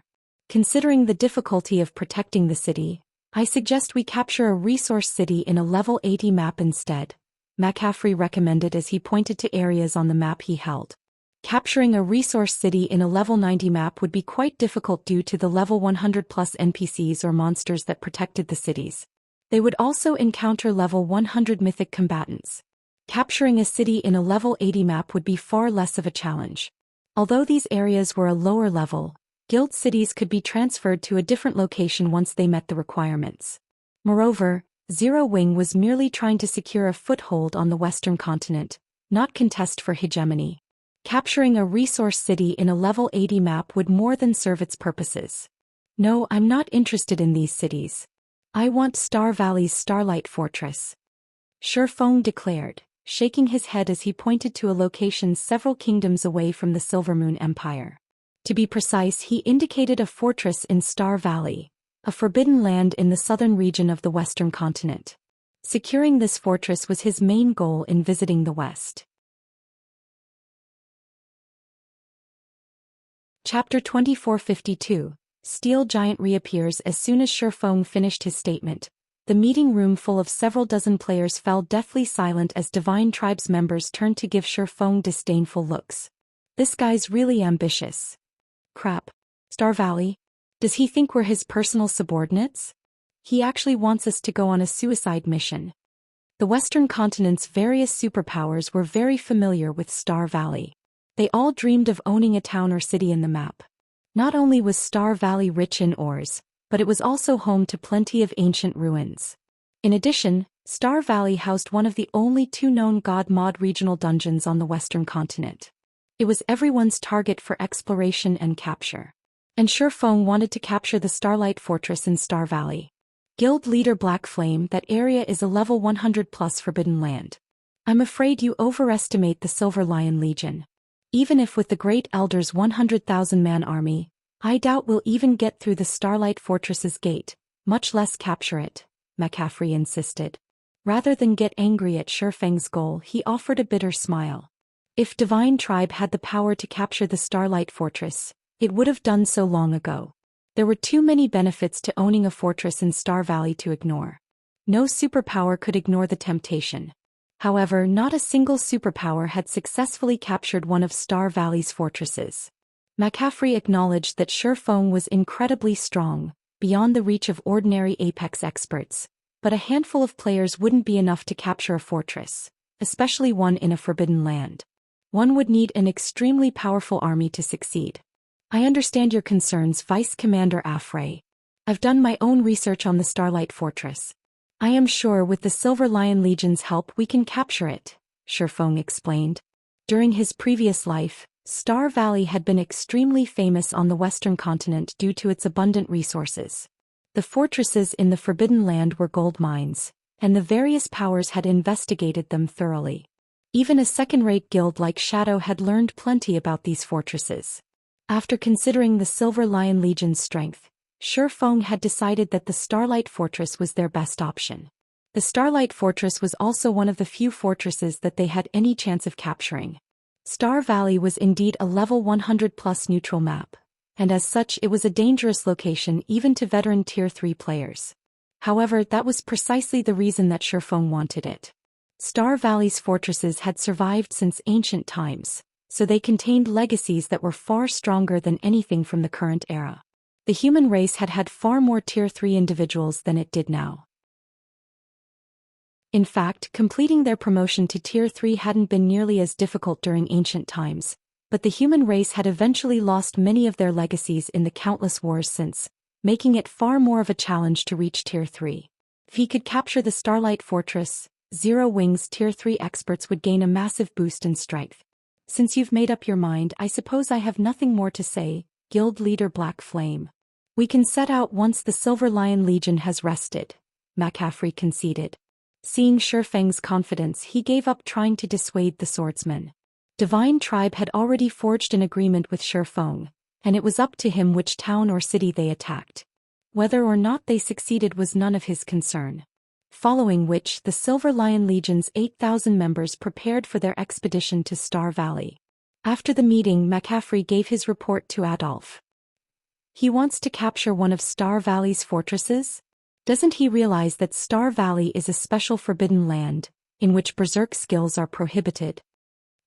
Considering the difficulty of protecting the city, I suggest we capture a resource city in a level 80 map instead, McCaffrey recommended as he pointed to areas on the map he held. Capturing a resource city in a level 90 map would be quite difficult due to the level 100 plus NPCs or monsters that protected the cities. They would also encounter level 100 mythic combatants. Capturing a city in a level 80 map would be far less of a challenge. Although these areas were a lower level, guild cities could be transferred to a different location once they met the requirements. Moreover, Zero Wing was merely trying to secure a foothold on the Western continent, not contest for hegemony. Capturing a resource city in a level 80 map would more than serve its purposes. No, I'm not interested in these cities. I want Star Valley's Starlight Fortress, Shifeng declared, shaking his head as he pointed to a location several kingdoms away from the Silvermoon Empire. To be precise, he indicated a fortress in Star Valley, a forbidden land in the southern region of the Western continent. Securing this fortress was his main goal in visiting the West. Chapter 2452. Steel Giant reappears. As soon as Shifeng finished his statement, the meeting room full of several dozen players fell deathly silent as Divine Tribe's members turned to give Shifeng disdainful looks. This guy's really ambitious. Crap. Star Valley? Does he think we're his personal subordinates? He actually wants us to go on a suicide mission. The Western continent's various superpowers were very familiar with Star Valley. They all dreamed of owning a town or city in the map. Not only was Star Valley rich in ores, but it was also home to plenty of ancient ruins. In addition, Star Valley housed one of the only two known God Mod regional dungeons on the Western continent. It was everyone's target for exploration and capture. And Shifeng wanted to capture the Starlight Fortress in Star Valley. Guild leader Black Flame, that area is a level 100 plus forbidden land. I'm afraid you overestimate the Silver Lion Legion. Even if with the Great Elder's 100,000-man army, I doubt we'll even get through the Starlight Fortress's gate, much less capture it, McCaffrey insisted. Rather than get angry at Shifeng's goal, he offered a bitter smile. If Divine Tribe had the power to capture the Starlight Fortress, it would have done so long ago. There were too many benefits to owning a fortress in Star Valley to ignore. No superpower could ignore the temptation. However, not a single superpower had successfully captured one of Star Valley's fortresses. McCaffrey acknowledged that Shifeng was incredibly strong, beyond the reach of ordinary Apex experts, but a handful of players wouldn't be enough to capture a fortress, especially one in a forbidden land. One would need an extremely powerful army to succeed. I understand your concerns, Vice Commander Afray. I've done my own research on the Starlight Fortress. I am sure with the Silver Lion Legion's help we can capture it, Shifeng explained. During his previous life, Star Valley had been extremely famous on the Western continent due to its abundant resources. The fortresses in the Forbidden Land were gold mines, and the various powers had investigated them thoroughly. Even a second-rate guild like Shadow had learned plenty about these fortresses. After considering the Silver Lion Legion's strength, Shifeng had decided that the Starlight Fortress was their best option. The Starlight Fortress was also one of the few fortresses that they had any chance of capturing. Star Valley was indeed a level 100+ neutral map, and as such it was a dangerous location even to veteran Tier 3 players. However, that was precisely the reason that Shifeng wanted it. Star Valley's fortresses had survived since ancient times, so they contained legacies that were far stronger than anything from the current era. The human race had had far more Tier 3 individuals than it did now. In fact, completing their promotion to Tier 3 hadn't been nearly as difficult during ancient times, but the human race had eventually lost many of their legacies in the countless wars since, making it far more of a challenge to reach Tier 3. If he could capture the Starlight Fortress, Zero Wings Tier 3 experts would gain a massive boost in strength. Since you've made up your mind, I suppose I have nothing more to say, Guild Leader Black Flame. We can set out once the Silver Lion Legion has rested, McCaffrey conceded. Seeing Shifeng's confidence, he gave up trying to dissuade the swordsman. Divine Tribe had already forged an agreement with Shifeng, and it was up to him which town or city they attacked. Whether or not they succeeded was none of his concern. Following which, the Silver Lion Legion's 8,000 members prepared for their expedition to Star Valley. After the meeting, McCaffrey gave his report to Adolf. He wants to capture one of Star Valley's fortresses? Doesn't he realize that Star Valley is a special forbidden land, in which berserk skills are prohibited?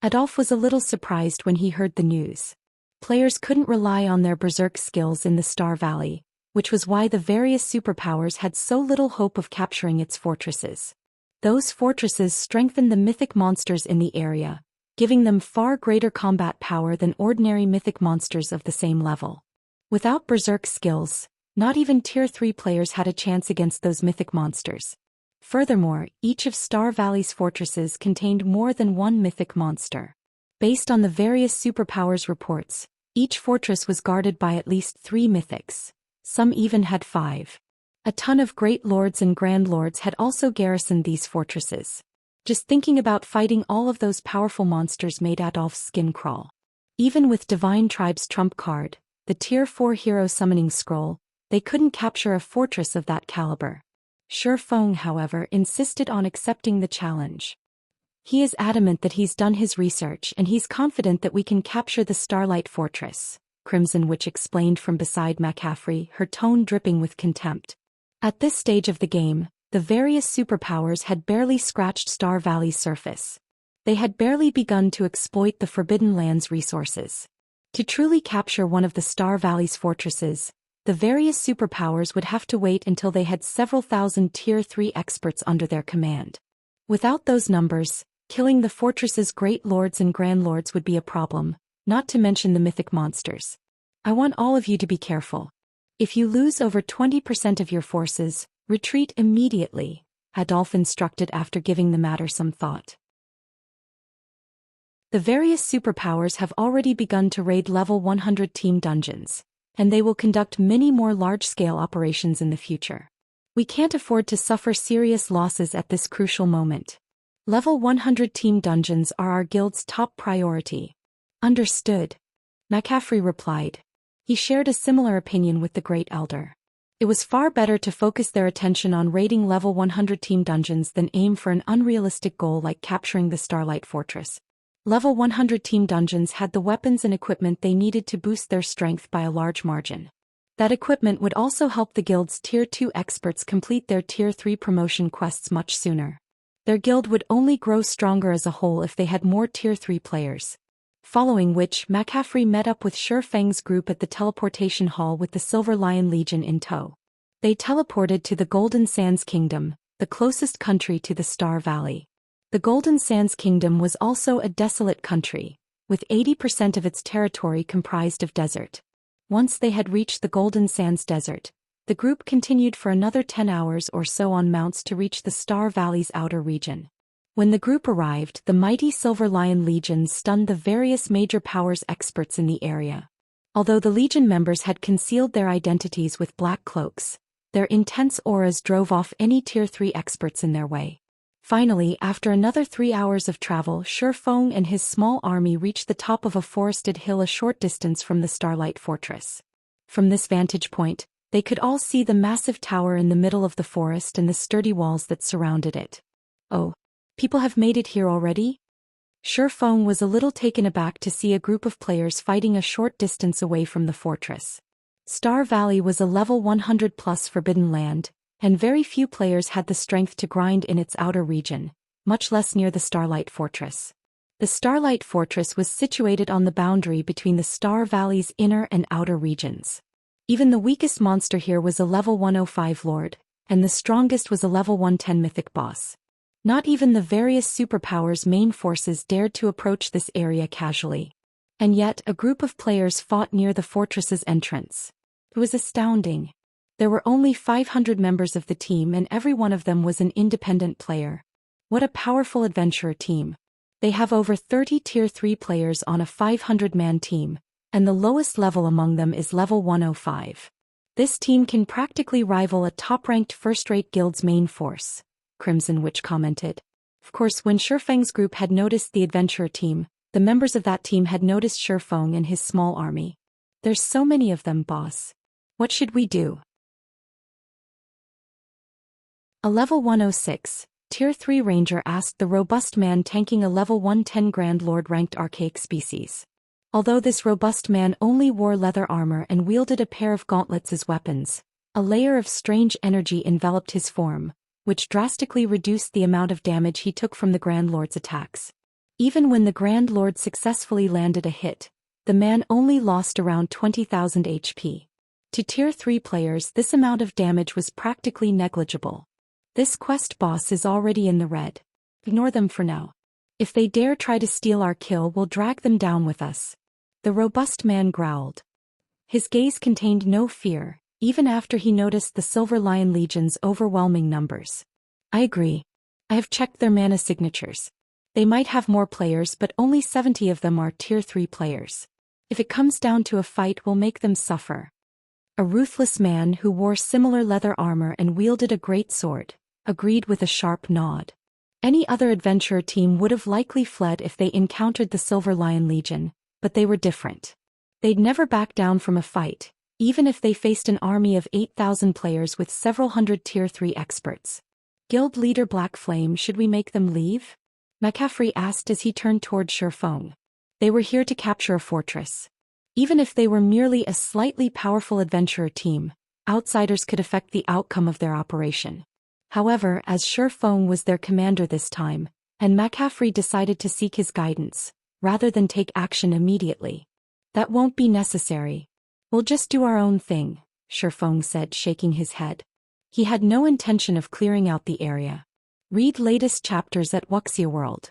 Adolf was a little surprised when he heard the news. Players couldn't rely on their berserk skills in the Star Valley, which was why the various superpowers had so little hope of capturing its fortresses. Those fortresses strengthened the mythic monsters in the area, giving them far greater combat power than ordinary mythic monsters of the same level. Without berserk skills, not even Tier 3 players had a chance against those mythic monsters. Furthermore, each of Star Valley's fortresses contained more than one mythic monster. Based on the various superpowers reports, each fortress was guarded by at least 3 mythics. Some even had 5. A ton of great lords and grand lords had also garrisoned these fortresses. Just thinking about fighting all of those powerful monsters made Adolf's skin crawl. Even with Divine Tribe's trump card, the Tier 4 Hero Summoning Scroll, they couldn't capture a fortress of that caliber. Shifeng, however, insisted on accepting the challenge. He is adamant that he's done his research and he's confident that we can capture the Starlight Fortress, Crimson Witch explained from beside McCaffrey, her tone dripping with contempt. At this stage of the game, the various superpowers had barely scratched Star Valley's surface. They had barely begun to exploit the Forbidden Land's resources. To truly capture one of the Star Valley's fortresses, the various superpowers would have to wait until they had several thousand Tier 3 experts under their command. Without those numbers, killing the fortress's great lords and grand lords would be a problem, not to mention the mythic monsters. I want all of you to be careful. If you lose over 20% of your forces, retreat immediately, Adolphe instructed after giving the matter some thought. The various superpowers have already begun to raid level 100 team dungeons, and they will conduct many more large-scale operations in the future. We can't afford to suffer serious losses at this crucial moment. Level 100 team dungeons are our guild's top priority. Understood, McCaffrey replied. He shared a similar opinion with the Great Elder. It was far better to focus their attention on raiding level 100 team dungeons than aim for an unrealistic goal like capturing the Starlight Fortress. Level 100 team dungeons had the weapons and equipment they needed to boost their strength by a large margin. That equipment would also help the guild's Tier 2 experts complete their Tier 3 promotion quests much sooner. Their guild would only grow stronger as a whole if they had more Tier 3 players. Following which, McCaffrey met up with Shi Feng's group at the teleportation hall with the Silver Lion Legion in tow. They teleported to the Golden Sands Kingdom, the closest country to the Star Valley. The Golden Sands Kingdom was also a desolate country, with 80% of its territory comprised of desert. Once they had reached the Golden Sands Desert, the group continued for another 10 hours or so on mounts to reach the Star Valley's outer region. When the group arrived, the mighty Silver Lion Legion stunned the various major powers experts in the area. Although the Legion members had concealed their identities with black cloaks, their intense auras drove off any Tier 3 experts in their way. Finally, after another 3 hours of travel, Shi Feng and his small army reached the top of a forested hill a short distance from the Starlight Fortress. From this vantage point, they could all see the massive tower in the middle of the forest and the sturdy walls that surrounded it. Oh, people have made it here already? Shi Feng was a little taken aback to see a group of players fighting a short distance away from the fortress. Star Valley was a level 100+ Forbidden Land, and very few players had the strength to grind in its outer region, much less near the Starlight Fortress. The Starlight Fortress was situated on the boundary between the Star Valley's inner and outer regions. Even the weakest monster here was a level 105 lord, and the strongest was a level 110 mythic boss. Not even the various superpowers' main forces dared to approach this area casually. And yet, a group of players fought near the fortress's entrance. It was astounding. There were only 500 members of the team and every one of them was an independent player. What a powerful adventurer team. They have over 30 Tier 3 players on a 500-man team, and the lowest level among them is level 105. This team can practically rival a top-ranked first-rate guild's main force, Crimson Witch commented. Of course, when Shi Feng's group had noticed the adventurer team, the members of that team had noticed Shi Feng and his small army. There's so many of them, boss. What should we do? A level 106, Tier 3 Ranger asked the robust man tanking a level 110 Grand Lord ranked archaic species. Although this robust man only wore leather armor and wielded a pair of gauntlets as weapons, a layer of strange energy enveloped his form, which drastically reduced the amount of damage he took from the Grand Lord's attacks. Even when the Grand Lord successfully landed a hit, the man only lost around 20,000 HP. To Tier 3 players, this amount of damage was practically negligible. This quest boss is already in the red. Ignore them for now. If they dare try to steal our kill, we'll drag them down with us. The robust man growled. His gaze contained no fear, even after he noticed the Silver Lion Legion's overwhelming numbers. I agree. I have checked their mana signatures. They might have more players, but only 70 of them are Tier 3 players. If it comes down to a fight, we'll make them suffer. A ruthless man who wore similar leather armor and wielded a great sword agreed with a sharp nod. Any other adventurer team would have likely fled if they encountered the Silver Lion Legion, but they were different. They'd never back down from a fight, even if they faced an army of 8,000 players with several hundred Tier 3 experts. Guild leader Black Flame, should we make them leave? McCaffrey asked as he turned toward Shi Feng. They were here to capture a fortress. Even if they were merely a slightly powerful adventurer team, outsiders could affect the outcome of their operation. However, as Shi Feng was their commander this time, and McCaffrey decided to seek his guidance, rather than take action immediately. That won't be necessary. We'll just do our own thing, Shi Feng said, shaking his head. He had no intention of clearing out the area. Read latest chapters at Wuxia World.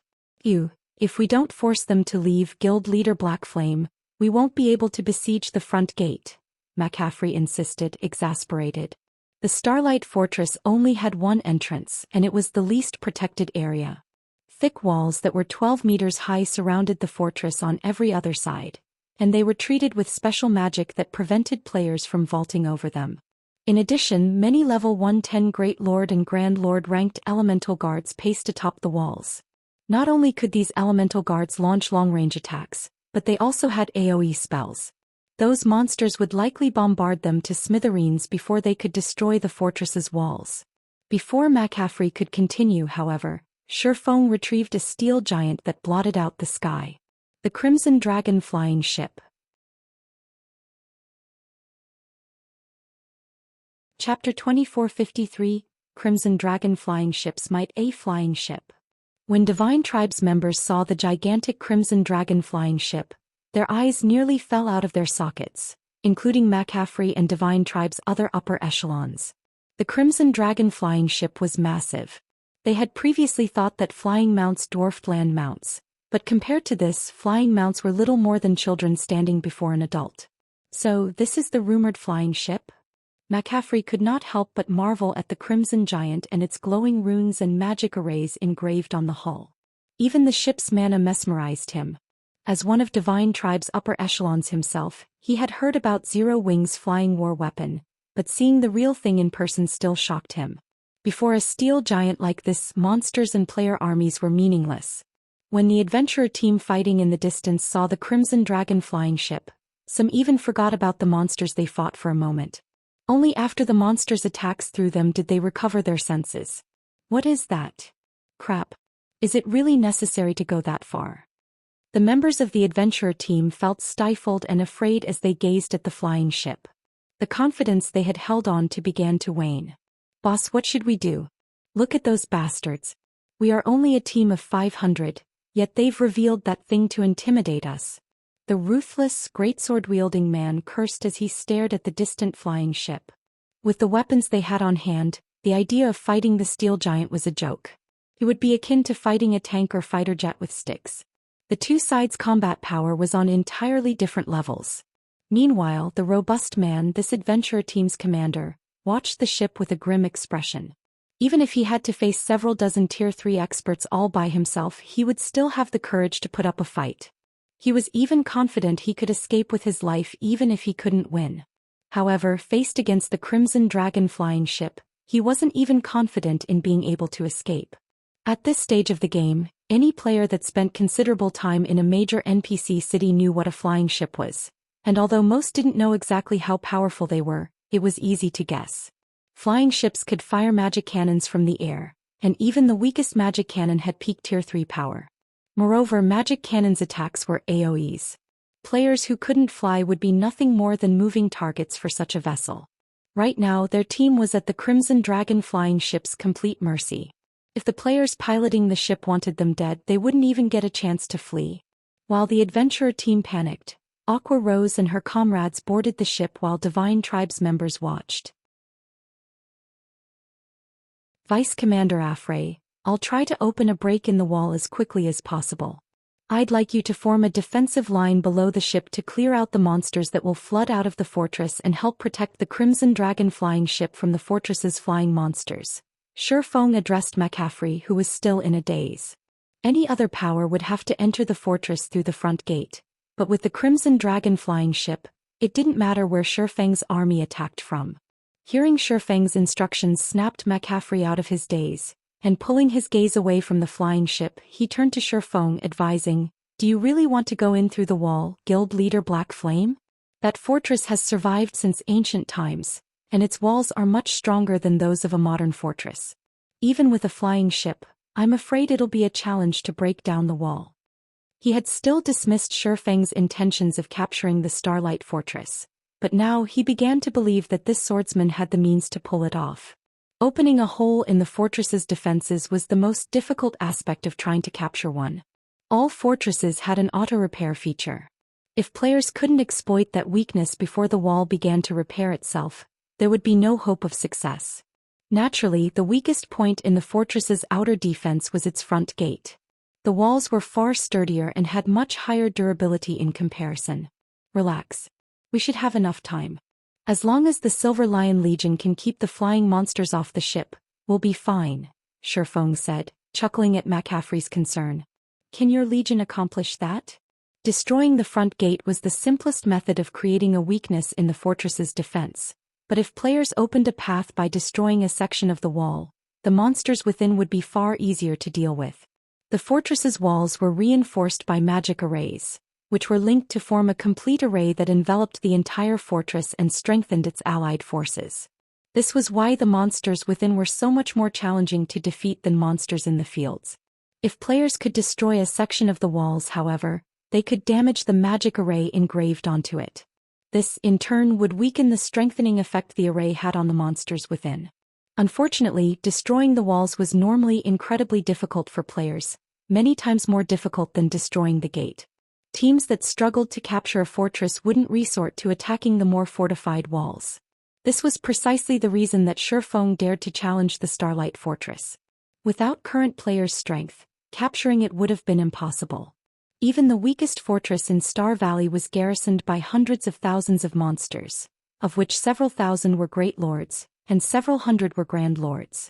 If we don't force them to leave, Guild Leader Black Flame, we won't be able to besiege the front gate, McCaffrey insisted, exasperated. The Starlight Fortress only had one entrance, and it was the least protected area. Thick walls that were 12 meters high surrounded the fortress on every other side, and they were treated with special magic that prevented players from vaulting over them. In addition, many level 110 Great Lord and Grand Lord ranked elemental guards paced atop the walls. Not only could these elemental guards launch long-range attacks, but they also had AoE spells. Those monsters would likely bombard them to smithereens before they could destroy the fortress's walls. Before McCaffrey could continue, however, Shi Feng retrieved a steel giant that blotted out the sky. The Crimson Dragon flying ship. Chapter 2453, Crimson Dragon flying ships. Might a flying ship. When Divine Tribes members saw the gigantic Crimson Dragon flying ship, their eyes nearly fell out of their sockets, including McCaffrey and Divine Tribe's other upper echelons. The Crimson Dragon flying ship was massive. They had previously thought that flying mounts dwarfed land mounts, but compared to this, flying mounts were little more than children standing before an adult. So, this is the rumored flying ship? McCaffrey could not help but marvel at the Crimson Giant and its glowing runes and magic arrays engraved on the hull. Even the ship's mana mesmerized him. As one of Divine Tribe's upper echelons himself, he had heard about Zero Wing's flying war weapon, but seeing the real thing in person still shocked him. Before a steel giant like this, monsters and player armies were meaningless. When the adventurer team fighting in the distance saw the Crimson Dragon flying ship, some even forgot about the monsters they fought for a moment. Only after the monsters' attacks through them did they recover their senses. What is that? Crap. Is it really necessary to go that far? The members of the adventurer team felt stifled and afraid as they gazed at the flying ship. The confidence they had held on to began to wane. Boss, what should we do? Look at those bastards. We are only a team of 500, yet they've revealed that thing to intimidate us. The ruthless, greatsword-wielding man cursed as he stared at the distant flying ship. With the weapons they had on hand, the idea of fighting the steel giant was a joke. It would be akin to fighting a tank or fighter jet with sticks. The two sides' combat power was on entirely different levels. Meanwhile, the robust man, this adventurer team's commander, watched the ship with a grim expression. Even if he had to face several dozen Tier 3 experts all by himself, he would still have the courage to put up a fight. He was even confident he could escape with his life even if he couldn't win. However, faced against the Crimson Dragon flying ship, he wasn't even confident in being able to escape. At this stage of the game, any player that spent considerable time in a major NPC city knew what a flying ship was, and although most didn't know exactly how powerful they were, it was easy to guess. Flying ships could fire magic cannons from the air, and even the weakest magic cannon had peak Tier 3 power. Moreover, magic cannons' attacks were AoEs. Players who couldn't fly would be nothing more than moving targets for such a vessel. Right now, their team was at the Crimson Dragon flying ship's complete mercy. If the players piloting the ship wanted them dead, they wouldn't even get a chance to flee. While the adventurer team panicked, Aqua Rose and her comrades boarded the ship while Divine Tribes members watched. Vice Commander Afray, I'll try to open a break in the wall as quickly as possible. I'd like you to form a defensive line below the ship to clear out the monsters that will flood out of the fortress and help protect the Crimson Dragon flying ship from the fortress's flying monsters. Shi Feng addressed McCaffrey, who was still in a daze. Any other power would have to enter the fortress through the front gate, but with the Crimson Dragon flying ship, it didn't matter where Shi Feng's army attacked from. Hearing Shi Feng's instructions snapped McCaffrey out of his daze, and pulling his gaze away from the flying ship, he turned to Shi Feng, advising, "Do you really want to go in through the wall, Guild Leader Black Flame? That fortress has survived since ancient times, and its walls are much stronger than those of a modern fortress. Even with a flying ship, I'm afraid it'll be a challenge to break down the wall." He had still dismissed Shifeng's intentions of capturing the Starlight Fortress, but now he began to believe that this swordsman had the means to pull it off. Opening a hole in the fortress's defenses was the most difficult aspect of trying to capture one. All fortresses had an auto-repair feature. If players couldn't exploit that weakness before the wall began to repair itself, there would be no hope of success. Naturally, the weakest point in the fortress's outer defense was its front gate. The walls were far sturdier and had much higher durability in comparison. Relax. We should have enough time. As long as the Silver Lion Legion can keep the flying monsters off the ship, we'll be fine, Shifeng said, chuckling at McCaffrey's concern. Can your legion accomplish that? Destroying the front gate was the simplest method of creating a weakness in the fortress's defense, but if players opened a path by destroying a section of the wall, the monsters within would be far easier to deal with. The fortress's walls were reinforced by magic arrays, which were linked to form a complete array that enveloped the entire fortress and strengthened its allied forces. This was why the monsters within were so much more challenging to defeat than monsters in the fields. If players could destroy a section of the walls, however, they could damage the magic array engraved onto it. This, in turn, would weaken the strengthening effect the array had on the monsters within. Unfortunately, destroying the walls was normally incredibly difficult for players, many times more difficult than destroying the gate. Teams that struggled to capture a fortress wouldn't resort to attacking the more fortified walls. This was precisely the reason that Shifeng dared to challenge the Starlight Fortress. Without current players' strength, capturing it would have been impossible. Even the weakest fortress in Star Valley was garrisoned by hundreds of thousands of monsters, of which several thousand were Great Lords, and several hundred were Grand Lords.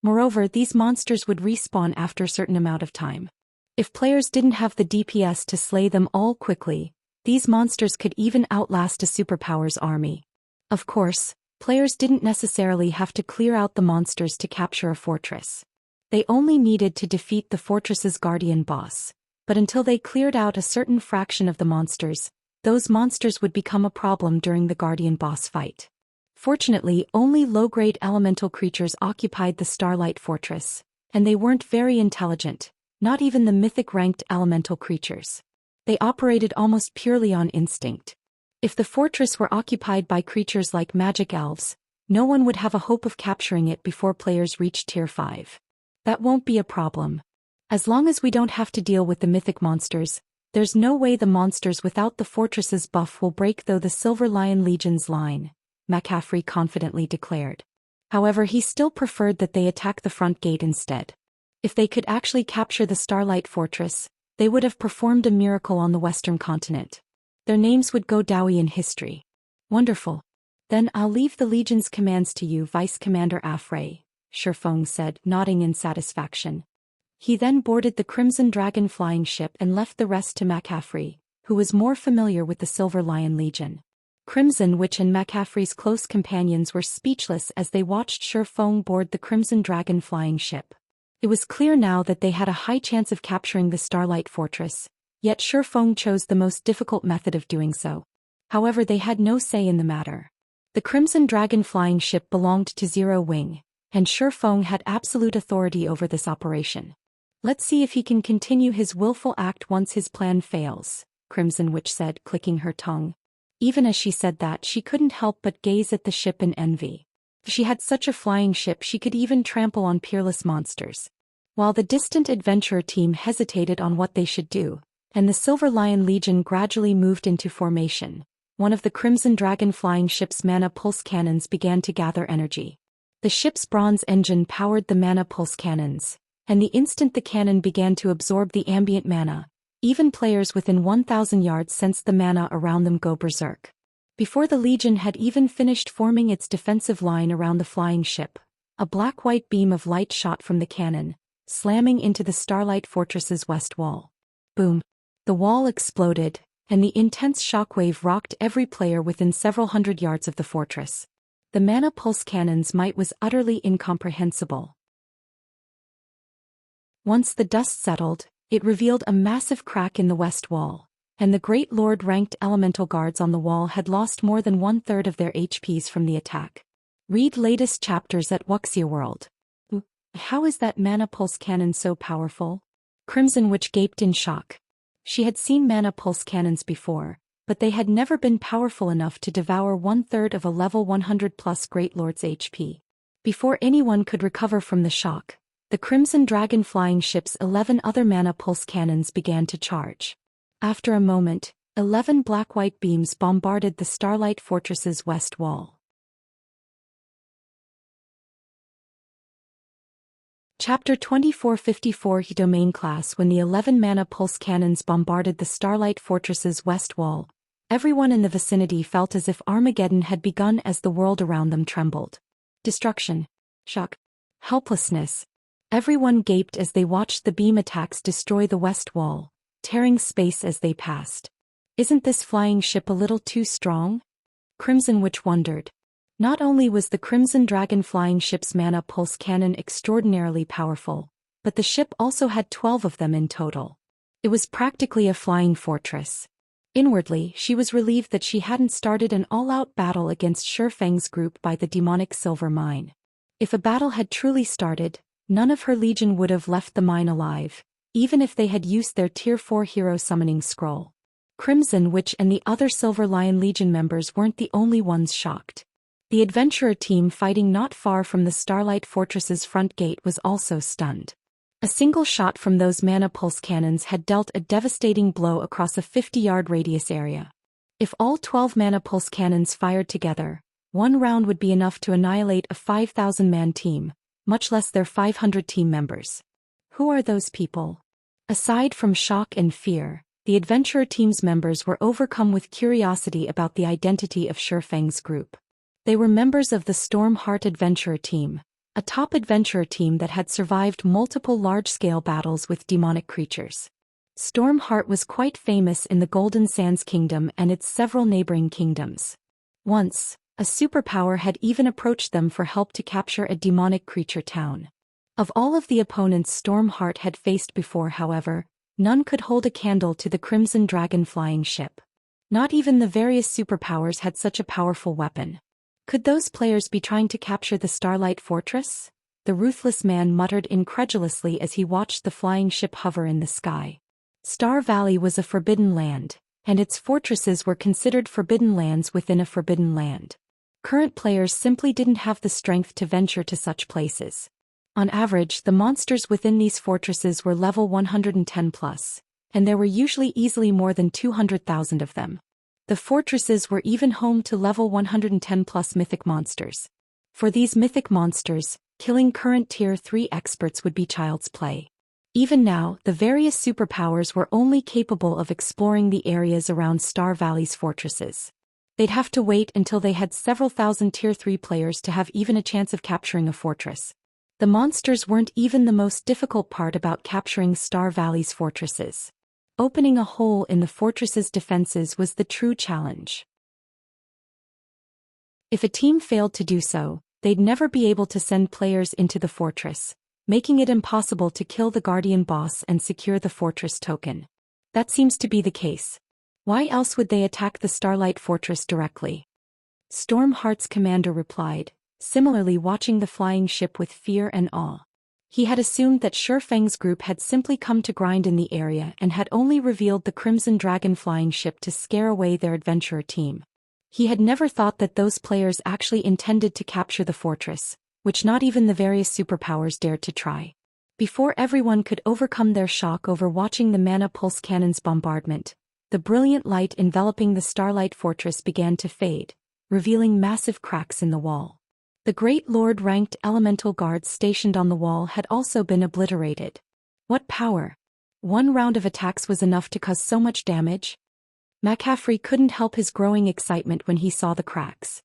Moreover, these monsters would respawn after a certain amount of time. If players didn't have the DPS to slay them all quickly, these monsters could even outlast a superpower's army. Of course, players didn't necessarily have to clear out the monsters to capture a fortress. They only needed to defeat the fortress's guardian boss, but until they cleared out a certain fraction of the monsters, those monsters would become a problem during the guardian boss fight. Fortunately, only low-grade elemental creatures occupied the Starlight Fortress, and they weren't very intelligent. Not even the mythic-ranked elemental creatures. They operated almost purely on instinct. If the fortress were occupied by creatures like magic elves, no one would have a hope of capturing it before players reach Tier 5. That won't be a problem. As long as we don't have to deal with the mythic monsters, there's no way the monsters without the fortress's buff will break through the Silver Lion Legion's line, McCaffrey confidently declared. However, he still preferred that they attack the front gate instead. If they could actually capture the Starlight Fortress, they would have performed a miracle on the Western continent. Their names would go down in history. Wonderful. Then I'll leave the Legion's commands to you, Vice Commander Afray, Shifeng said, nodding in satisfaction. He then boarded the Crimson Dragon flying ship and left the rest to McCaffrey, who was more familiar with the Silver Lion Legion. Crimson Witch and McCaffrey's close companions were speechless as they watched Shifeng board the Crimson Dragon flying ship. It was clear now that they had a high chance of capturing the Starlight Fortress, yet Shifeng chose the most difficult method of doing so. However, they had no say in the matter. The Crimson Dragon flying ship belonged to Zero Wing, and Shifeng had absolute authority over this operation. Let's see if he can continue his willful act once his plan fails, Crimson Witch said, clicking her tongue. Even as she said that, she couldn't help but gaze at the ship in envy. If she had such a flying ship, she could even trample on peerless monsters. While the distant adventurer team hesitated on what they should do, and the Silver Lion Legion gradually moved into formation, one of the Crimson Dragon flying ship's mana pulse cannons began to gather energy. The ship's bronze engine powered the mana pulse cannons, and the instant the cannon began to absorb the ambient mana, even players within 1,000 yards sensed the mana around them go berserk. Before the Legion had even finished forming its defensive line around the flying ship, a black-white beam of light shot from the cannon, slamming into the Starlight Fortress's west wall. Boom! The wall exploded, and the intense shockwave rocked every player within several hundred yards of the fortress. The mana pulse cannon's might was utterly incomprehensible. Once the dust settled, it revealed a massive crack in the west wall, and the Great Lord-ranked elemental guards on the wall had lost more than one-third of their HPs from the attack. Read latest chapters at Wuxia World. How is that mana pulse cannon so powerful? Crimson Witch gaped in shock. She had seen mana pulse cannons before, but they had never been powerful enough to devour 1/3 of a level 100+ Great Lord's HP. Before anyone could recover from the shock, the Crimson Dragon flying ship's 11 other mana pulse cannons began to charge. After a moment, 11 black-white beams bombarded the Starlight Fortress's west wall. Chapter 2454 Domain Class. When the 11 mana pulse cannons bombarded the Starlight Fortress's west wall, everyone in the vicinity felt as if Armageddon had begun as the world around them trembled. Destruction, shock, helplessness. Everyone gaped as they watched the beam attacks destroy the west wall, tearing space as they passed. Isn't this flying ship a little too strong? Crimson Witch wondered. Not only was the Crimson Dragon flying ship's mana pulse cannon extraordinarily powerful, but the ship also had 12 of them in total. It was practically a flying fortress. Inwardly, she was relieved that she hadn't started an all-out battle against Shifeng's group by the demonic silver mine. If a battle had truly started, none of her legion would have left the mine alive, even if they had used their Tier 4 hero summoning scroll. Crimson Witch and the other Silver Lion Legion members weren't the only ones shocked. The adventurer team fighting not far from the Starlight Fortress's front gate was also stunned. A single shot from those mana pulse cannons had dealt a devastating blow across a 50-yard radius area. If all 12 mana pulse cannons fired together, one round would be enough to annihilate a 5,000-man team, much less their 500 team members. Who are those people? Aside from shock and fear, the adventurer team's members were overcome with curiosity about the identity of Shifeng's group. They were members of the Stormheart Adventurer Team, a top adventurer team that had survived multiple large-scale battles with demonic creatures. Stormheart was quite famous in the Golden Sands Kingdom and its several neighboring kingdoms. Once, a superpower had even approached them for help to capture a demonic creature town. Of all of the opponents Stormheart had faced before, however, none could hold a candle to the Crimson Dragon flying ship. Not even the various superpowers had such a powerful weapon. Could those players be trying to capture the Starlight Fortress? The ruthless man muttered incredulously as he watched the flying ship hover in the sky. Star Valley was a forbidden land, and its fortresses were considered forbidden lands within a forbidden land. Current players simply didn't have the strength to venture to such places. On average, the monsters within these fortresses were level 110+, and there were usually easily more than 200,000 of them. The fortresses were even home to level 110+ mythic monsters. For these mythic monsters, killing current Tier 3 experts would be child's play. Even now, the various superpowers were only capable of exploring the areas around Star Valley's fortresses. They'd have to wait until they had several thousand Tier 3 players to have even a chance of capturing a fortress. The monsters weren't even the most difficult part about capturing Star Valley's fortresses. Opening a hole in the fortress's defenses was the true challenge. If a team failed to do so, they'd never be able to send players into the fortress, making it impossible to kill the Guardian boss and secure the fortress token. That seems to be the case. Why else would they attack the Starlight Fortress directly? Stormheart's commander replied, similarly watching the flying ship with fear and awe. He had assumed that Shifeng's group had simply come to grind in the area and had only revealed the Crimson Dragon flying ship to scare away their adventurer team. He had never thought that those players actually intended to capture the fortress, which not even the various superpowers dared to try. Before everyone could overcome their shock over watching the mana pulse cannon's bombardment, the brilliant light enveloping the Starlight Fortress began to fade, revealing massive cracks in the wall. The Great Lord-ranked elemental guards stationed on the wall had also been obliterated. What power! One round of attacks was enough to cause so much damage? McCaffrey couldn't help his growing excitement when he saw the cracks.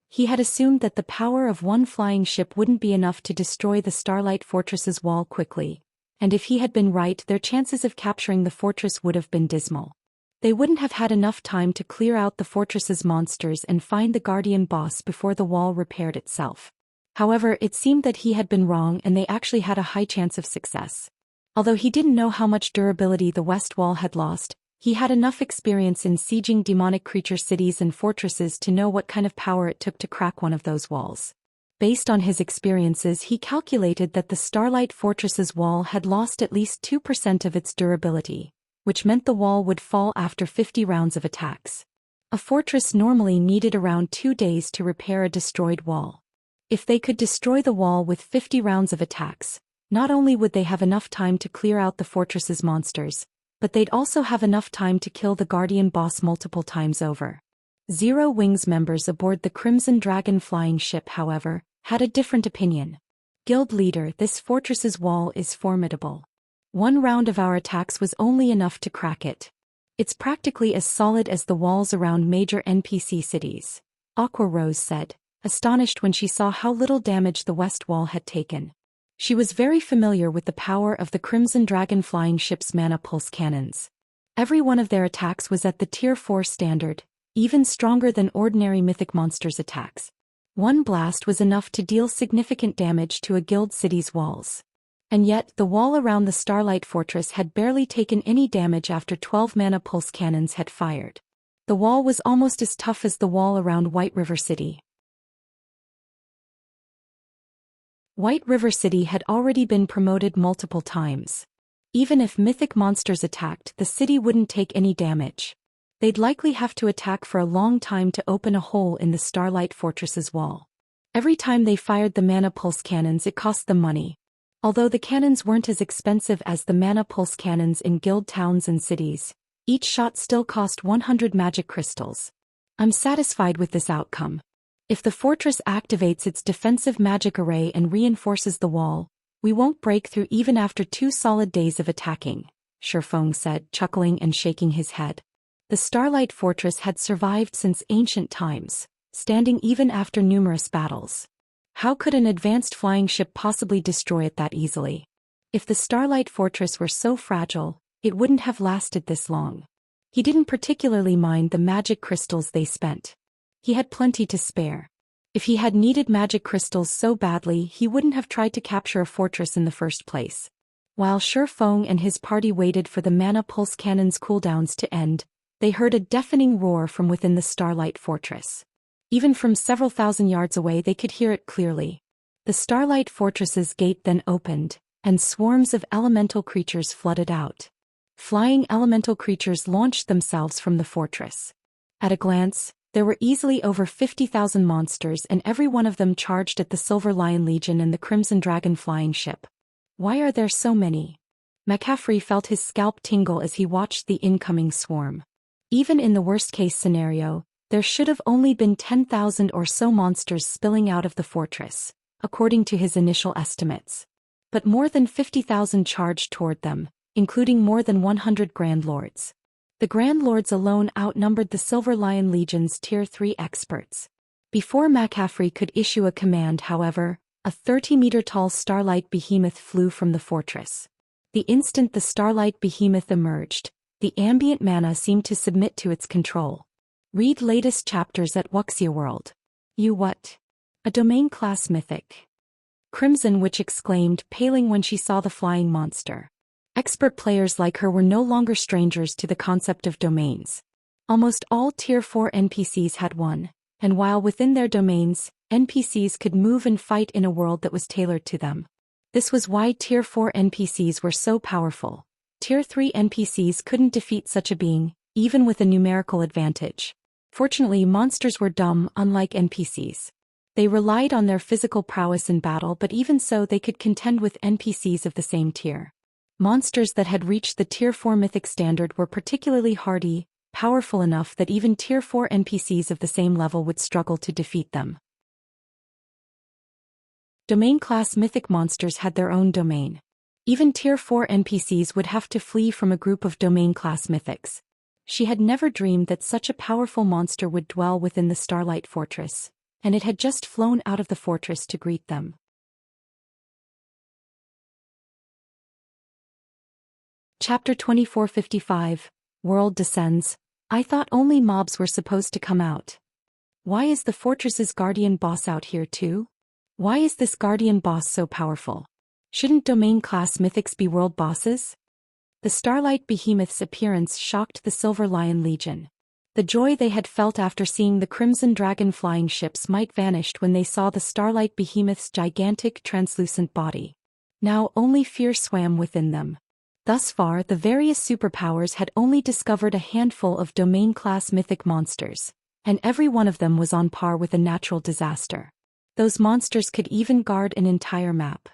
He had assumed that the power of one flying ship wouldn't be enough to destroy the Starlight Fortress's wall quickly, and if he had been right, their chances of capturing the fortress would have been dismal. They wouldn't have had enough time to clear out the fortress's monsters and find the Guardian boss before the wall repaired itself. However, it seemed that he had been wrong and they actually had a high chance of success. Although he didn't know how much durability the West Wall had lost, he had enough experience in sieging demonic creature cities and fortresses to know what kind of power it took to crack one of those walls. Based on his experiences, he calculated that the Starlight Fortress's wall had lost at least 2% of its durability, which meant the wall would fall after 50 rounds of attacks. A fortress normally needed around 2 days to repair a destroyed wall. If they could destroy the wall with 50 rounds of attacks, not only would they have enough time to clear out the fortress's monsters, but they'd also have enough time to kill the Guardian boss multiple times over. Zero Wings members aboard the Crimson Dragon flying ship, however, had a different opinion. Guild leader, this fortress's wall is formidable. 1 round of our attacks was only enough to crack it. It's practically as solid as the walls around major NPC cities, Aqua Rose said, astonished when she saw how little damage the west wall had taken. She was very familiar with the power of the Crimson Dragon flying ship's mana pulse cannons. Every one of their attacks was at the Tier 4 standard, even stronger than ordinary mythic monsters' attacks. 1 blast was enough to deal significant damage to a guild city's walls. And yet, the wall around the Starlight Fortress had barely taken any damage after 12 mana pulse cannons had fired. The wall was almost as tough as the wall around White River City. White River City had already been promoted multiple times. Even if mythic monsters attacked, the city wouldn't take any damage. They'd likely have to attack for a long time to open a hole in the Starlight Fortress's wall. Every time they fired the mana pulse cannons, it cost them money. Although the cannons weren't as expensive as the mana pulse cannons in guild towns and cities, each shot still cost 100 magic crystals. I'm satisfied with this outcome. If the fortress activates its defensive magic array and reinforces the wall, we won't break through even after 2 solid days of attacking, Shifeng said, chuckling and shaking his head. The Starlight Fortress had survived since ancient times, standing even after numerous battles. How could an advanced flying ship possibly destroy it that easily? If the Starlight Fortress were so fragile, it wouldn't have lasted this long. He didn't particularly mind the magic crystals they spent. He had plenty to spare. If he had needed magic crystals so badly, he wouldn't have tried to capture a fortress in the first place. While Shifeng and his party waited for the mana pulse cannons' cooldowns to end, they heard a deafening roar from within the Starlight Fortress. Even from several thousand yards away, they could hear it clearly. The Starlight Fortress's gate then opened, and swarms of elemental creatures flooded out. Flying elemental creatures launched themselves from the fortress. At a glance, there were easily over 50,000 monsters, and every one of them charged at the Silver Lion Legion and the Crimson Dragon flying ship. Why are there so many? McCaffrey felt his scalp tingle as he watched the incoming swarm. Even in the worst-case scenario, there should have only been 10,000 or so monsters spilling out of the fortress, according to his initial estimates. But more than 50,000 charged toward them, including more than 100 Grand Lords. The Grand Lords alone outnumbered the Silver Lion Legion's Tier 3 experts. Before McCaffrey could issue a command, however, a 30-meter-tall Starlight Behemoth flew from the fortress. The instant the Starlight Behemoth emerged, the ambient mana seemed to submit to its control. Read latest chapters at Wuxia World. You what? A domain class mythic. Crimson Witch exclaimed, paling when she saw the flying monster. Expert players like her were no longer strangers to the concept of domains. Almost all Tier 4 NPCs had one, and while within their domains, NPCs could move and fight in a world that was tailored to them. This was why Tier 4 NPCs were so powerful. Tier 3 NPCs couldn't defeat such a being, even with a numerical advantage. Fortunately, monsters were dumb, unlike NPCs. They relied on their physical prowess in battle, but even so they could contend with NPCs of the same tier. Monsters that had reached the Tier 4 mythic standard were particularly hardy, powerful enough that even Tier 4 NPCs of the same level would struggle to defeat them. Domain-class mythic monsters had their own domain. Even Tier 4 NPCs would have to flee from a group of domain-class mythics. She had never dreamed that such a powerful monster would dwell within the Starlight Fortress, and it had just flown out of the fortress to greet them. Chapter 2455, World Descends. I thought only mobs were supposed to come out. Why is the fortress's guardian boss out here too? Why is this guardian boss so powerful? Shouldn't domain-class mythics be world bosses? The Starlight Behemoth's appearance shocked the Silver Lion Legion. The joy they had felt after seeing the Crimson Dragon flying ships might vanished when they saw the Starlight Behemoth's gigantic translucent body. Now only fear swam within them. Thus far, the various superpowers had only discovered a handful of domain-class mythic monsters, and every one of them was on par with a natural disaster. Those monsters could even guard an entire map.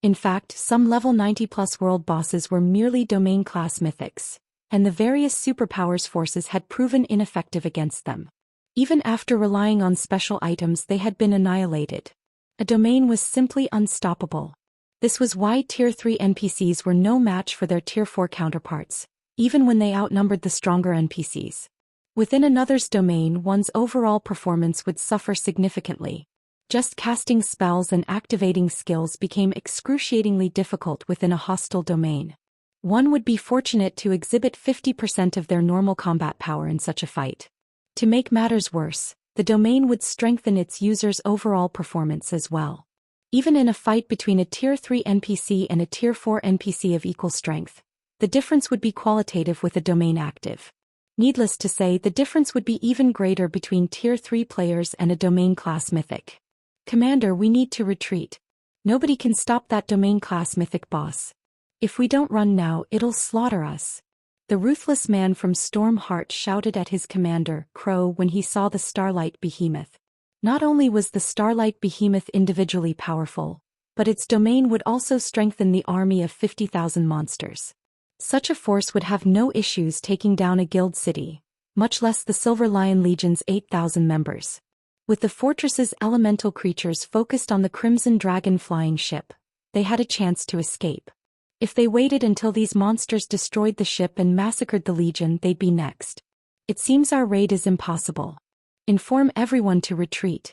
In fact, some level 90+ world bosses were merely domain-class mythics, and the various superpowers forces had proven ineffective against them. Even after relying on special items, they had been annihilated. A domain was simply unstoppable. This was why Tier 3 NPCs were no match for their Tier 4 counterparts, even when they outnumbered the stronger NPCs. Within another's domain, one's overall performance would suffer significantly. Just casting spells and activating skills became excruciatingly difficult within a hostile domain. One would be fortunate to exhibit 50% of their normal combat power in such a fight. To make matters worse, the domain would strengthen its users' overall performance as well. Even in a fight between a Tier 3 NPC and a Tier 4 NPC of equal strength, the difference would be qualitative with a domain active. Needless to say, the difference would be even greater between Tier 3 players and a domain-class mythic. Commander, we need to retreat. Nobody can stop that domain-class mythic boss. If we don't run now, it'll slaughter us. The ruthless man from Stormheart shouted at his commander, Crow, when he saw the Starlight Behemoth. Not only was the Starlight Behemoth individually powerful, but its domain would also strengthen the army of 50,000 monsters. Such a force would have no issues taking down a guild city, much less the Silver Lion Legion's 8,000 members. With the fortress's elemental creatures focused on the Crimson Dragon flying ship, they had a chance to escape. If they waited until these monsters destroyed the ship and massacred the Legion, they'd be next. It seems our raid is impossible. Inform everyone to retreat.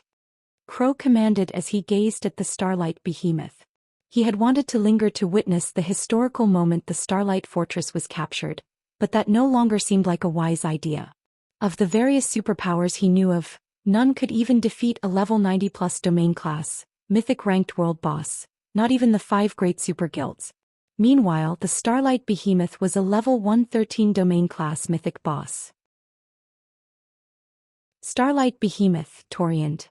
Crow commanded as he gazed at the Starlight Behemoth. He had wanted to linger to witness the historical moment the Starlight Fortress was captured, but that no longer seemed like a wise idea. Of the various superpowers he knew of, none could even defeat a level 90+ domain class, mythic ranked world boss, not even the 5 great super guilds. Meanwhile, the Starlight Behemoth was a level 113 domain class mythic boss. Starlight Behemoth, Torient.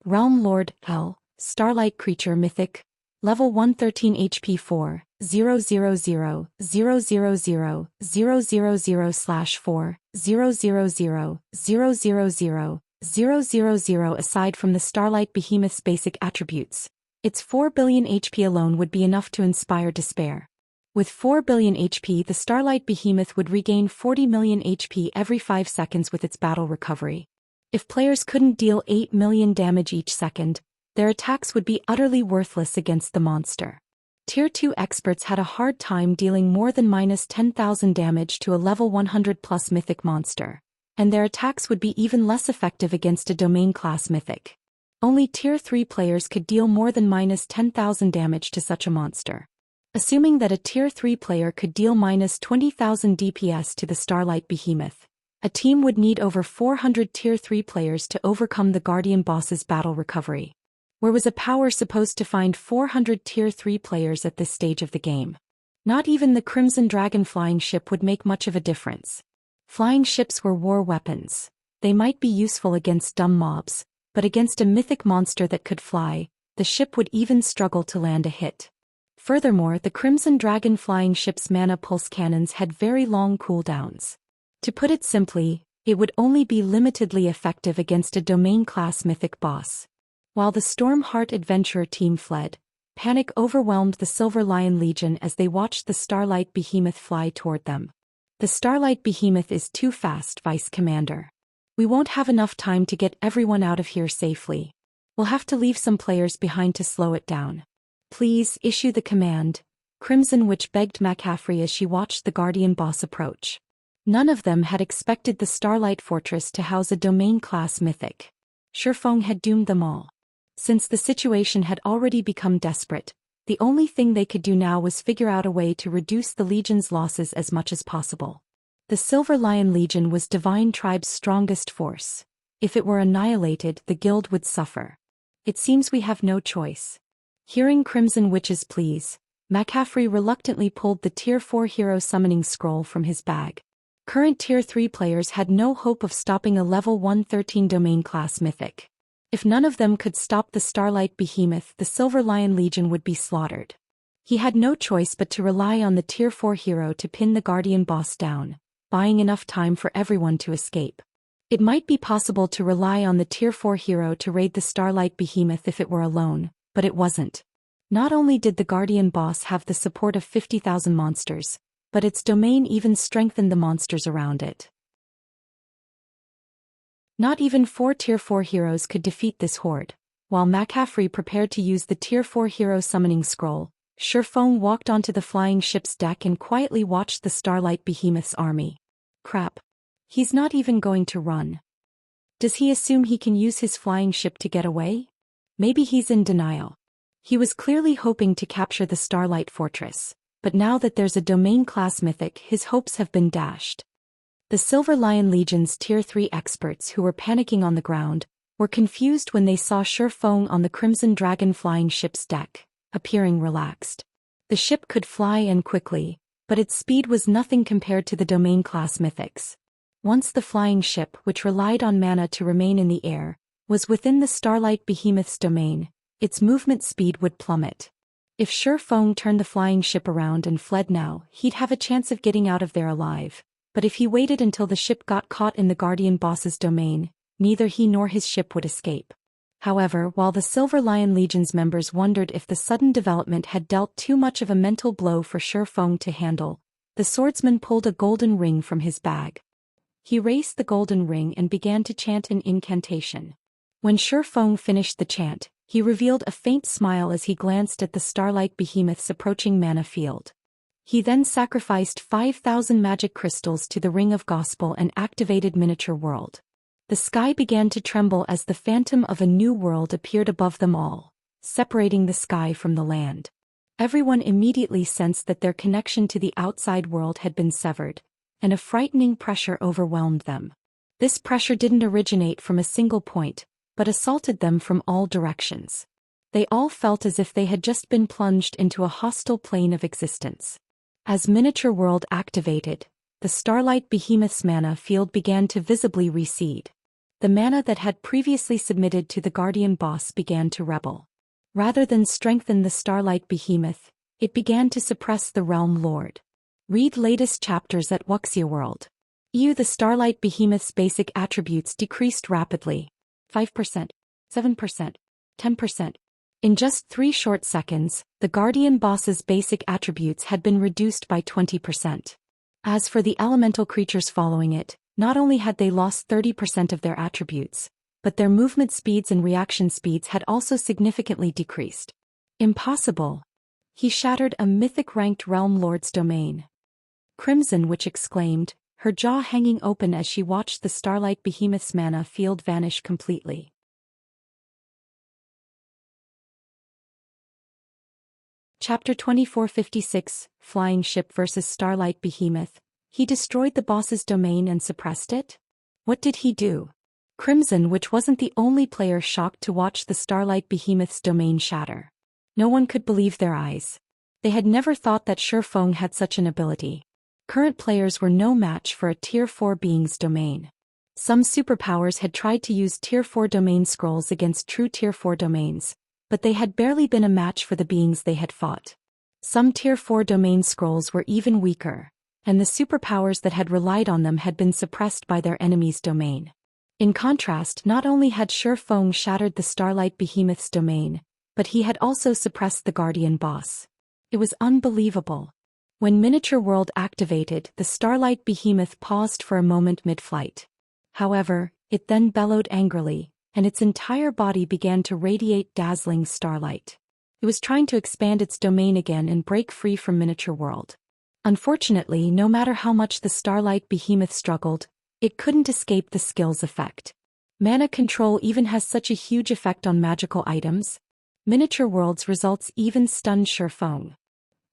Realm Lord, L. Starlight Creature Mythic. Level 113 HP 4, 000, 000, 000, 000/4, 000, 000, 000. Aside from the Starlight Behemoth's basic attributes, its 4 billion HP alone would be enough to inspire despair. With 4 billion HP, the Starlight Behemoth would regain 40 million HP every 5 seconds with its battle recovery. If players couldn't deal 8 million damage each second, their attacks would be utterly worthless against the monster. Tier 2 experts had a hard time dealing more than -10,000 damage to a level 100+ mythic monster, and their attacks would be even less effective against a domain-class mythic. Only Tier 3 players could deal more than -10,000 damage to such a monster. Assuming that a Tier 3 player could deal -20,000 DPS to the Starlight Behemoth, a team would need over 400 Tier 3 players to overcome the Guardian boss's battle recovery. Where was a power supposed to find 400 Tier 3 players at this stage of the game? Not even the Crimson Dragon flying ship would make much of a difference. Flying ships were war weapons. They might be useful against dumb mobs, but against a mythic monster that could fly, the ship would even struggle to land a hit. Furthermore, the Crimson Dragon flying ship's mana pulse cannons had very long cooldowns. To put it simply, it would only be limitedly effective against a domain-class mythic boss. While the Stormheart adventurer team fled, panic overwhelmed the Silver Lion Legion as they watched the Starlight Behemoth fly toward them. The Starlight Behemoth is too fast, Vice Commander. We won't have enough time to get everyone out of here safely. We'll have to leave some players behind to slow it down. Please issue the command, Crimson Witch begged McCaffrey as she watched the Guardian boss approach. None of them had expected the Starlight Fortress to house a domain-class mythic. Shifeng had doomed them all. Since the situation had already become desperate, the only thing they could do now was figure out a way to reduce the Legion's losses as much as possible. The Silver Lion Legion was Divine Tribe's strongest force. If it were annihilated, the guild would suffer. It seems we have no choice. Hearing Crimson Witch's pleas, McCaffrey reluctantly pulled the Tier 4 hero summoning scroll from his bag. Current Tier 3 players had no hope of stopping a level 113 domain class mythic. If none of them could stop the Starlight Behemoth, the Silver Lion Legion would be slaughtered. He had no choice but to rely on the Tier 4 hero to pin the Guardian boss down, buying enough time for everyone to escape. It might be possible to rely on the Tier 4 hero to raid the Starlight Behemoth if it were alone, but it wasn't. Not only did the Guardian boss have the support of 50,000 monsters, but its domain even strengthened the monsters around it. Not even 4 Tier 4 heroes could defeat this horde. While McCaffrey prepared to use the Tier 4 hero summoning scroll, Shifeng walked onto the flying ship's deck and quietly watched the Starlight Behemoth's army. Crap. He's not even going to run. Does he assume he can use his flying ship to get away? Maybe he's in denial. He was clearly hoping to capture the Starlight Fortress, but now that there's a domain class mythic, his hopes have been dashed. The Silver Lion Legion's Tier 3 experts who were panicking on the ground were confused when they saw Shifeng on the Crimson Dragon flying ship's deck, appearing relaxed. The ship could fly and quickly, but its speed was nothing compared to the domain class mythics. Once the flying ship, which relied on mana to remain in the air, was within the Starlight Behemoth's domain, its movement speed would plummet. If Shifeng turned the flying ship around and fled now, he'd have a chance of getting out of there alive. But if he waited until the ship got caught in the Guardian boss's domain, neither he nor his ship would escape. However, while the Silver Lion Legion's members wondered if the sudden development had dealt too much of a mental blow for Shifeng to handle, the swordsman pulled a golden ring from his bag. He raised the golden ring and began to chant an incantation. When Shifeng finished the chant, he revealed a faint smile as he glanced at the Starlight Behemoth's approaching mana field. He then sacrificed 5,000 magic crystals to the Ring of Gospel and activated Miniature World. The sky began to tremble as the phantom of a new world appeared above them all, separating the sky from the land. Everyone immediately sensed that their connection to the outside world had been severed, and a frightening pressure overwhelmed them. This pressure didn't originate from a single point, but assaulted them from all directions. They all felt as if they had just been plunged into a hostile plane of existence. As Miniature World activated, the Starlight Behemoth's mana field began to visibly recede. The mana that had previously submitted to the Guardian boss began to rebel. Rather than strengthen the Starlight Behemoth, it began to suppress the Realm Lord. Read latest chapters at Wuxia World. The Starlight Behemoth's basic attributes decreased rapidly. 5%, 7%, 10%. In just 3 short seconds, the Guardian boss's basic attributes had been reduced by 20%. As for the elemental creatures following it, not only had they lost 30% of their attributes, but their movement speeds and reaction speeds had also significantly decreased. Impossible! He shattered a mythic-ranked Realm Lord's domain. Crimson Witch exclaimed, her jaw hanging open as she watched the Starlight Behemoth's mana field vanish completely. Chapter 2456, Flying Ship vs. Starlight Behemoth. He destroyed the boss's domain and suppressed it? What did he do? Crimson Witch wasn't the only player shocked to watch the Starlight Behemoth's domain shatter. No one could believe their eyes. They had never thought that Shifeng had such an ability. Current players were no match for a Tier 4 being's domain. Some superpowers had tried to use Tier 4 domain scrolls against true Tier 4 domains, but they had barely been a match for the beings they had fought. Some Tier 4 domain scrolls were even weaker, and the superpowers that had relied on them had been suppressed by their enemy's domain. In contrast, not only had Shifeng shattered the Starlight Behemoth's domain, but he had also suppressed the Guardian boss. It was unbelievable. When Miniature World activated, the Starlight Behemoth paused for a moment mid-flight. However, it then bellowed angrily, and its entire body began to radiate dazzling starlight. It was trying to expand its domain again and break free from Miniature World. Unfortunately, no matter how much the Starlight Behemoth struggled, it couldn't escape the skill's effect. Mana control even has such a huge effect on magical items. Miniature World's results even stunned Shifeng.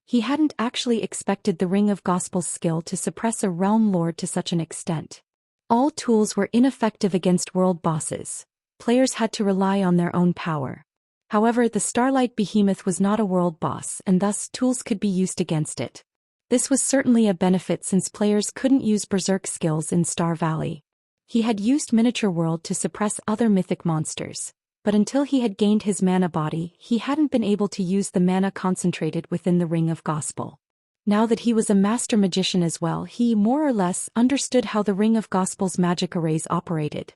He hadn't actually expected the Ring of Gospel's skill to suppress a Realm Lord to such an extent. All tools were ineffective against world bosses. Players had to rely on their own power. However, the Starlight Behemoth was not a world boss, and thus tools could be used against it. This was certainly a benefit since players couldn't use berserk skills in Star Valley. He had used Miniature World to suppress other mythic monsters, but until he had gained his mana body, he hadn't been able to use the mana concentrated within the Ring of Gospel. Now that he was a master magician as well, he more or less understood how the Ring of Gospel's magic arrays operated.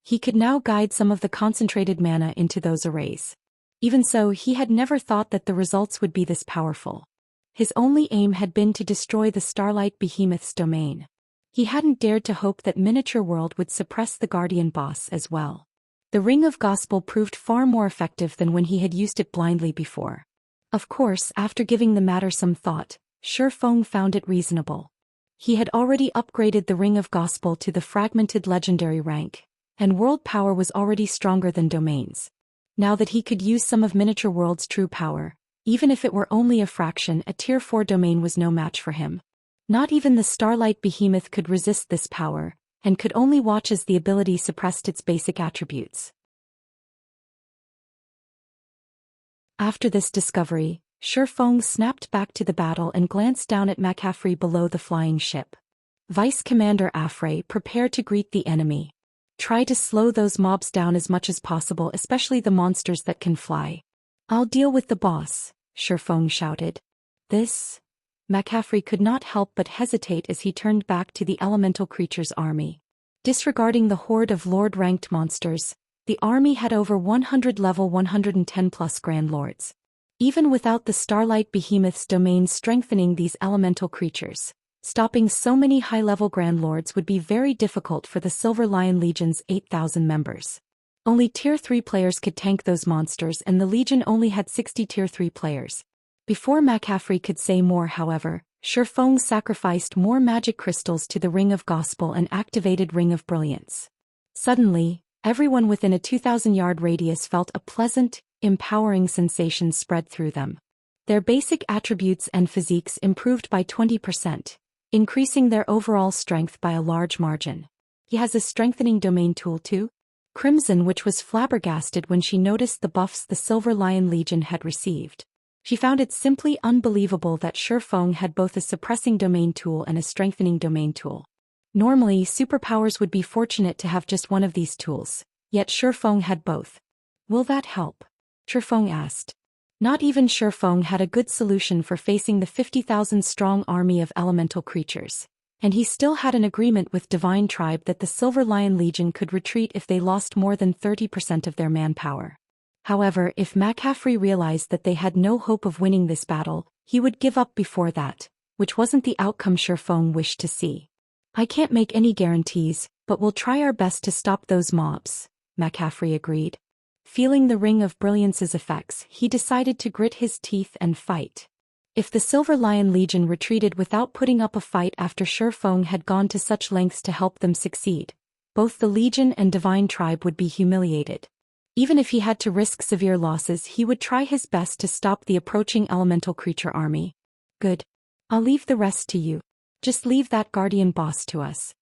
He could now guide some of the concentrated mana into those arrays. Even so, he had never thought that the results would be this powerful. His only aim had been to destroy the Starlight Behemoth's domain. He hadn't dared to hope that Miniature World would suppress the Guardian boss as well. The Ring of Gospel proved far more effective than when he had used it blindly before. Of course, after giving the matter some thought, Shifeng found it reasonable. He had already upgraded the Ring of Gospel to the fragmented legendary rank, and world power was already stronger than domains. Now that he could use some of Miniature World's true power, even if it were only a fraction, a Tier 4 domain was no match for him. Not even the Starlight Behemoth could resist this power, and could only watch as the ability suppressed its basic attributes. After this discovery, Shifeng snapped back to the battle and glanced down at McCaffrey below the flying ship. Vice Commander Afrey, prepare to greet the enemy. Try to slow those mobs down as much as possible, especially the monsters that can fly. I'll deal with the boss, Shifeng shouted. This? McCaffrey could not help but hesitate as he turned back to the elemental creature's army. Disregarding the horde of Lord-ranked monsters, the army had over 100 level 110+ Grand Lords. Even without the Starlight Behemoth's domain strengthening these elemental creatures, stopping so many high-level Grand Lords would be very difficult for the Silver Lion Legion's 8,000 members. Only Tier 3 players could tank those monsters, and the Legion only had 60 Tier 3 players. Before McCaffrey could say more, however, Shifeng sacrificed more magic crystals to the Ring of Gospel and activated Ring of Brilliance. Suddenly, everyone within a 2,000-yard radius felt a pleasant, empowering sensation spread through them. Their basic attributes and physiques improved by 20%, increasing their overall strength by a large margin. He has a strengthening domain tool too? Crimson, which was flabbergasted when she noticed the buffs the Silver Lion Legion had received. She found it simply unbelievable that Shifeng had both a suppressing domain tool and a strengthening domain tool. Normally, superpowers would be fortunate to have just one of these tools, yet Shifeng had both. Will that help? Shifeng asked. Not even Shifeng had a good solution for facing the 50,000-strong army of elemental creatures, and he still had an agreement with Divine Tribe that the Silver Lion Legion could retreat if they lost more than 30% of their manpower. However, if McCaffrey realized that they had no hope of winning this battle, he would give up before that, which wasn't the outcome Shifeng wished to see. I can't make any guarantees, but we'll try our best to stop those mobs, McCaffrey agreed. Feeling the Ring of Brilliance's effects, he decided to grit his teeth and fight. If the Silver Lion Legion retreated without putting up a fight after Shifeng had gone to such lengths to help them succeed, both the Legion and Divine Tribe would be humiliated. Even if he had to risk severe losses, he would try his best to stop the approaching elemental creature army. Good. I'll leave the rest to you. Just leave that guardian boss to us.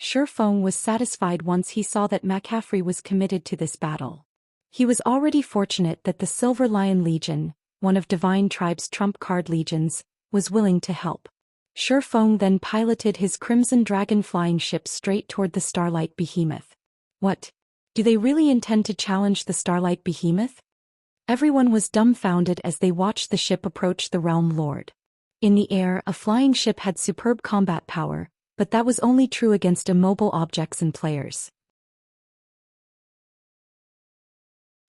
Shifeng was satisfied once he saw that McCaffrey was committed to this battle. He was already fortunate that the Silver Lion Legion, one of Divine Tribe's trump card legions, was willing to help. Shifeng then piloted his Crimson Dragon flying ship straight toward the Starlight Behemoth. What? Do they really intend to challenge the Starlight Behemoth? Everyone was dumbfounded as they watched the ship approach the Realm Lord. In the air, a flying ship had superb combat power, but that was only true against immobile objects and players.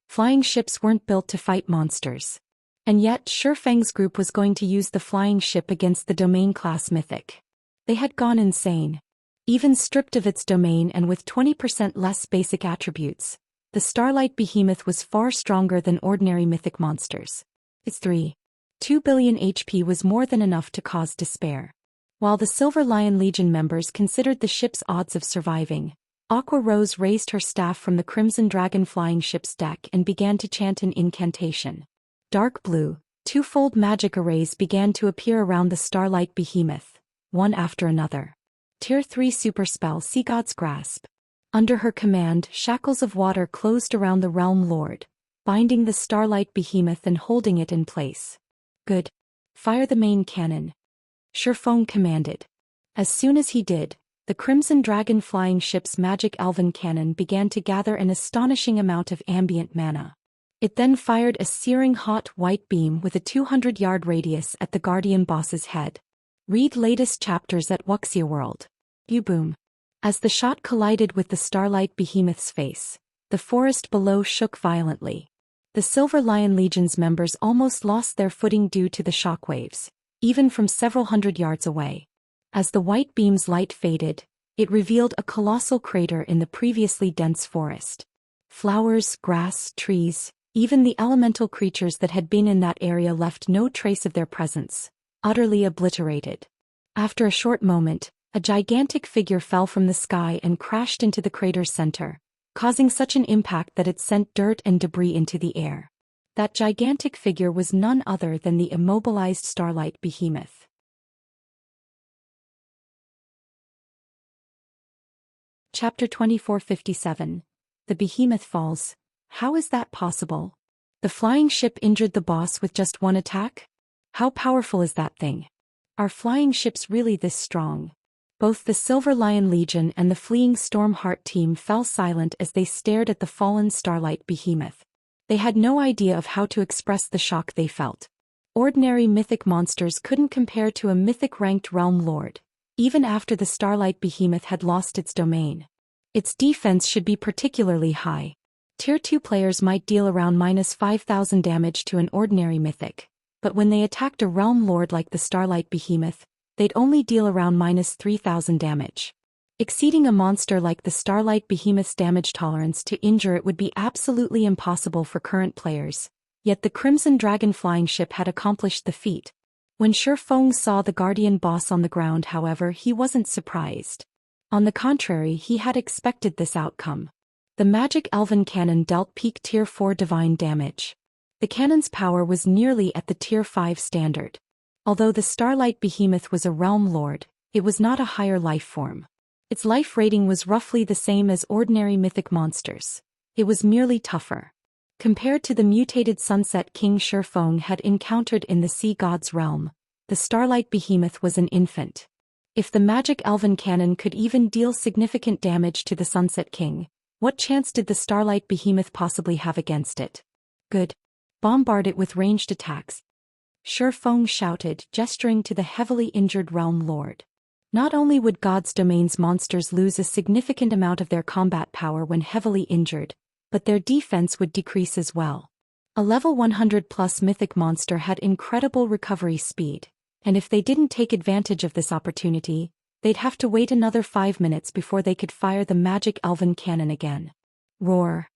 Flying ships weren't built to fight monsters. And yet, Shifeng's group was going to use the flying ship against the domain class mythic. They had gone insane. Even stripped of its domain and with 20% less basic attributes, the Starlight Behemoth was far stronger than ordinary mythic monsters. Its 2 billion HP was more than enough to cause despair. While the Silver Lion Legion members considered the ship's odds of surviving, Aqua Rose raised her staff from the Crimson Dragon flying ship's deck and began to chant an incantation. Dark blue, twofold magic arrays began to appear around the Starlight Behemoth, one after another. Tier 3 super spell Sea God's Grasp. Under her command, shackles of water closed around the Realm Lord, binding the Starlight Behemoth and holding it in place. Good. Fire the main cannon. Shifeng commanded. As soon as he did, the Crimson Dragon flying ship's magic elven cannon began to gather an astonishing amount of ambient mana. It then fired a searing hot white beam with a 200-yard radius at the Guardian boss's head. Read latest chapters at Wuxia World. Boom. As the shot collided with the Starlight Behemoth's face, the forest below shook violently. The Silver Lion Legion's members almost lost their footing due to the shockwaves, even from several hundred yards away. As the white beam's light faded, it revealed a colossal crater in the previously dense forest. Flowers, grass, trees, even the elemental creatures that had been in that area left no trace of their presence, utterly obliterated. After a short moment, a gigantic figure fell from the sky and crashed into the crater's center, causing such an impact that it sent dirt and debris into the air. That gigantic figure was none other than the immobilized Starlight Behemoth. Chapter 2457. The Behemoth Falls. How is that possible? The flying ship injured the boss with just one attack? How powerful is that thing? Are flying ships really this strong? Both the Silver Lion Legion and the fleeing Stormheart team fell silent as they stared at the fallen Starlight Behemoth. They had no idea of how to express the shock they felt. Ordinary mythic monsters couldn't compare to a mythic-ranked realm lord, even after the Starlight Behemoth had lost its domain. Its defense should be particularly high. Tier 2 players might deal around -5,000 damage to an ordinary mythic, but when they attacked a realm lord like the Starlight Behemoth, they'd only deal around -3,000 damage. Exceeding a monster like the Starlight Behemoth's damage tolerance to injure it would be absolutely impossible for current players, yet the Crimson Dragon flying ship had accomplished the feat. When Shifeng saw the Guardian boss on the ground, however, he wasn't surprised. On the contrary, he had expected this outcome. The magic elven cannon dealt peak Tier 4 divine damage. The cannon's power was nearly at the Tier 5 standard. Although the Starlight Behemoth was a realm lord, it was not a higher life form. Its life rating was roughly the same as ordinary mythic monsters. It was merely tougher. Compared to the mutated Sunset King Shifeng had encountered in the Sea God's realm, the Starlight Behemoth was an infant. If the magic elven cannon could even deal significant damage to the Sunset King, what chance did the Starlight Behemoth possibly have against it? Good. Bombard it with ranged attacks. Shifeng shouted, gesturing to the heavily injured realm lord. Not only would God's domain's monsters lose a significant amount of their combat power when heavily injured, but their defense would decrease as well. A level 100+ mythic monster had incredible recovery speed, and if they didn't take advantage of this opportunity, they'd have to wait another 5 minutes before they could fire the magic elven cannon again. Roar.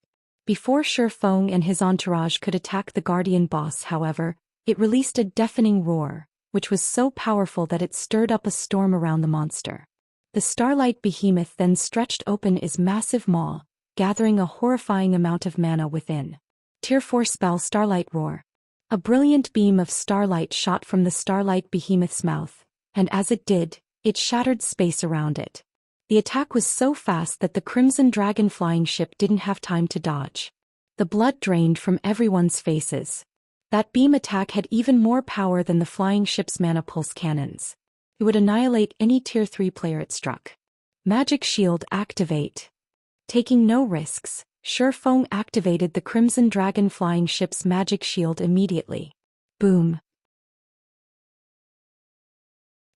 Before Shifeng and his entourage could attack the Guardian boss, however, it released a deafening roar, which was so powerful that it stirred up a storm around the monster. The Starlight Behemoth then stretched open its massive maw, gathering a horrifying amount of mana within. Tier 4 spell Starlight Roar. A brilliant beam of starlight shot from the Starlight Behemoth's mouth, and as it did, it shattered space around it. The attack was so fast that the Crimson Dragon flying ship didn't have time to dodge. The blood drained from everyone's faces. That beam attack had even more power than the flying ship's mana pulse cannons. It would annihilate any Tier 3 player it struck. Magic Shield activate. Taking no risks, Shifeng activated the Crimson Dragon flying ship's magic shield immediately. Boom.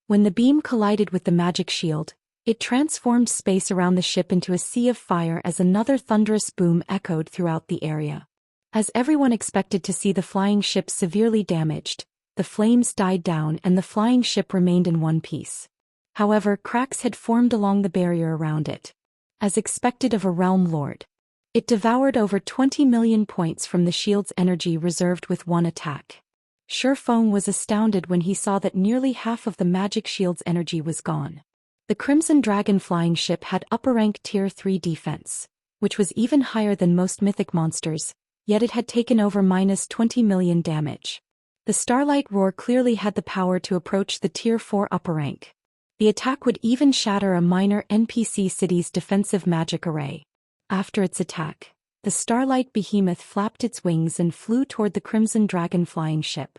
When the beam collided with the magic shield, it transformed space around the ship into a sea of fire as another thunderous boom echoed throughout the area. As everyone expected to see the flying ship severely damaged, the flames died down and the flying ship remained in one piece. However, cracks had formed along the barrier around it. As expected of a realm lord, it devoured over 20 million points from the shield's energy reserved with one attack. Shifeng was astounded when he saw that nearly half of the magic shield's energy was gone. The Crimson Dragon flying ship had upper-rank Tier 3 defense, which was even higher than most mythic monsters, yet it had taken over -20 million damage. The Starlight Roar clearly had the power to approach the Tier 4 upper rank. The attack would even shatter a minor NPC city's defensive magic array. After its attack, the Starlight Behemoth flapped its wings and flew toward the Crimson Dragon flying ship.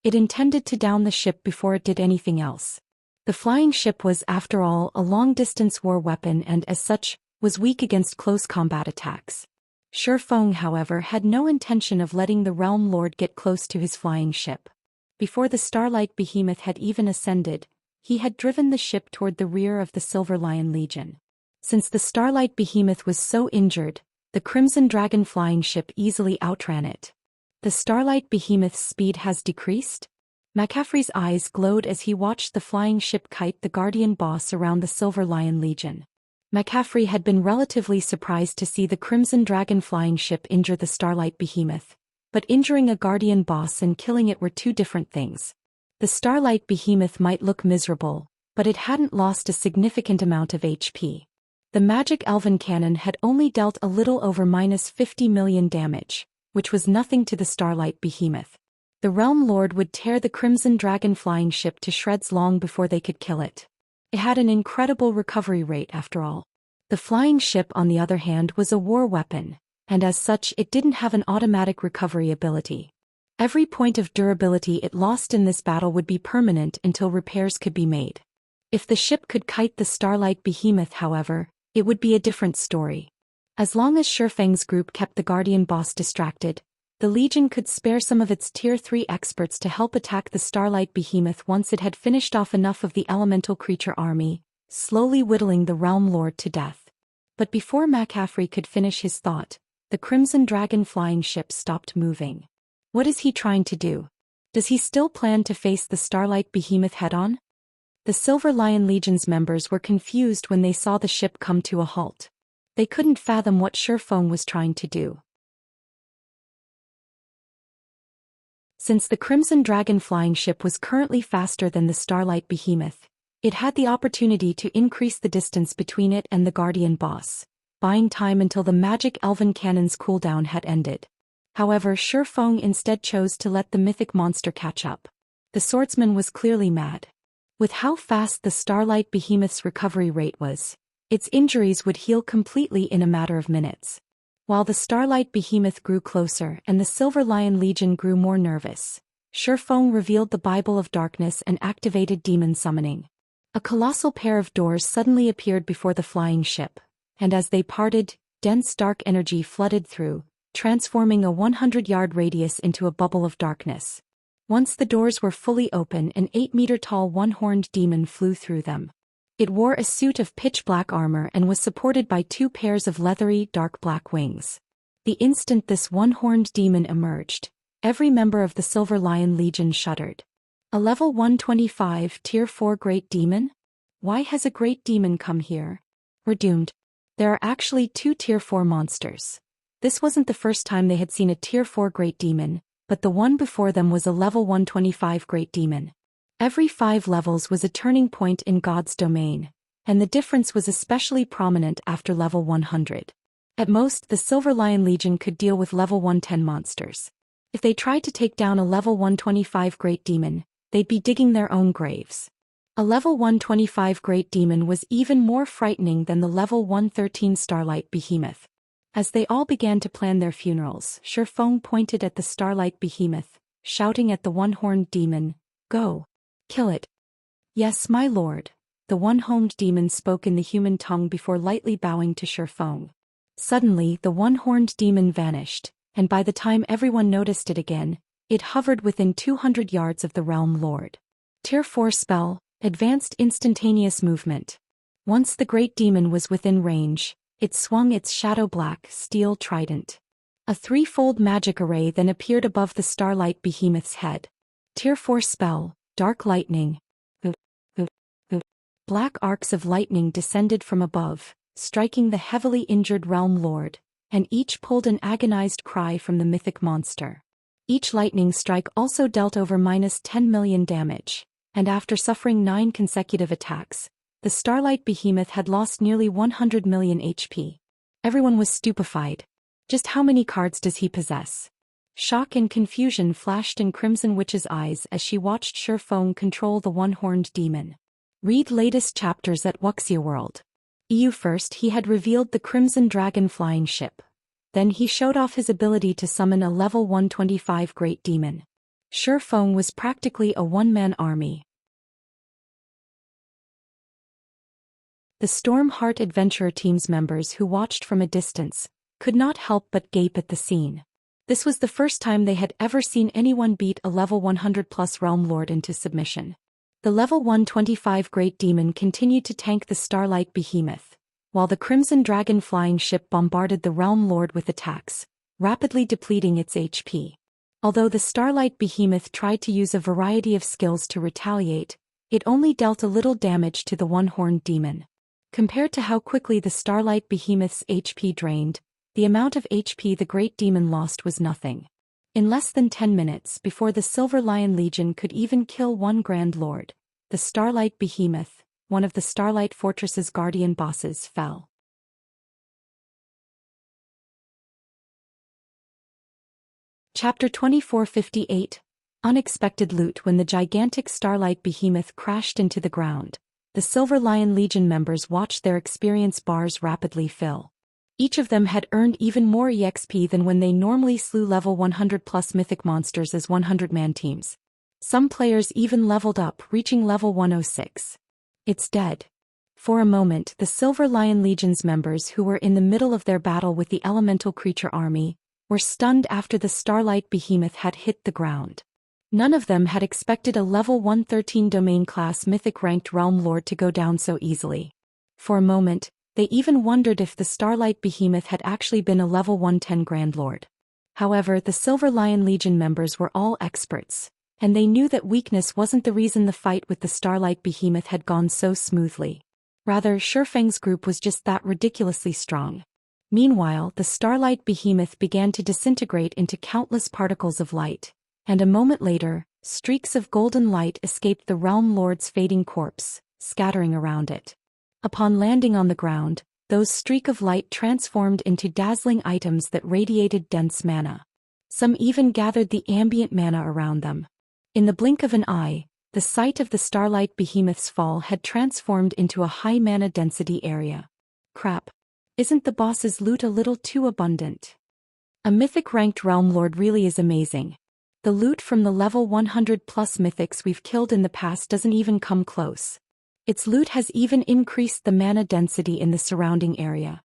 It intended to down the ship before it did anything else. The flying ship was, after all, a long-distance war weapon and, as such, was weak against close combat attacks. Shi Feng, however, had no intention of letting the Realm Lord get close to his flying ship. Before the Starlight Behemoth had even ascended, he had driven the ship toward the rear of the Silver Lion Legion. Since the Starlight Behemoth was so injured, the Crimson Dragon flying ship easily outran it. The Starlight Behemoth's speed has decreased? McCaffrey's eyes glowed as he watched the flying ship kite the Guardian boss around the Silver Lion Legion. McCaffrey had been relatively surprised to see the Crimson Dragon flying ship injure the Starlight Behemoth, but injuring a Guardian boss and killing it were two different things. The Starlight Behemoth might look miserable, but it hadn't lost a significant amount of HP. The magic elven cannon had only dealt a little over -50 million damage, which was nothing to the Starlight Behemoth. The Realm Lord would tear the Crimson Dragon flying ship to shreds long before they could kill it. It had an incredible recovery rate after all. The flying ship, on the other hand, was a war weapon, and as such it didn't have an automatic recovery ability. Every point of durability it lost in this battle would be permanent until repairs could be made. If the ship could kite the Starlight Behemoth, however, it would be a different story. As long as Shi Feng's group kept the Guardian boss distracted, the Legion could spare some of its Tier 3 experts to help attack the Starlight Behemoth once it had finished off enough of the elemental creature army, slowly whittling the Realm Lord to death. But before McCaffrey could finish his thought, the Crimson Dragon flying ship stopped moving. What is he trying to do? Does he still plan to face the Starlight Behemoth head-on? The Silver Lion Legion's members were confused when they saw the ship come to a halt. They couldn't fathom what Shi Feng was trying to do. Since the Crimson Dragon flying ship was currently faster than the Starlight Behemoth, it had the opportunity to increase the distance between it and the Guardian boss, buying time until the magic elven cannon's cooldown had ended. However, Shi Feng instead chose to let the mythic monster catch up. The swordsman was clearly mad. With how fast the Starlight Behemoth's recovery rate was, its injuries would heal completely in a matter of minutes. While the Starlight Behemoth grew closer and the Silver Lion Legion grew more nervous, Shi Feng revealed the Bible of Darkness and activated demon summoning. A colossal pair of doors suddenly appeared before the flying ship, and as they parted, dense dark energy flooded through, transforming a 100-yard radius into a bubble of darkness. Once the doors were fully open, an 8-meter-tall one-horned demon flew through them. It wore a suit of pitch-black armor and was supported by 2 pairs of leathery, dark black wings. The instant this one-horned demon emerged, every member of the Silver Lion Legion shuddered. A level 125 Tier 4 Great Demon? Why has a Great Demon come here? We're doomed. There are actually 2 Tier 4 monsters. This wasn't the first time they had seen a Tier 4 Great Demon, but the one before them was a level 125 Great Demon. Every 5 levels was a turning point in God's domain, and the difference was especially prominent after level 100. At most, the Silver Lion Legion could deal with level 110 monsters. If they tried to take down a level 125 Great Demon, they'd be digging their own graves. A level 125 Great Demon was even more frightening than the level 113 Starlight Behemoth. As they all began to plan their funerals, Shi Feng pointed at the Starlight Behemoth, shouting at the one-horned demon, "Go! Kill it!" "Yes, my lord," the one-horned demon spoke in the human tongue before lightly bowing to Shi Feng. Suddenly, the one-horned demon vanished, and by the time everyone noticed it again, it hovered within 200 yards of the Realm Lord. Tier 4 spell, Advanced Instantaneous Movement. Once the Great Demon was within range, it swung its shadow-black, steel trident. A 3-fold magic array then appeared above the Starlight Behemoth's head. Tier 4 spell, Dark Lightning. Black arcs of lightning descended from above, striking the heavily injured Realm Lord, and each pulled an agonized cry from the mythic monster. Each lightning strike also dealt over -10 million damage, and after suffering 9 consecutive attacks, the Starlight Behemoth had lost nearly 100 million HP. Everyone was stupefied. Just how many cards does he possess? Shock and confusion flashed in Crimson Witch's eyes as she watched Shi Feng control the one-horned demon. Read latest chapters at Wuxia World. First he had revealed the Crimson Dragon flying ship. Then he showed off his ability to summon a level 125 Great Demon. Feng was practically a one-man army. The Stormheart Adventurer Team's members who watched from a distance could not help but gape at the scene. This was the first time they had ever seen anyone beat a level 100+ Realm Lord into submission. The level 125 Great Demon continued to tank the Starlight Behemoth, while the Crimson Dragon flying ship bombarded the Realm Lord with attacks, rapidly depleting its HP. Although the Starlight Behemoth tried to use a variety of skills to retaliate, it only dealt a little damage to the one-horned demon. Compared to how quickly the Starlight Behemoth's HP drained, the amount of HP the Great Demon lost was nothing. In less than 10 minutes before the Silver Lion Legion could even kill one Grand Lord, the Starlight Behemoth, one of the Starlight Fortress's guardian bosses, fell. Chapter 2458 Unexpected Loot. When the gigantic Starlight Behemoth crashed into the ground, the Silver Lion Legion members watched their experience bars rapidly fill. Each of them had earned even more EXP than when they normally slew level 100+ mythic monsters as 100-man teams. Some players even leveled up, reaching level 106. It's dead. For a moment, the Silver Lion Legion's members who were in the middle of their battle with the elemental creature army were stunned after the Starlight Behemoth had hit the ground. None of them had expected a level 113 domain-class mythic-ranked Realm Lord to go down so easily. For a moment, they even wondered if the Starlight Behemoth had actually been a level 110 Grand Lord. However, the Silver Lion Legion members were all experts, and they knew that weakness wasn't the reason the fight with the Starlight Behemoth had gone so smoothly. Rather, Feng's group was just that ridiculously strong. Meanwhile, the Starlight Behemoth began to disintegrate into countless particles of light, and a moment later, streaks of golden light escaped the Realm Lord's fading corpse, scattering around it. Upon landing on the ground, those streaks of light transformed into dazzling items that radiated dense mana. Some even gathered the ambient mana around them. In the blink of an eye, the site of the Starlight Behemoth's fall had transformed into a high mana density area. Crap. Isn't the boss's loot a little too abundant? A mythic-ranked Realm Lord really is amazing. The loot from the level 100+ mythics we've killed in the past doesn't even come close. Its loot has even increased the mana density in the surrounding area.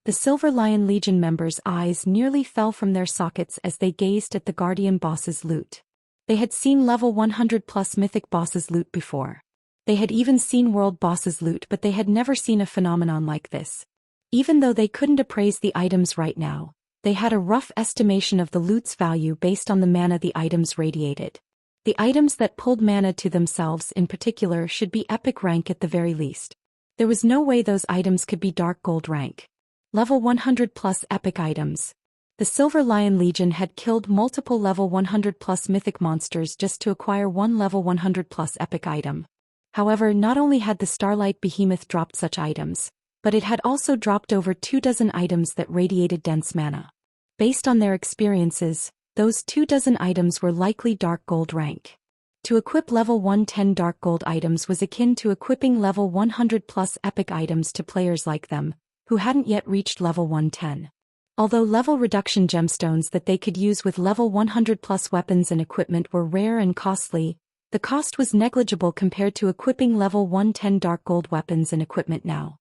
The Silver Lion Legion members' eyes nearly fell from their sockets as they gazed at the Guardian boss's loot. They had seen level 100+ mythic bosses' loot before. They had even seen world bosses' loot, but they had never seen a phenomenon like this. Even though they couldn't appraise the items right now, they had a rough estimation of the loot's value based on the mana the items radiated. The items that pulled mana to themselves in particular should be epic rank at the very least. There was no way those items could be dark gold rank. Level 100+ epic items. The Silver Lion Legion had killed multiple level 100+ mythic monsters just to acquire one level 100+ epic item. However, not only had the Starlight Behemoth dropped such items, but it had also dropped over 24 items that radiated dense mana. Based on their experiences, those 24 items were likely dark gold rank. To equip level 110 dark gold items was akin to equipping level 100+ epic items to players like them, who hadn't yet reached level 110. Although level reduction gemstones that they could use with level 100+ weapons and equipment were rare and costly, the cost was negligible compared to equipping level 110 dark gold weapons and equipment now.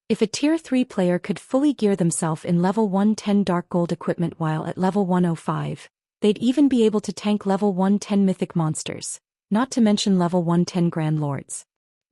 If a tier 3 player could fully gear themselves in level 110 dark gold equipment while at level 105, they'd even be able to tank level 110 mythic monsters, not to mention level 110 Grand Lords.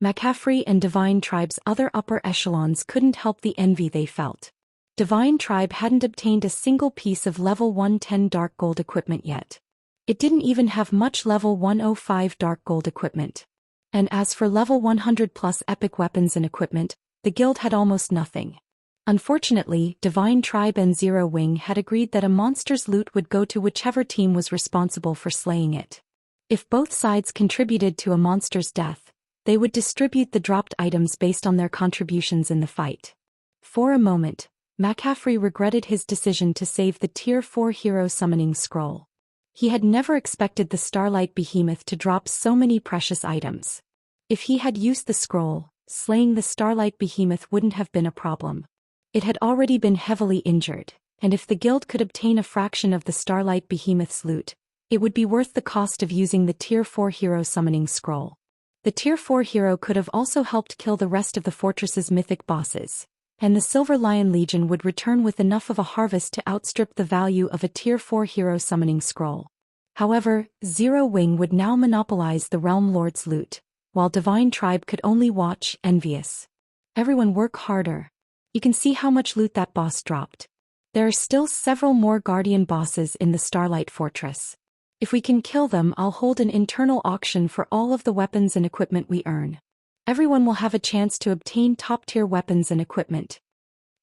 McCaffrey and Divine Tribe's other upper echelons couldn't help the envy they felt. Divine Tribe hadn't obtained a single piece of level 110 dark gold equipment yet. It didn't even have much level 105 dark gold equipment. And as for level 100+ epic weapons and equipment, the guild had almost nothing. Unfortunately, Divine Tribe and Zero Wing had agreed that a monster's loot would go to whichever team was responsible for slaying it. If both sides contributed to a monster's death, they would distribute the dropped items based on their contributions in the fight. For a moment, McCaffrey regretted his decision to save the Tier 4 hero summoning scroll. He had never expected the Starlight Behemoth to drop so many precious items. If he had used the scroll, slaying the Starlight Behemoth wouldn't have been a problem. It had already been heavily injured, and if the guild could obtain a fraction of the Starlight Behemoth's loot, it would be worth the cost of using the Tier 4 hero summoning scroll. The Tier 4 hero could have also helped kill the rest of the fortress's mythic bosses, and the Silver Lion Legion would return with enough of a harvest to outstrip the value of a Tier 4 hero summoning scroll. However, Zero Wing would now monopolize the Realm Lord's loot, while Divine Tribe could only watch, envious. Everyone work harder. You can see how much loot that boss dropped. There are still several more Guardian bosses in the Starlight Fortress. If we can kill them, I'll hold an internal auction for all of the weapons and equipment we earn. Everyone will have a chance to obtain top-tier weapons and equipment.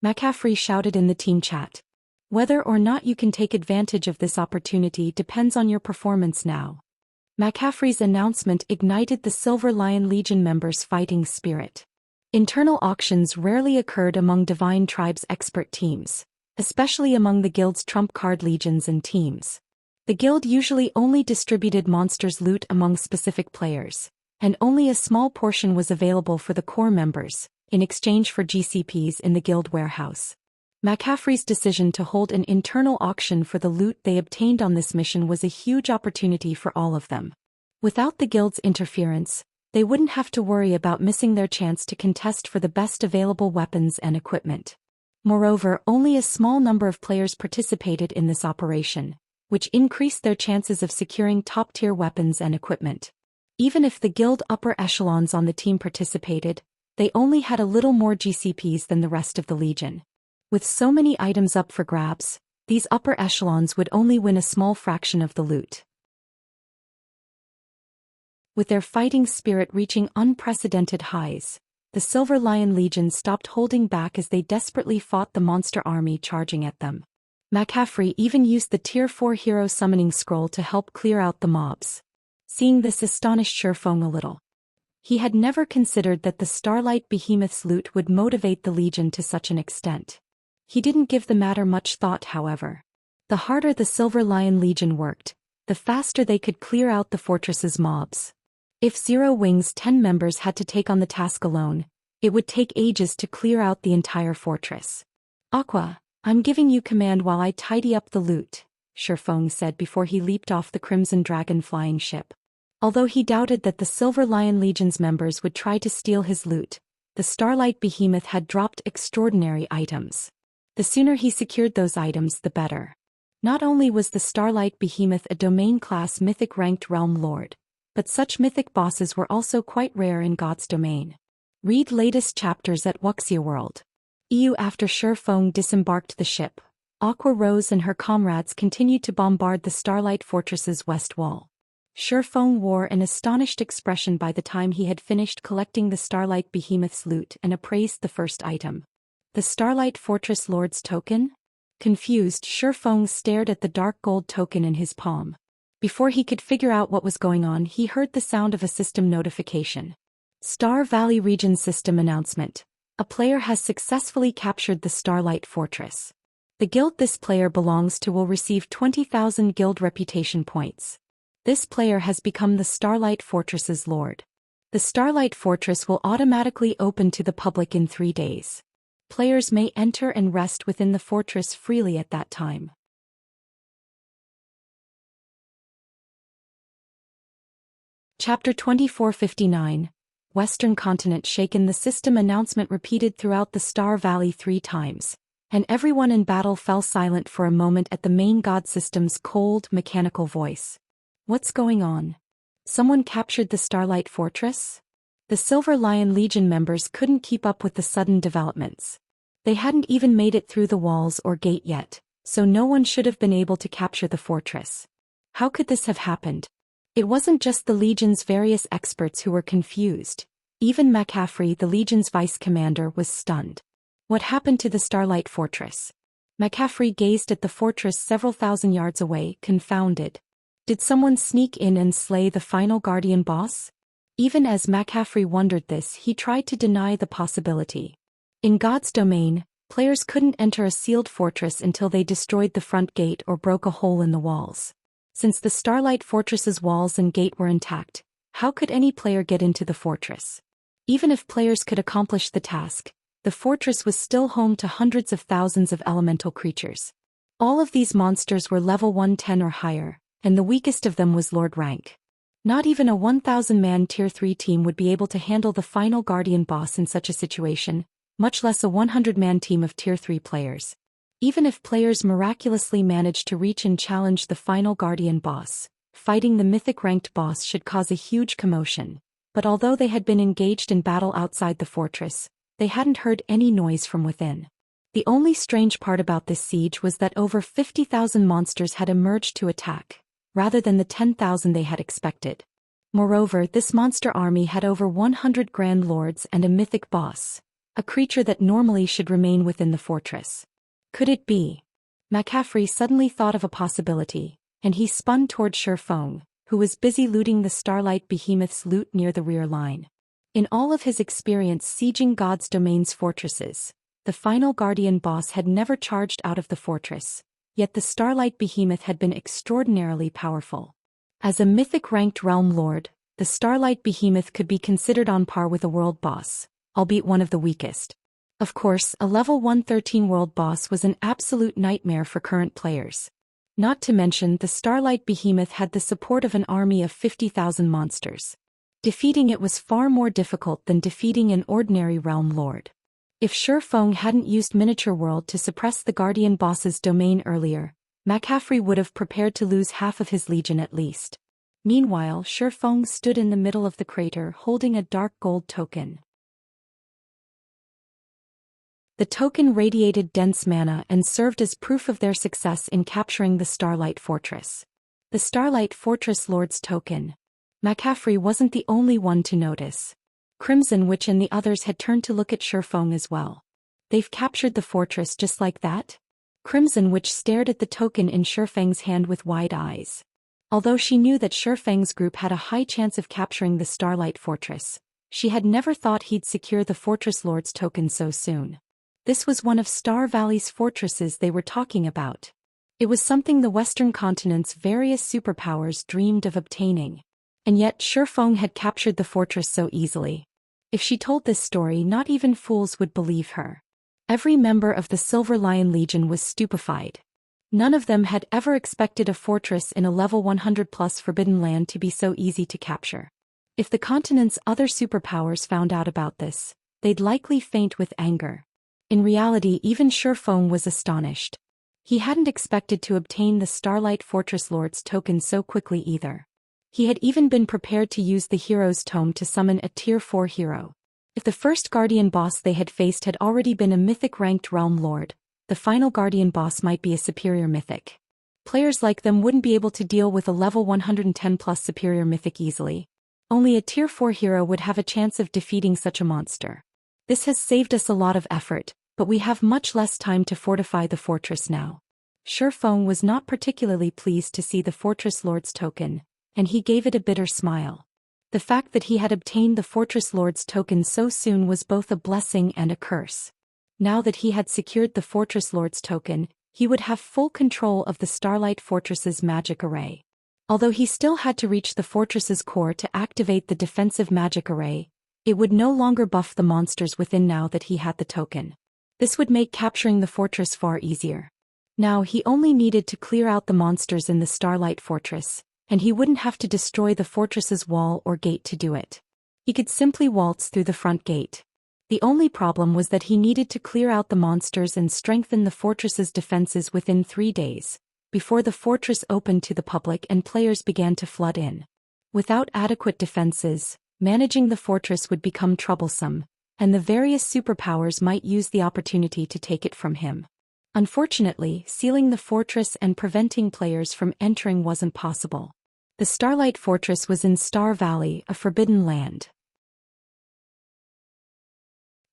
McCaffrey shouted in the team chat. Whether or not you can take advantage of this opportunity depends on your performance now. McCaffrey's announcement ignited the Silver Lion Legion members' fighting spirit. Internal auctions rarely occurred among Divine Tribe's expert teams, especially among the guild's trump card legions and teams. The guild usually only distributed monsters' loot among specific players, and only a small portion was available for the core members, in exchange for GCPs in the guild warehouse. McCaffrey's decision to hold an internal auction for the loot they obtained on this mission was a huge opportunity for all of them. Without the guild's interference, they wouldn't have to worry about missing their chance to contest for the best available weapons and equipment. Moreover, only a small number of players participated in this operation, which increased their chances of securing top-tier weapons and equipment. Even if the guild upper echelons on the team participated, they only had a little more GCPs than the rest of the Legion. With so many items up for grabs, these upper echelons would only win a small fraction of the loot. With their fighting spirit reaching unprecedented highs, the Silver Lion Legion stopped holding back as they desperately fought the monster army charging at them. McCaffrey even used the Tier 4 hero summoning scroll to help clear out the mobs. Seeing this astonished Shifeng a little. He had never considered that the Starlight Behemoth's loot would motivate the Legion to such an extent. He didn't give the matter much thought, however. The harder the Silver Lion Legion worked, the faster they could clear out the fortress's mobs. If Zero Wing's 10 members had to take on the task alone, it would take ages to clear out the entire fortress. Aqua, I'm giving you command while I tidy up the loot, Shifeng said before he leaped off the Crimson Dragon flying ship. Although he doubted that the Silver Lion Legion's members would try to steal his loot, the Starlight Behemoth had dropped extraordinary items. The sooner he secured those items, the better. Not only was the Starlight Behemoth a domain-class mythic-ranked realm lord, but such mythic bosses were also quite rare in God's domain. Read latest chapters at Wuxia World. After Shifeng disembarked the ship, Aqua Rose and her comrades continued to bombard the Starlight Fortress's west wall. Shifeng wore an astonished expression by the time he had finished collecting the Starlight Behemoth's loot and appraised the first item. The Starlight Fortress Lord's token? Confused, Shifeng stared at the dark gold token in his palm. Before he could figure out what was going on, he heard the sound of a system notification. Star Valley Region System Announcement. A player has successfully captured the Starlight Fortress. The guild this player belongs to will receive 20,000 guild reputation points. This player has become the Starlight Fortress's lord. The Starlight Fortress will automatically open to the public in 3 days. Players may enter and rest within the fortress freely at that time. Chapter 2459. Western Continent shaken. The system announcement repeated throughout the Star Valley 3 times, and everyone in battle fell silent for a moment at the main god system's cold, mechanical voice. What's going on? Someone captured the Starlight Fortress? The Silver Lion Legion members couldn't keep up with the sudden developments. They hadn't even made it through the walls or gate yet, so no one should have been able to capture the fortress. How could this have happened? It wasn't just the Legion's various experts who were confused. Even McCaffrey, the Legion's vice commander, was stunned. What happened to the Starlight Fortress? McCaffrey gazed at the fortress several thousand yards away, confounded. Did someone sneak in and slay the final Guardian boss? Even as McCaffrey wondered this, he tried to deny the possibility. In God's domain, players couldn't enter a sealed fortress until they destroyed the front gate or broke a hole in the walls. Since the Starlight Fortress's walls and gate were intact, how could any player get into the fortress? Even if players could accomplish the task, the fortress was still home to hundreds of thousands of elemental creatures. All of these monsters were level 110 or higher, and the weakest of them was Lord rank. Not even a 1,000-man Tier 3 team would be able to handle the final Guardian boss in such a situation, much less a 100-man team of Tier 3 players. Even if players miraculously managed to reach and challenge the final Guardian boss, fighting the mythic-ranked boss should cause a huge commotion. But although they had been engaged in battle outside the fortress, they hadn't heard any noise from within. The only strange part about this siege was that over 50,000 monsters had emerged to attack, rather than the 10,000 they had expected. Moreover, this monster army had over 100 Grand Lords and a mythic boss, a creature that normally should remain within the fortress. Could it be? McCaffrey suddenly thought of a possibility, and he spun toward Shifeng, who was busy looting the Starlight Behemoth's loot near the rear line. In all of his experience sieging God's Domain's fortresses, the final Guardian boss had never charged out of the fortress, yet the Starlight Behemoth had been extraordinarily powerful. As a mythic-ranked realm lord, the Starlight Behemoth could be considered on par with a world boss, albeit one of the weakest. Of course, a level 113 world boss was an absolute nightmare for current players. Not to mention, the Starlight Behemoth had the support of an army of 50,000 monsters. Defeating it was far more difficult than defeating an ordinary realm lord. If Shifeng hadn't used Miniature World to suppress the Guardian boss's domain earlier, McCaffrey would have prepared to lose half of his legion at least. Meanwhile, Shifeng stood in the middle of the crater holding a dark gold token. The token radiated dense mana and served as proof of their success in capturing the Starlight Fortress. The Starlight Fortress Lord's token. McCaffrey wasn't the only one to notice. Crimson Witch and the others had turned to look at Shifeng as well. They've captured the fortress just like that? Crimson Witch stared at the token in Shifeng's hand with wide eyes. Although she knew that Shifeng's group had a high chance of capturing the Starlight Fortress, she had never thought he'd secure the Fortress Lord's token so soon. This was one of Star Valley's fortresses they were talking about. It was something the Western continent's various superpowers dreamed of obtaining. And yet Shifeng had captured the fortress so easily. If she told this story, not even fools would believe her. Every member of the Silver Lion Legion was stupefied. None of them had ever expected a fortress in a level 100+ Forbidden Land to be so easy to capture. If the continent's other superpowers found out about this, they'd likely faint with anger. In reality, even Shifeng was astonished. He hadn't expected to obtain the Starlight Fortress Lord's token so quickly either. He had even been prepared to use the Hero's Tome to summon a Tier 4 hero. If the first Guardian boss they had faced had already been a mythic-ranked realm lord, the final Guardian boss might be a superior mythic. Players like them wouldn't be able to deal with a level 110+ superior mythic easily. Only a Tier 4 hero would have a chance of defeating such a monster. This has saved us a lot of effort, but we have much less time to fortify the fortress now. Shifeng was not particularly pleased to see the Fortress Lord's token, and he gave it a bitter smile. The fact that he had obtained the Fortress Lord's token so soon was both a blessing and a curse. Now that he had secured the Fortress Lord's token, he would have full control of the Starlight Fortress's magic array. Although he still had to reach the fortress's core to activate the defensive magic array, it would no longer buff the monsters within now that he had the token. This would make capturing the fortress far easier. Now he only needed to clear out the monsters in the Starlight Fortress, and he wouldn't have to destroy the fortress's wall or gate to do it. He could simply waltz through the front gate. The only problem was that he needed to clear out the monsters and strengthen the fortress's defenses within 3 days, before the fortress opened to the public and players began to flood in. Without adequate defenses, managing the fortress would become troublesome, and the various superpowers might use the opportunity to take it from him. Unfortunately, sealing the fortress and preventing players from entering wasn't possible. The Starlight Fortress was in Star Valley, a forbidden land.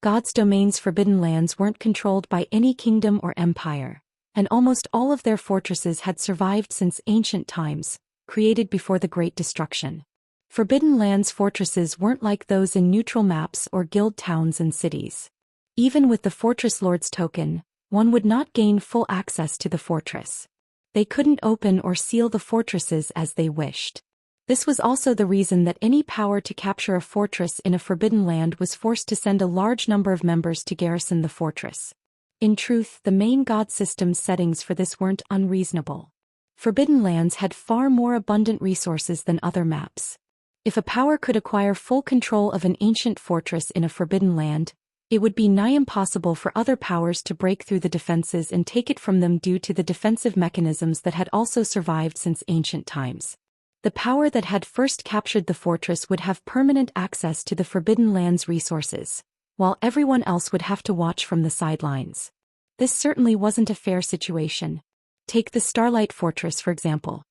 God's Domain's forbidden lands weren't controlled by any kingdom or empire, and almost all of their fortresses had survived since ancient times, created before the Great Destruction. Forbidden Lands fortresses weren't like those in neutral maps or guild towns and cities. Even with the Fortress Lord's token, one would not gain full access to the fortress. They couldn't open or seal the fortresses as they wished. This was also the reason that any power to capture a fortress in a forbidden land was forced to send a large number of members to garrison the fortress. In truth, the main god system's settings for this weren't unreasonable. Forbidden Lands had far more abundant resources than other maps. If a power could acquire full control of an ancient fortress in a forbidden land, it would be nigh impossible for other powers to break through the defenses and take it from them due to the defensive mechanisms that had also survived since ancient times. The power that had first captured the fortress would have permanent access to the Forbidden Lands resources, while everyone else would have to watch from the sidelines. This certainly wasn't a fair situation. Take the Starlight Fortress for example.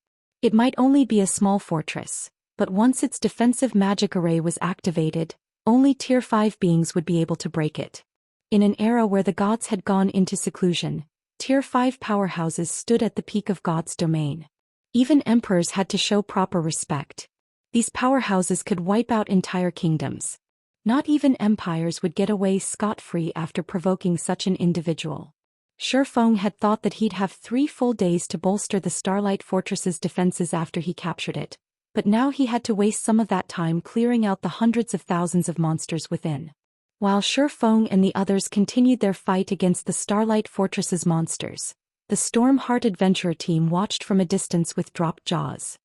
It might only be a small fortress, but once its defensive magic array was activated, only Tier 5 beings would be able to break it. In an era where the gods had gone into seclusion, Tier 5 powerhouses stood at the peak of God's domain. Even emperors had to show proper respect. These powerhouses could wipe out entire kingdoms. Not even empires would get away scot-free after provoking such an individual. Shi Feng had thought that he'd have 3 full days to bolster the Starlight Fortress's defenses after he captured it, but now he had to waste some of that time clearing out the hundreds of thousands of monsters within. While Shi Feng and the others continued their fight against the Starlight Fortress's monsters, the Stormheart Adventurer team watched from a distance with dropped jaws.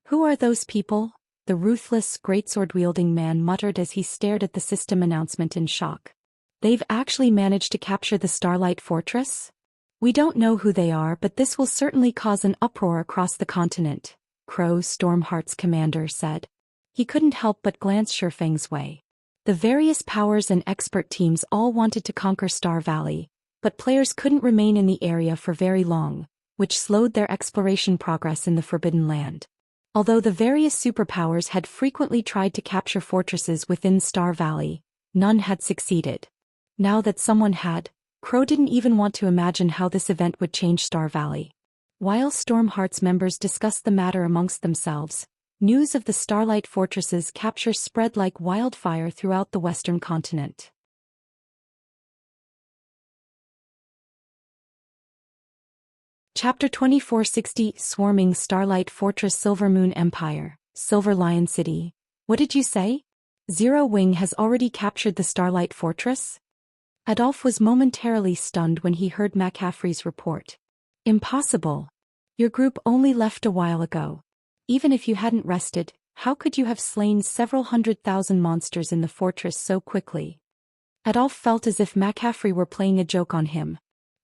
"Who are those people?" the ruthless, greatsword-wielding man muttered as he stared at the system announcement in shock. "They've actually managed to capture the Starlight Fortress? We don't know who they are, but this will certainly cause an uproar across the continent," Crow, Stormheart's commander, said. He couldn't help but glance Shi Feng's way. The various powers and expert teams all wanted to conquer Star Valley, but players couldn't remain in the area for very long, which slowed their exploration progress in the Forbidden Land. Although the various superpowers had frequently tried to capture fortresses within Star Valley, none had succeeded. Now that someone had, Crow didn't even want to imagine how this event would change Star Valley. While Stormheart's members discussed the matter amongst themselves, news of the Starlight Fortress's capture spread like wildfire throughout the western continent. Chapter 2460 Swarming Starlight Fortress Silver Moon Empire, Silver Lion City. "What did you say? Zero Wing has already captured the Starlight Fortress?" Adolphe was momentarily stunned when he heard McCaffrey's report. "Impossible. Your group only left a while ago. Even if you hadn't rested, how could you have slain several 100,000 monsters in the fortress so quickly?" Adolphe felt as if McCaffrey were playing a joke on him.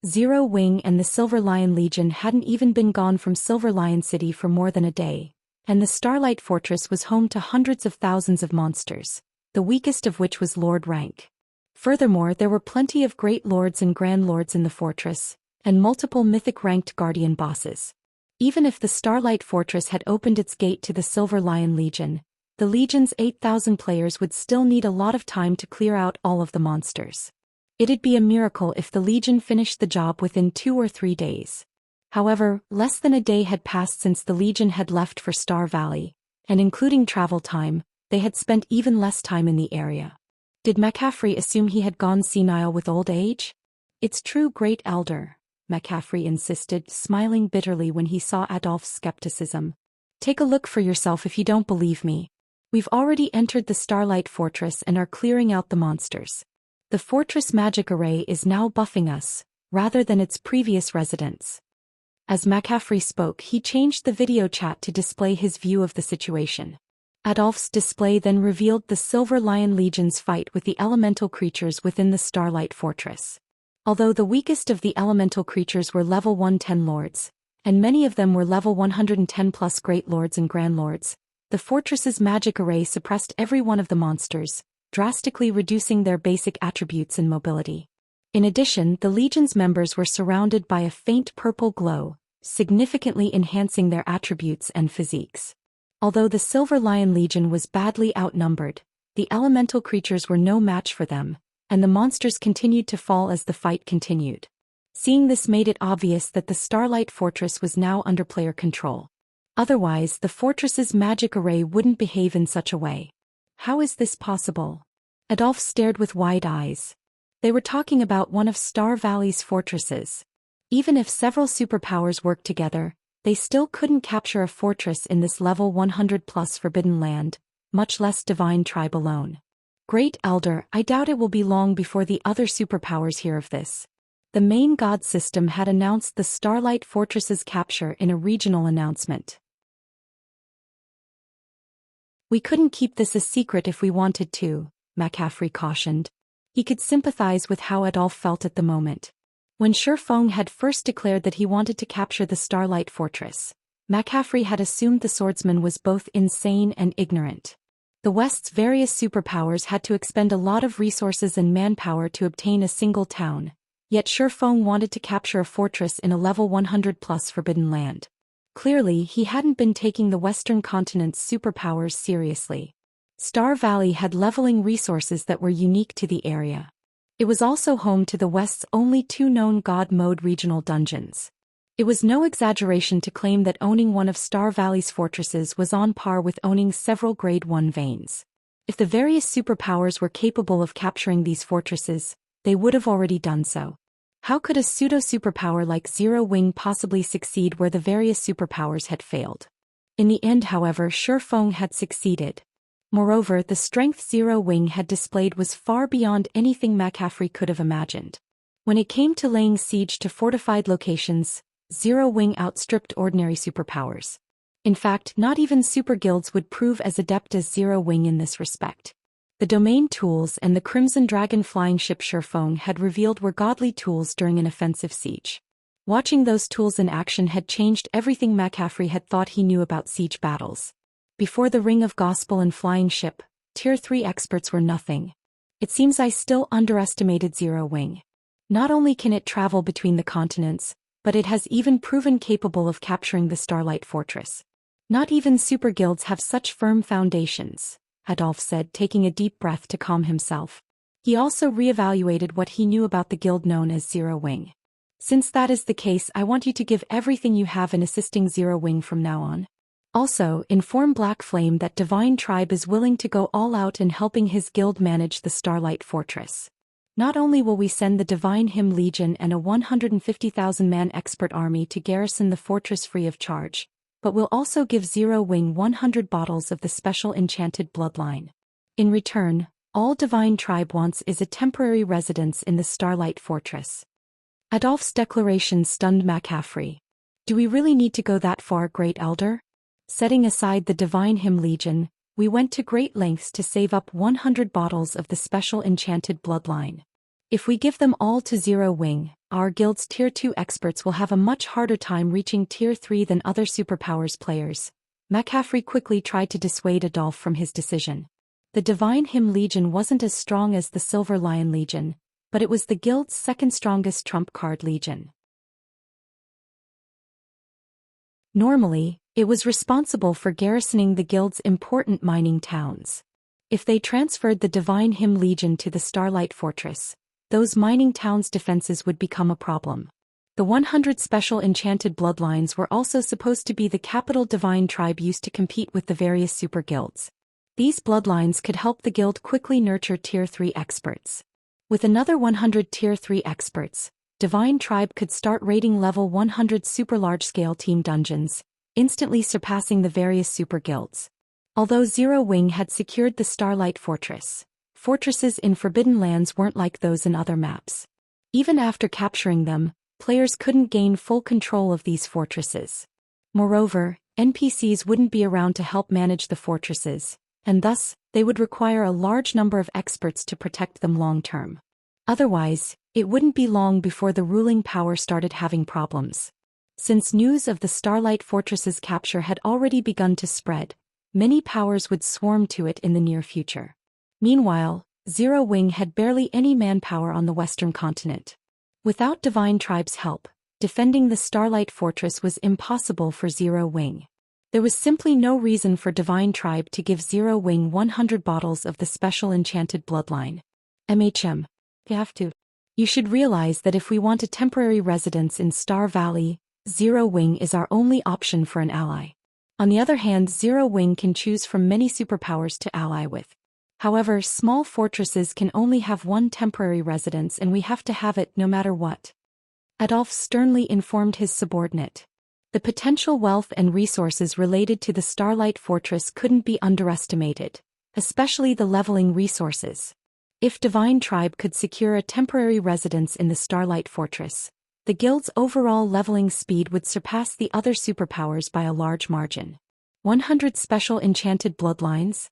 Zero Wing and the Silver Lion Legion hadn't even been gone from Silver Lion City for more than a day, and the Starlight Fortress was home to hundreds of thousands of monsters, the weakest of which was Lord rank. Furthermore, there were plenty of Great Lords and Grand Lords in the fortress, and multiple mythic-ranked Guardian bosses. Even if the Starlight Fortress had opened its gate to the Silver Lion Legion, the Legion's 8,000 players would still need a lot of time to clear out all of the monsters. It'd be a miracle if the Legion finished the job within 2 or 3 days. However, less than a day had passed since the Legion had left for Star Valley, and including travel time, they had spent even less time in the area. Did McCaffrey assume he had gone senile with old age? "It's true, Great Elder," McCaffrey insisted, smiling bitterly when he saw Adolphe's skepticism. "Take a look for yourself if you don't believe me. We've already entered the Starlight Fortress and are clearing out the monsters. The fortress magic array is now buffing us, rather than its previous residents." As McCaffrey spoke, he changed the video chat to display his view of the situation. Adolphe's display then revealed the Silver Lion Legion's fight with the elemental creatures within the Starlight Fortress. Although the weakest of the elemental creatures were level 110 lords, and many of them were level 110 plus Great Lords and Grand Lords, the fortress's magic array suppressed every one of the monsters, drastically reducing their basic attributes and mobility. In addition, the Legion's members were surrounded by a faint purple glow, significantly enhancing their attributes and physiques. Although the Silver Lion Legion was badly outnumbered, the elemental creatures were no match for them, and the monsters continued to fall as the fight continued. Seeing this made it obvious that the Starlight Fortress was now under player control. Otherwise, the fortress's magic array wouldn't behave in such a way. How is this possible? Adolphe stared with wide eyes. They were talking about one of Star Valley's fortresses. Even if several superpowers worked together, they still couldn't capture a fortress in this level 100+ Forbidden Land, much less Divine Tribe alone. Great Elder, I doubt it will be long before the other superpowers hear of this. the main god system had announced the Starlight Fortress's capture in a regional announcement. "We couldn't keep this a secret if we wanted to," McCaffrey cautioned. He could sympathize with how Adolphe felt at the moment. When Shifeng had first declared that he wanted to capture the Starlight Fortress, McCaffrey had assumed the swordsman was both insane and ignorant. The West's various superpowers had to expend a lot of resources and manpower to obtain a single town, yet Shifeng wanted to capture a fortress in a level 100+ forbidden land. Clearly, he hadn't been taking the Western continent's superpowers seriously. Star Valley had leveling resources that were unique to the area. It was also home to the West's only 2 known God Mode regional dungeons. It was no exaggeration to claim that owning one of Star Valley's fortresses was on par with owning several Grade 1 veins. If the various superpowers were capable of capturing these fortresses, they would have already done so. How could a pseudo-superpower like Zero Wing possibly succeed where the various superpowers had failed? In the end, however, Shifeng had succeeded. Moreover, the strength Zero Wing had displayed was far beyond anything McCaffrey could have imagined. When it came to laying siege to fortified locations, Zero Wing outstripped ordinary superpowers. In fact, not even super guilds would prove as adept as Zero Wing in this respect. The domain tools and the Crimson Dragon flying ship Shifeng had revealed were godly tools during an offensive siege. Watching those tools in action had changed everything McCaffrey had thought he knew about siege battles. Before the Ring of Gospel and flying ship, Tier 3 experts were nothing. It seems I still underestimated Zero Wing. Not only can it travel between the continents, but it has even proven capable of capturing the Starlight Fortress. Not even super guilds have such firm foundations, Adolphe said, taking a deep breath to calm himself. He also reevaluated what he knew about the guild known as Zero Wing. "Since that is the case, I want you to give everything you have in assisting Zero Wing from now on. Also, inform Black Flame that Divine Tribe is willing to go all out in helping his guild manage the Starlight Fortress. Not only will we send the Divine Hymn Legion and a 150,000-man expert army to garrison the fortress free of charge, but we'll also give Zero Wing 100 bottles of the special enchanted bloodline. In return, all Divine Tribe wants is a temporary residence in the Starlight Fortress." Adolphe's declaration stunned McCaffrey. "Do we really need to go that far, Great Elder? Setting aside the Divine Hymn Legion, we went to great lengths to save up 100 bottles of the special enchanted bloodline. If we give them all to Zero Wing, our guild's Tier 2 experts will have a much harder time reaching Tier 3 than other superpowers players." McCaffrey quickly tried to dissuade Adolphe from his decision. The Divine Hymn Legion wasn't as strong as the Silver Lion Legion, but it was the guild's second strongest trump card legion. Normally, it was responsible for garrisoning the guild's important mining towns. If they transferred the Divine Hymn Legion to the Starlight Fortress, those mining towns' defenses would become a problem. The 100 special enchanted bloodlines were also supposed to be the capital Divine Tribe used to compete with the various super guilds. These bloodlines could help the guild quickly nurture Tier 3 experts. With another 100 Tier 3 experts, Divine Tribe could start raiding level 100 super large-scale team dungeons, instantly surpassing the various super guilds. Although Zero Wing had secured the Starlight Fortress, fortresses in Forbidden Lands weren't like those in other maps. Even after capturing them, players couldn't gain full control of these fortresses. Moreover, NPCs wouldn't be around to help manage the fortresses, and thus, they would require a large number of experts to protect them long-term. Otherwise, it wouldn't be long before the ruling power started having problems. Since news of the Starlight Fortress's capture had already begun to spread, many powers would swarm to it in the near future. Meanwhile, Zero Wing had barely any manpower on the Western continent. Without Divine Tribe's help, defending the Starlight Fortress was impossible for Zero Wing. There was simply no reason for Divine Tribe to give Zero Wing 100 bottles of the special enchanted bloodline. You have to. You should realize that if we want a temporary residence in Star Valley, Zero Wing is our only option for an ally. On the other hand, Zero Wing can choose from many superpowers to ally with. However, small fortresses can only have one temporary residence and we have to have it no matter what. Adolphe sternly informed his subordinate. The potential wealth and resources related to the Starlight Fortress couldn't be underestimated, especially the leveling resources. If Divine Tribe could secure a temporary residence in the Starlight Fortress, the guild's overall leveling speed would surpass the other superpowers by a large margin. 100 special enchanted bloodlines?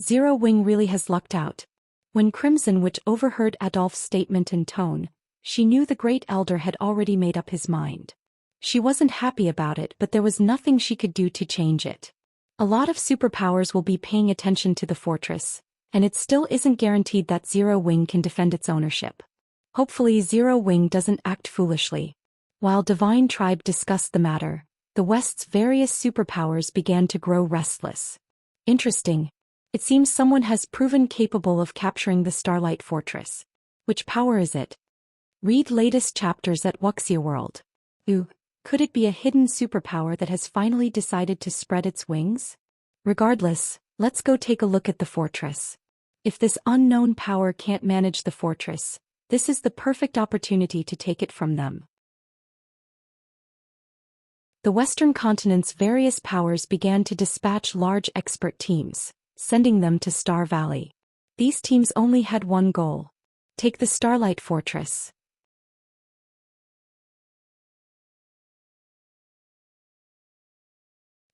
Zero Wing really has lucked out. When Crimson Witch overheard Adolphe's statement and tone, she knew the Great Elder had already made up his mind. She wasn't happy about it, but there was nothing she could do to change it. A lot of superpowers will be paying attention to the fortress, and it still isn't guaranteed that Zero Wing can defend its ownership. Hopefully Zero Wing doesn't act foolishly. While Divine Tribe discussed the matter, the West's various superpowers began to grow restless. Interesting. It seems someone has proven capable of capturing the Starlight Fortress. Which power is it? Read latest chapters at Wuxia World. Ooh, could it be a hidden superpower that has finally decided to spread its wings? Regardless, let's go take a look at the fortress. If this unknown power can't manage the fortress, this is the perfect opportunity to take it from them. The Western continent's various powers began to dispatch large expert teams, sending them to Star Valley. These teams only had one goal: take the Starlight Fortress.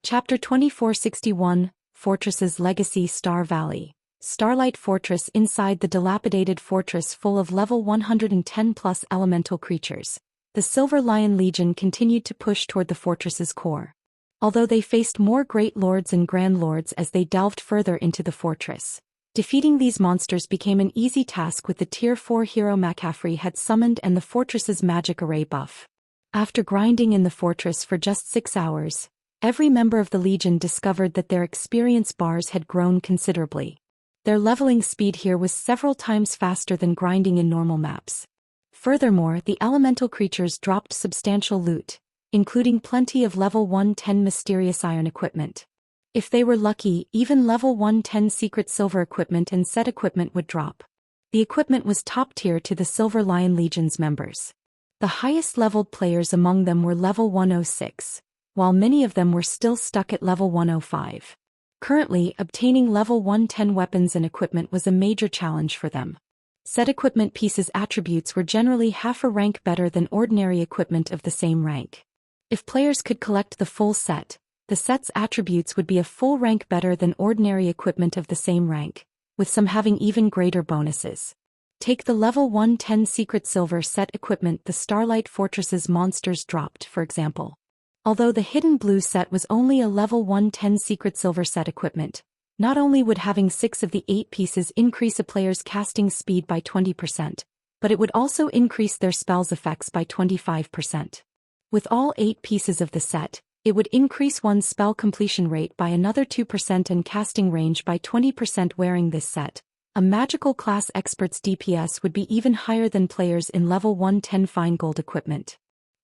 Chapter 2461, Fortress's Legacy. Star Valley. Starlight Fortress. Inside the dilapidated fortress full of level 110+ elemental creatures, the Silver Lion Legion continued to push toward the fortress's core. Although they faced more Great Lords and Grand Lords as they delved further into the fortress, defeating these monsters became an easy task with the Tier 4 hero McCaffrey had summoned and the fortress's magic array buff. After grinding in the fortress for just 6 hours, every member of the Legion discovered that their experience bars had grown considerably. Their leveling speed here was several times faster than grinding in normal maps. Furthermore, the elemental creatures dropped substantial loot, including plenty of level 110 mysterious iron equipment. If they were lucky, even level 110 secret silver equipment and set equipment would drop. The equipment was top tier to the Silver Lion Legion's members. The highest leveled players among them were level 106, while many of them were still stuck at level 105. Currently, obtaining level 110 weapons and equipment was a major challenge for them. Set equipment pieces' attributes were generally half a rank better than ordinary equipment of the same rank. If players could collect the full set, the set's attributes would be a full rank better than ordinary equipment of the same rank, with some having even greater bonuses. Take the level 110 secret silver set equipment the Starlight Fortress's monsters dropped, for example. Although the hidden blue set was only a level 110 secret silver set equipment, not only would having 6 of the 8 pieces increase a player's casting speed by 20%, but it would also increase their spells' effects by 25%. With all 8 pieces of the set, it would increase one's spell completion rate by another 2% and casting range by 20%. Wearing this set, a magical class expert's DPS would be even higher than players in level 110 fine gold equipment.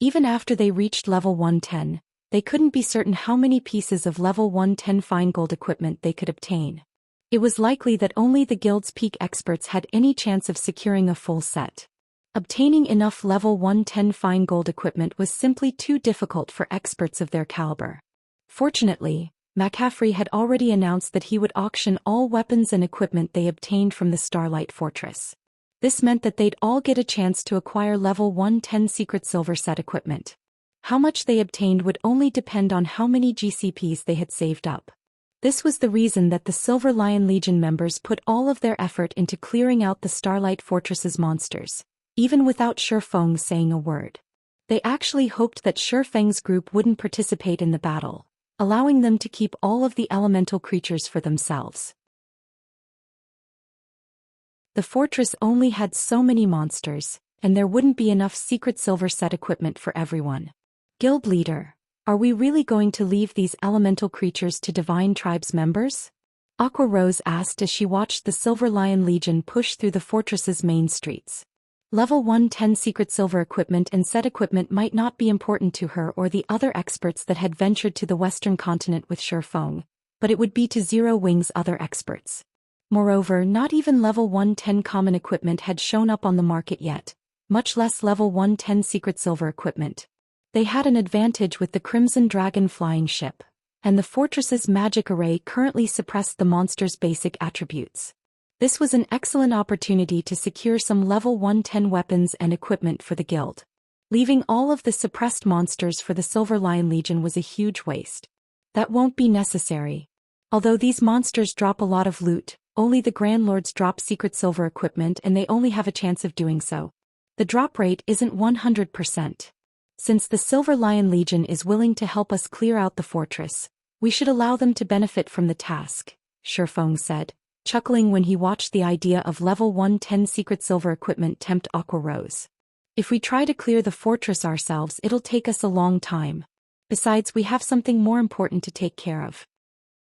Even after they reached level 110, they couldn't be certain how many pieces of level 110 fine gold equipment they could obtain. It was likely that only the guild's peak experts had any chance of securing a full set. Obtaining enough level 110 fine gold equipment was simply too difficult for experts of their caliber. Fortunately, McCaffrey had already announced that he would auction all weapons and equipment they obtained from the Starlight Fortress. This meant that they'd all get a chance to acquire level 110 secret silver set equipment. How much they obtained would only depend on how many GCPs they had saved up. This was the reason that the Silver Lion Legion members put all of their effort into clearing out the Starlight Fortress's monsters, even without Shifeng saying a word. They actually hoped that Shifeng's group wouldn't participate in the battle, allowing them to keep all of the elemental creatures for themselves. The fortress only had so many monsters, and there wouldn't be enough secret silver set equipment for everyone. Guild leader, are we really going to leave these elemental creatures to Divine Tribe's members? Aqua Rose asked as she watched the Silver Lion Legion push through the fortress's main streets. Level 110 secret silver equipment and set equipment might not be important to her or the other experts that had ventured to the Western continent with Shifeng, but it would be to Zero Wing's other experts. Moreover, not even level 110 common equipment had shown up on the market yet, much less level 110 secret silver equipment. They had an advantage with the Crimson Dragon flying ship, and the fortress's magic array currently suppressed the monster's basic attributes. This was an excellent opportunity to secure some level 110 weapons and equipment for the guild. Leaving all of the suppressed monsters for the Silver Lion Legion was a huge waste. That won't be necessary. Although these monsters drop a lot of loot, only the Grand Lords drop secret silver equipment and they only have a chance of doing so. The drop rate isn't 100%. Since the Silver Lion Legion is willing to help us clear out the fortress, we should allow them to benefit from the task, Shifeng said, chuckling when he watched the idea of level 110 secret silver equipment tempt Aqua Rose. If we try to clear the fortress ourselves, it'll take us a long time. Besides, we have something more important to take care of.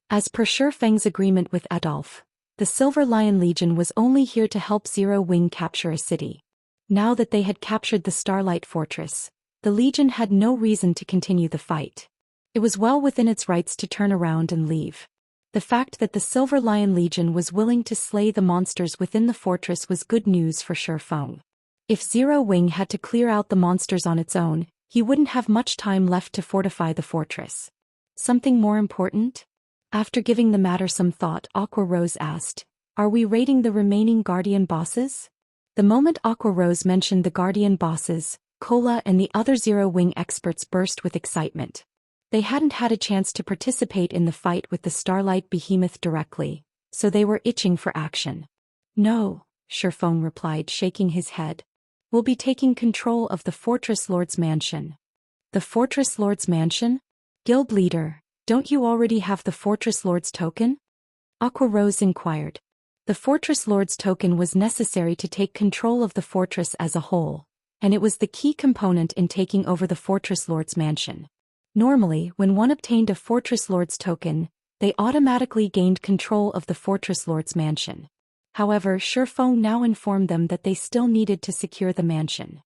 As per Shifeng's agreement with Adolf, the Silver Lion Legion was only here to help Zero Wing capture a city. Now that they had captured the Starlight Fortress, the Legion had no reason to continue the fight. It was well within its rights to turn around and leave. The fact that the Silver Lion Legion was willing to slay the monsters within the fortress was good news for Shifeng. If Zero Wing had to clear out the monsters on its own, he wouldn't have much time left to fortify the fortress. Something more important? After giving the matter some thought, Aqua Rose asked, "Are we raiding the remaining Guardian bosses?" The moment Aqua Rose mentioned the Guardian bosses, Cola and the other Zero Wing experts burst with excitement. They hadn't had a chance to participate in the fight with the Starlight Behemoth directly, so they were itching for action. "No," Shifeng replied, shaking his head. "We'll be taking control of the Fortress Lord's mansion." "The Fortress Lord's mansion? Guild leader, don't you already have the Fortress Lord's token?" Aqua Rose inquired. The Fortress Lord's token was necessary to take control of the fortress as a whole, and it was the key component in taking over the Fortress Lord's mansion. Normally, when one obtained a Fortress Lord's token, they automatically gained control of the Fortress Lord's mansion. However, Shifeng now informed them that they still needed to secure the mansion.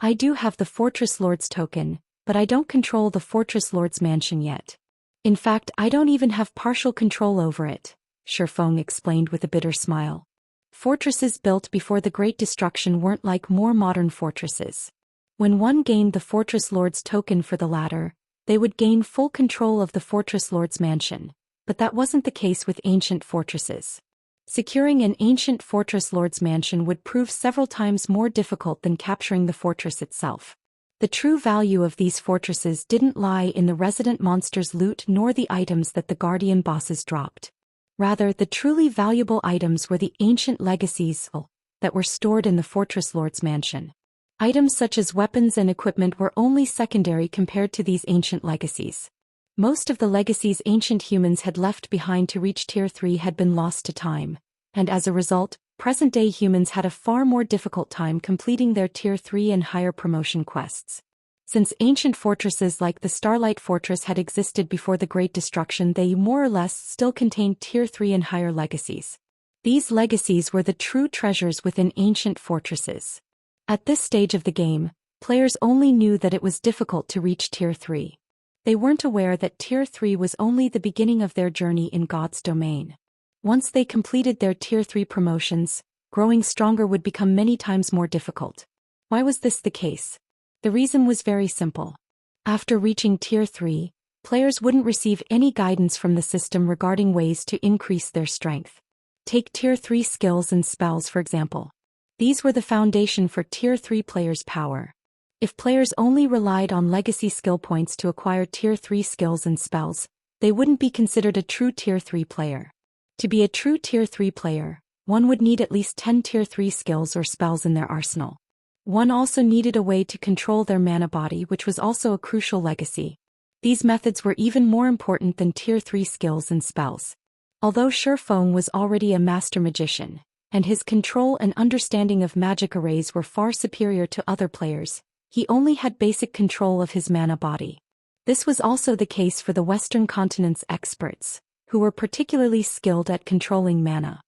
"I do have the Fortress Lord's token, but I don't control the Fortress Lord's mansion yet. In fact, I don't even have partial control over it," Shifeng explained with a bitter smile. Fortresses built before the Great Destruction weren't like more modern fortresses. When one gained the Fortress Lord's token for the latter, they would gain full control of the Fortress Lord's mansion, but that wasn't the case with ancient fortresses. Securing an ancient Fortress Lord's mansion would prove several times more difficult than capturing the fortress itself. The true value of these fortresses didn't lie in the resident monsters' loot nor the items that the Guardian bosses dropped. Rather, the truly valuable items were the ancient legacies that were stored in the Fortress Lord's mansion. Items such as weapons and equipment were only secondary compared to these ancient legacies. Most of the legacies ancient humans had left behind to reach Tier 3 had been lost to time, and as a result, present-day humans had a far more difficult time completing their Tier 3 and higher promotion quests. Since ancient fortresses like the Starlight Fortress had existed before the Great Destruction, they more or less still contained Tier 3 and higher legacies. These legacies were the true treasures within ancient fortresses. At this stage of the game, players only knew that it was difficult to reach Tier 3. They weren't aware that Tier 3 was only the beginning of their journey in God's domain. Once they completed their Tier 3 promotions, growing stronger would become many times more difficult. Why was this the case? The reason was very simple. After reaching Tier 3, players wouldn't receive any guidance from the system regarding ways to increase their strength. Take Tier 3 skills and spells for example. These were the foundation for Tier 3 players' power. If players only relied on legacy skill points to acquire Tier 3 skills and spells, they wouldn't be considered a true Tier 3 player. To be a true Tier 3 player, one would need at least 10 Tier 3 skills or spells in their arsenal. One also needed a way to control their mana body, which was also a crucial legacy. These methods were even more important than Tier 3 skills and spells. Although Shifeng was already a master magician, and his control and understanding of magic arrays were far superior to other players, he only had basic control of his mana body. This was also the case for the Western continent's experts, who were particularly skilled at controlling mana.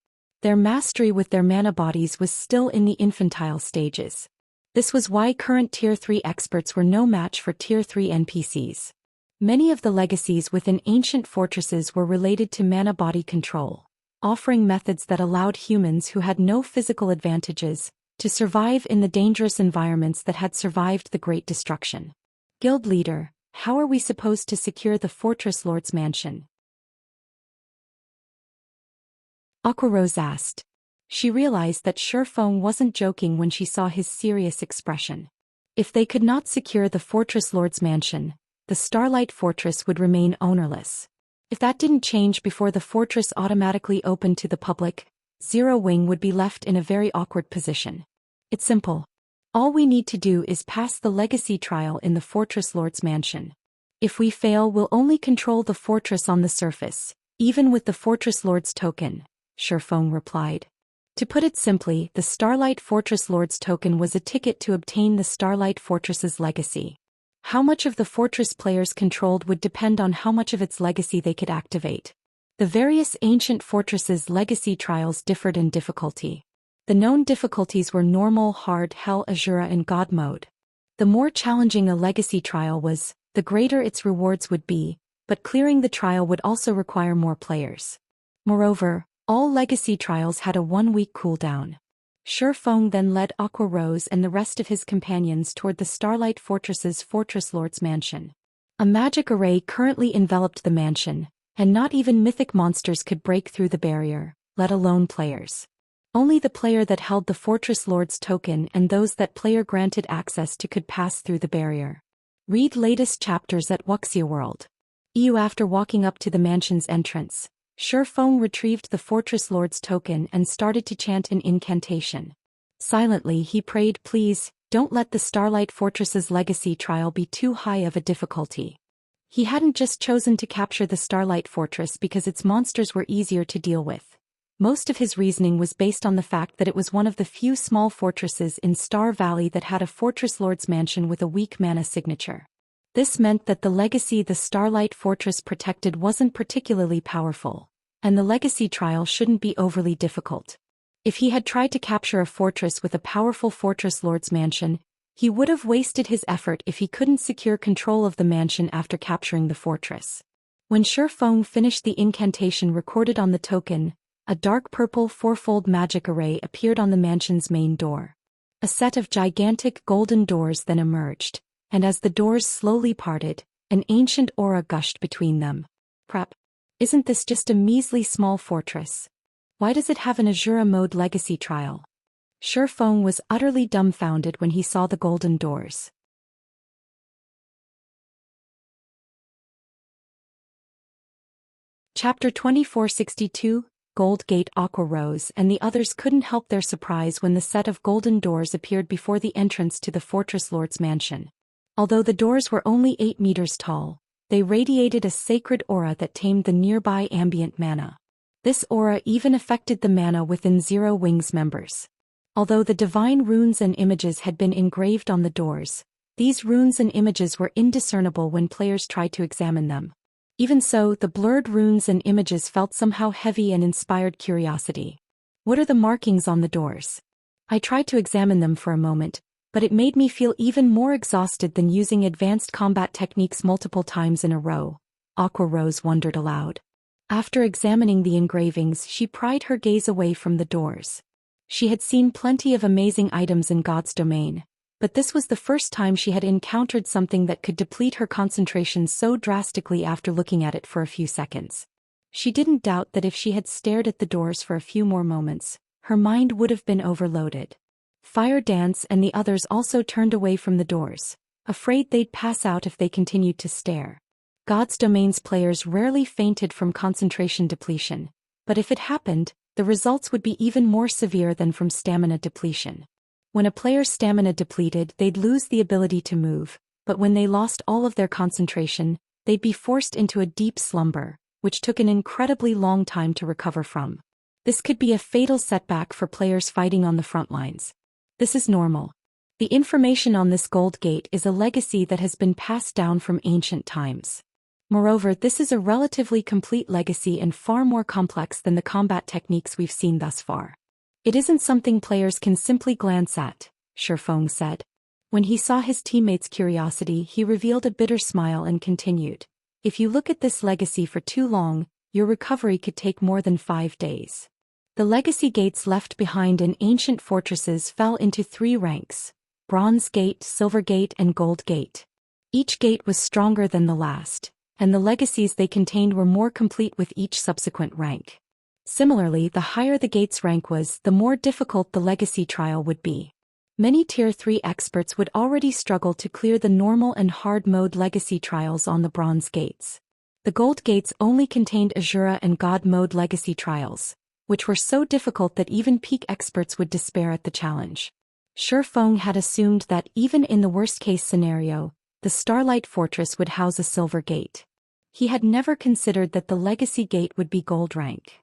Their mastery with their mana bodies was still in the infantile stages. This was why current Tier 3 experts were no match for Tier 3 NPCs. Many of the legacies within ancient fortresses were related to mana body control, offering methods that allowed humans who had no physical advantages to survive in the dangerous environments that had survived the Great Destruction. Guild leader, how are we supposed to secure the Fortress Lord's mansion? Aquarose asked. She realized that Shifeng wasn't joking when she saw his serious expression. If they could not secure the Fortress Lord's mansion, the Starlight Fortress would remain ownerless. If that didn't change before the fortress automatically opened to the public, Zero Wing would be left in a very awkward position. It's simple. All we need to do is pass the legacy trial in the Fortress Lord's mansion. If we fail, we'll only control the fortress on the surface, even with the Fortress Lord's token, Shifeng replied. To put it simply, the Starlight Fortress Lord's token was a ticket to obtain the Starlight Fortress's legacy. How much of the fortress players controlled would depend on how much of its legacy they could activate. The various ancient fortresses' legacy trials differed in difficulty. The known difficulties were normal, hard, hell, Azura, and God mode. The more challenging a legacy trial was, the greater its rewards would be, but clearing the trial would also require more players. Moreover, all legacy trials had a 1-week cooldown. Shifeng then led Aquarose and the rest of his companions toward the Starlight Fortress's Fortress Lord's mansion. A magic array currently enveloped the mansion, and not even mythic monsters could break through the barrier, let alone players. Only the player that held the Fortress Lord's token and those that player granted access to could pass through the barrier. Read latest chapters at Wuxia World. After walking up to the mansion's entrance, Shifeng retrieved the Fortress Lord's token and started to chant an incantation. Silently he prayed, "Please, don't let the Starlight Fortress's legacy trial be too high of a difficulty." He hadn't just chosen to capture the Starlight Fortress because its monsters were easier to deal with. Most of his reasoning was based on the fact that it was one of the few small fortresses in Star Valley that had a Fortress Lord's mansion with a weak mana signature. This meant that the legacy the Starlight Fortress protected wasn't particularly powerful, and the legacy trial shouldn't be overly difficult. If he had tried to capture a fortress with a powerful Fortress Lord's mansion, he would have wasted his effort if he couldn't secure control of the mansion after capturing the fortress. When Shifeng finished the incantation recorded on the token, a dark purple fourfold magic array appeared on the mansion's main door. A set of gigantic golden doors then emerged, and as the doors slowly parted, an ancient aura gushed between them. Crap. Isn't this just a measly small fortress? Why does it have an Azura mode legacy trial? Shifeng was utterly dumbfounded when he saw the golden doors. Chapter 2462, Gold Gate. Aquarose and the others couldn't help their surprise when the set of golden doors appeared before the entrance to the Fortress Lord's mansion. Although the doors were only 8 meters tall, they radiated a sacred aura that tamed the nearby ambient mana. This aura even affected the mana within Zero Wing's members. Although the divine runes and images had been engraved on the doors, these runes and images were indiscernible when players tried to examine them. Even so, the blurred runes and images felt somehow heavy and inspired curiosity. What are the markings on the doors? I tried to examine them for a moment, but it made me feel even more exhausted than using advanced combat techniques multiple times in a row, Aquarose wondered aloud. After examining the engravings, she pried her gaze away from the doors. She had seen plenty of amazing items in God's domain, but this was the first time she had encountered something that could deplete her concentration so drastically after looking at it for a few seconds. She didn't doubt that if she had stared at the doors for a few more moments, her mind would have been overloaded. Fire Dance and the others also turned away from the doors, afraid they'd pass out if they continued to stare. God's Domain's players rarely fainted from concentration depletion, but if it happened, the results would be even more severe than from stamina depletion. When a player's stamina depleted, they'd lose the ability to move, but when they lost all of their concentration, they'd be forced into a deep slumber, which took an incredibly long time to recover from. This could be a fatal setback for players fighting on the front lines. This is normal. The information on this gold gate is a legacy that has been passed down from ancient times. Moreover, this is a relatively complete legacy and far more complex than the combat techniques we've seen thus far. It isn't something players can simply glance at, Shifeng said. When he saw his teammates' curiosity, he revealed a bitter smile and continued. If you look at this legacy for too long, your recovery could take more than 5 days. The legacy gates left behind in ancient fortresses fell into 3 ranks: Bronze Gate, Silver Gate, and Gold Gate. Each gate was stronger than the last, and the legacies they contained were more complete with each subsequent rank. Similarly, the higher the gate's rank was, the more difficult the legacy trial would be. Many Tier 3 experts would already struggle to clear the normal and hard mode legacy trials on the bronze gates. The gold gates only contained Azura and God mode legacy trials, which were so difficult that even peak experts would despair at the challenge. Shi Feng had assumed that even in the worst-case scenario, the Starlight Fortress would house a silver gate. He had never considered that the legacy gate would be gold rank.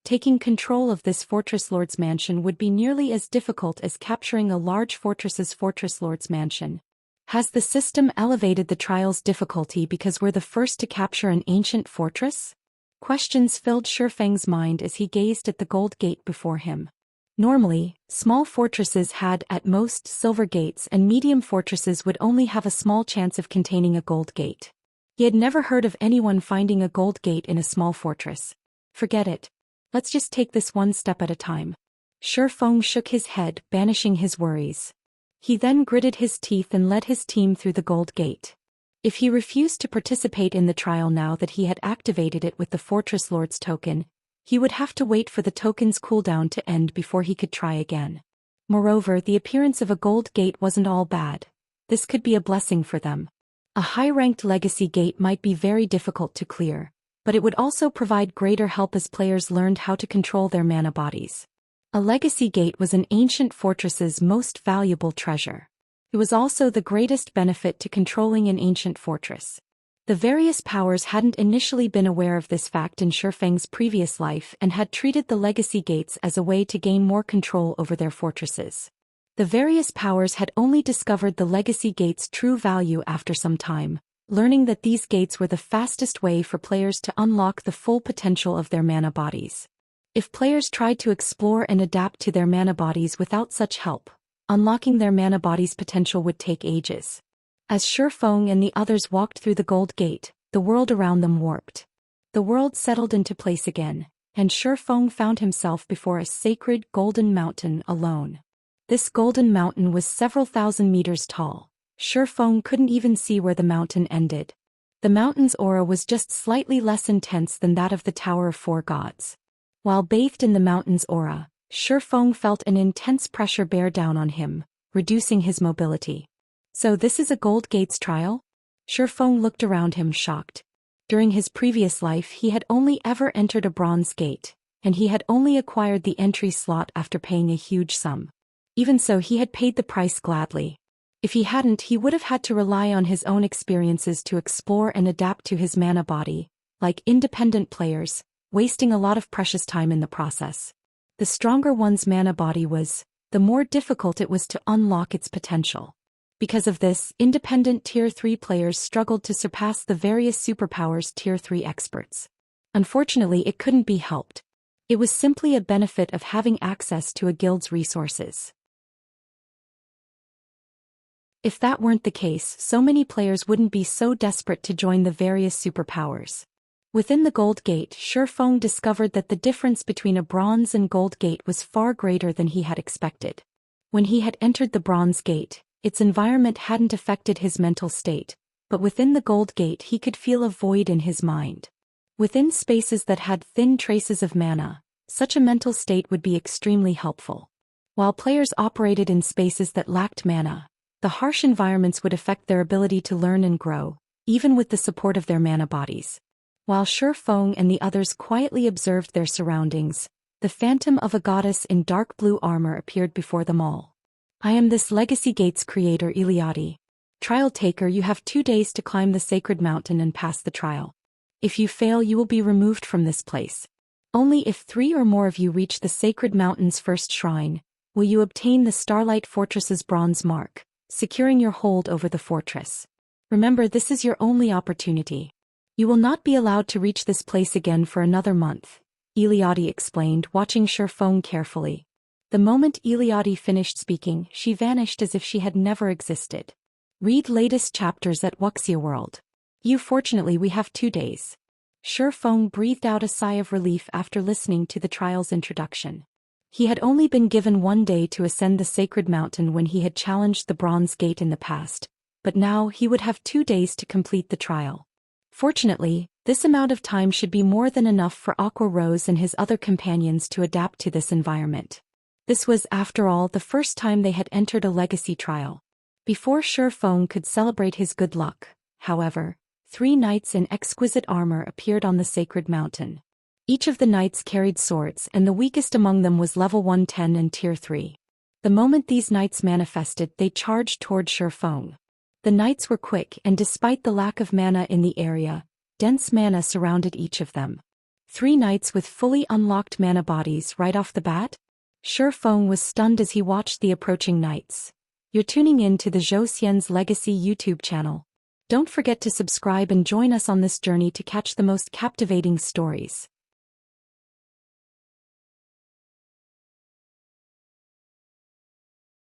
Taking control of this Fortress Lord's mansion would be nearly as difficult as capturing a large fortress's Fortress Lord's mansion. Has the system elevated the trial's difficulty because we're the first to capture an ancient fortress? Questions filled Shi Feng's mind as he gazed at the gold gate before him. Normally, small fortresses had at most silver gates and medium fortresses would only have a small chance of containing a gold gate. He had never heard of anyone finding a gold gate in a small fortress. Forget it. Let's just take this one step at a time. Shi Feng shook his head, banishing his worries. He then gritted his teeth and led his team through the gold gate. If he refused to participate in the trial now that he had activated it with the Fortress Lord's token, he would have to wait for the token's cooldown to end before he could try again. Moreover, the appearance of a gold gate wasn't all bad. This could be a blessing for them. A high-ranked legacy gate might be very difficult to clear, but it would also provide greater help as players learned how to control their mana bodies. A legacy gate was an ancient fortress's most valuable treasure. It was also the greatest benefit to controlling an ancient fortress. The various powers hadn't initially been aware of this fact in Shi Feng's previous life and had treated the legacy gates as a way to gain more control over their fortresses. The various powers had only discovered the legacy gates' true value after some time, learning that these gates were the fastest way for players to unlock the full potential of their mana bodies. If players tried to explore and adapt to their mana bodies without such help, unlocking their mana bodies' potential would take ages. As Shi Feng and the others walked through the gold gate, the world around them warped. The world settled into place again, and Shi Feng found himself before a sacred golden mountain alone. This golden mountain was several thousand meters tall. Shi Feng couldn't even see where the mountain ended. The mountain's aura was just slightly less intense than that of the Tower of Four Gods. While bathed in the mountain's aura, Shi Feng felt an intense pressure bear down on him, reducing his mobility. So this is a gold gates trial? Shi Feng looked around him shocked. During his previous life he had only ever entered a bronze gate, and he had only acquired the entry slot after paying a huge sum. Even so, he had paid the price gladly. If he hadn't, he would have had to rely on his own experiences to explore and adapt to his mana body, like independent players, wasting a lot of precious time in the process. The stronger one's mana body was, the more difficult it was to unlock its potential. Because of this, independent Tier 3 players struggled to surpass the various superpowers Tier 3 experts. Unfortunately, it couldn't be helped. It was simply a benefit of having access to a guild's resources. If that weren't the case, so many players wouldn't be so desperate to join the various superpowers. Within the Gold Gate, Shi Feng discovered that the difference between a Bronze and Gold Gate was far greater than he had expected. When he had entered the Bronze Gate, its environment hadn't affected his mental state, but within the Gold Gate he could feel a void in his mind. Within spaces that had thin traces of mana, such a mental state would be extremely helpful. While players operated in spaces that lacked mana, the harsh environments would affect their ability to learn and grow, even with the support of their mana bodies. While Shi Feng and the others quietly observed their surroundings, the phantom of a goddess in dark blue armor appeared before them all. I am this Legacy Gate's creator, Iliadi. Trial taker, you have 2 days to climb the sacred mountain and pass the trial. If you fail, you will be removed from this place. Only if 3 or more of you reach the sacred mountain's first shrine, will you obtain the Starlight Fortress's bronze mark, securing your hold over the fortress. Remember, this is your only opportunity. You will not be allowed to reach this place again for another month, Iliadi explained, watching Shi Feng carefully. The moment Iliadi finished speaking, she vanished as if she had never existed. Read latest chapters at Wuxia World. Fortunately, we have 2 days. Shi Feng breathed out a sigh of relief after listening to the trial's introduction. He had only been given 1 day to ascend the sacred mountain when he had challenged the Bronze Gate in the past, but now he would have 2 days to complete the trial. Fortunately, this amount of time should be more than enough for Aqua Rose and his other companions to adapt to this environment. This was, after all, the first time they had entered a legacy trial. Before Shi Feng could celebrate his good luck, however, 3 knights in exquisite armor appeared on the sacred mountain. Each of the knights carried swords, and the weakest among them was level 110 and tier 3. The moment these knights manifested, they charged toward Shi Feng. The knights were quick, and despite the lack of mana in the area, dense mana surrounded each of them. 3 knights with fully unlocked mana bodies right off the bat? Shi Feng was stunned as he watched the approaching knights. You're tuning in to the Zhou Xian's Legacy YouTube channel. Don't forget to subscribe and join us on this journey to catch the most captivating stories.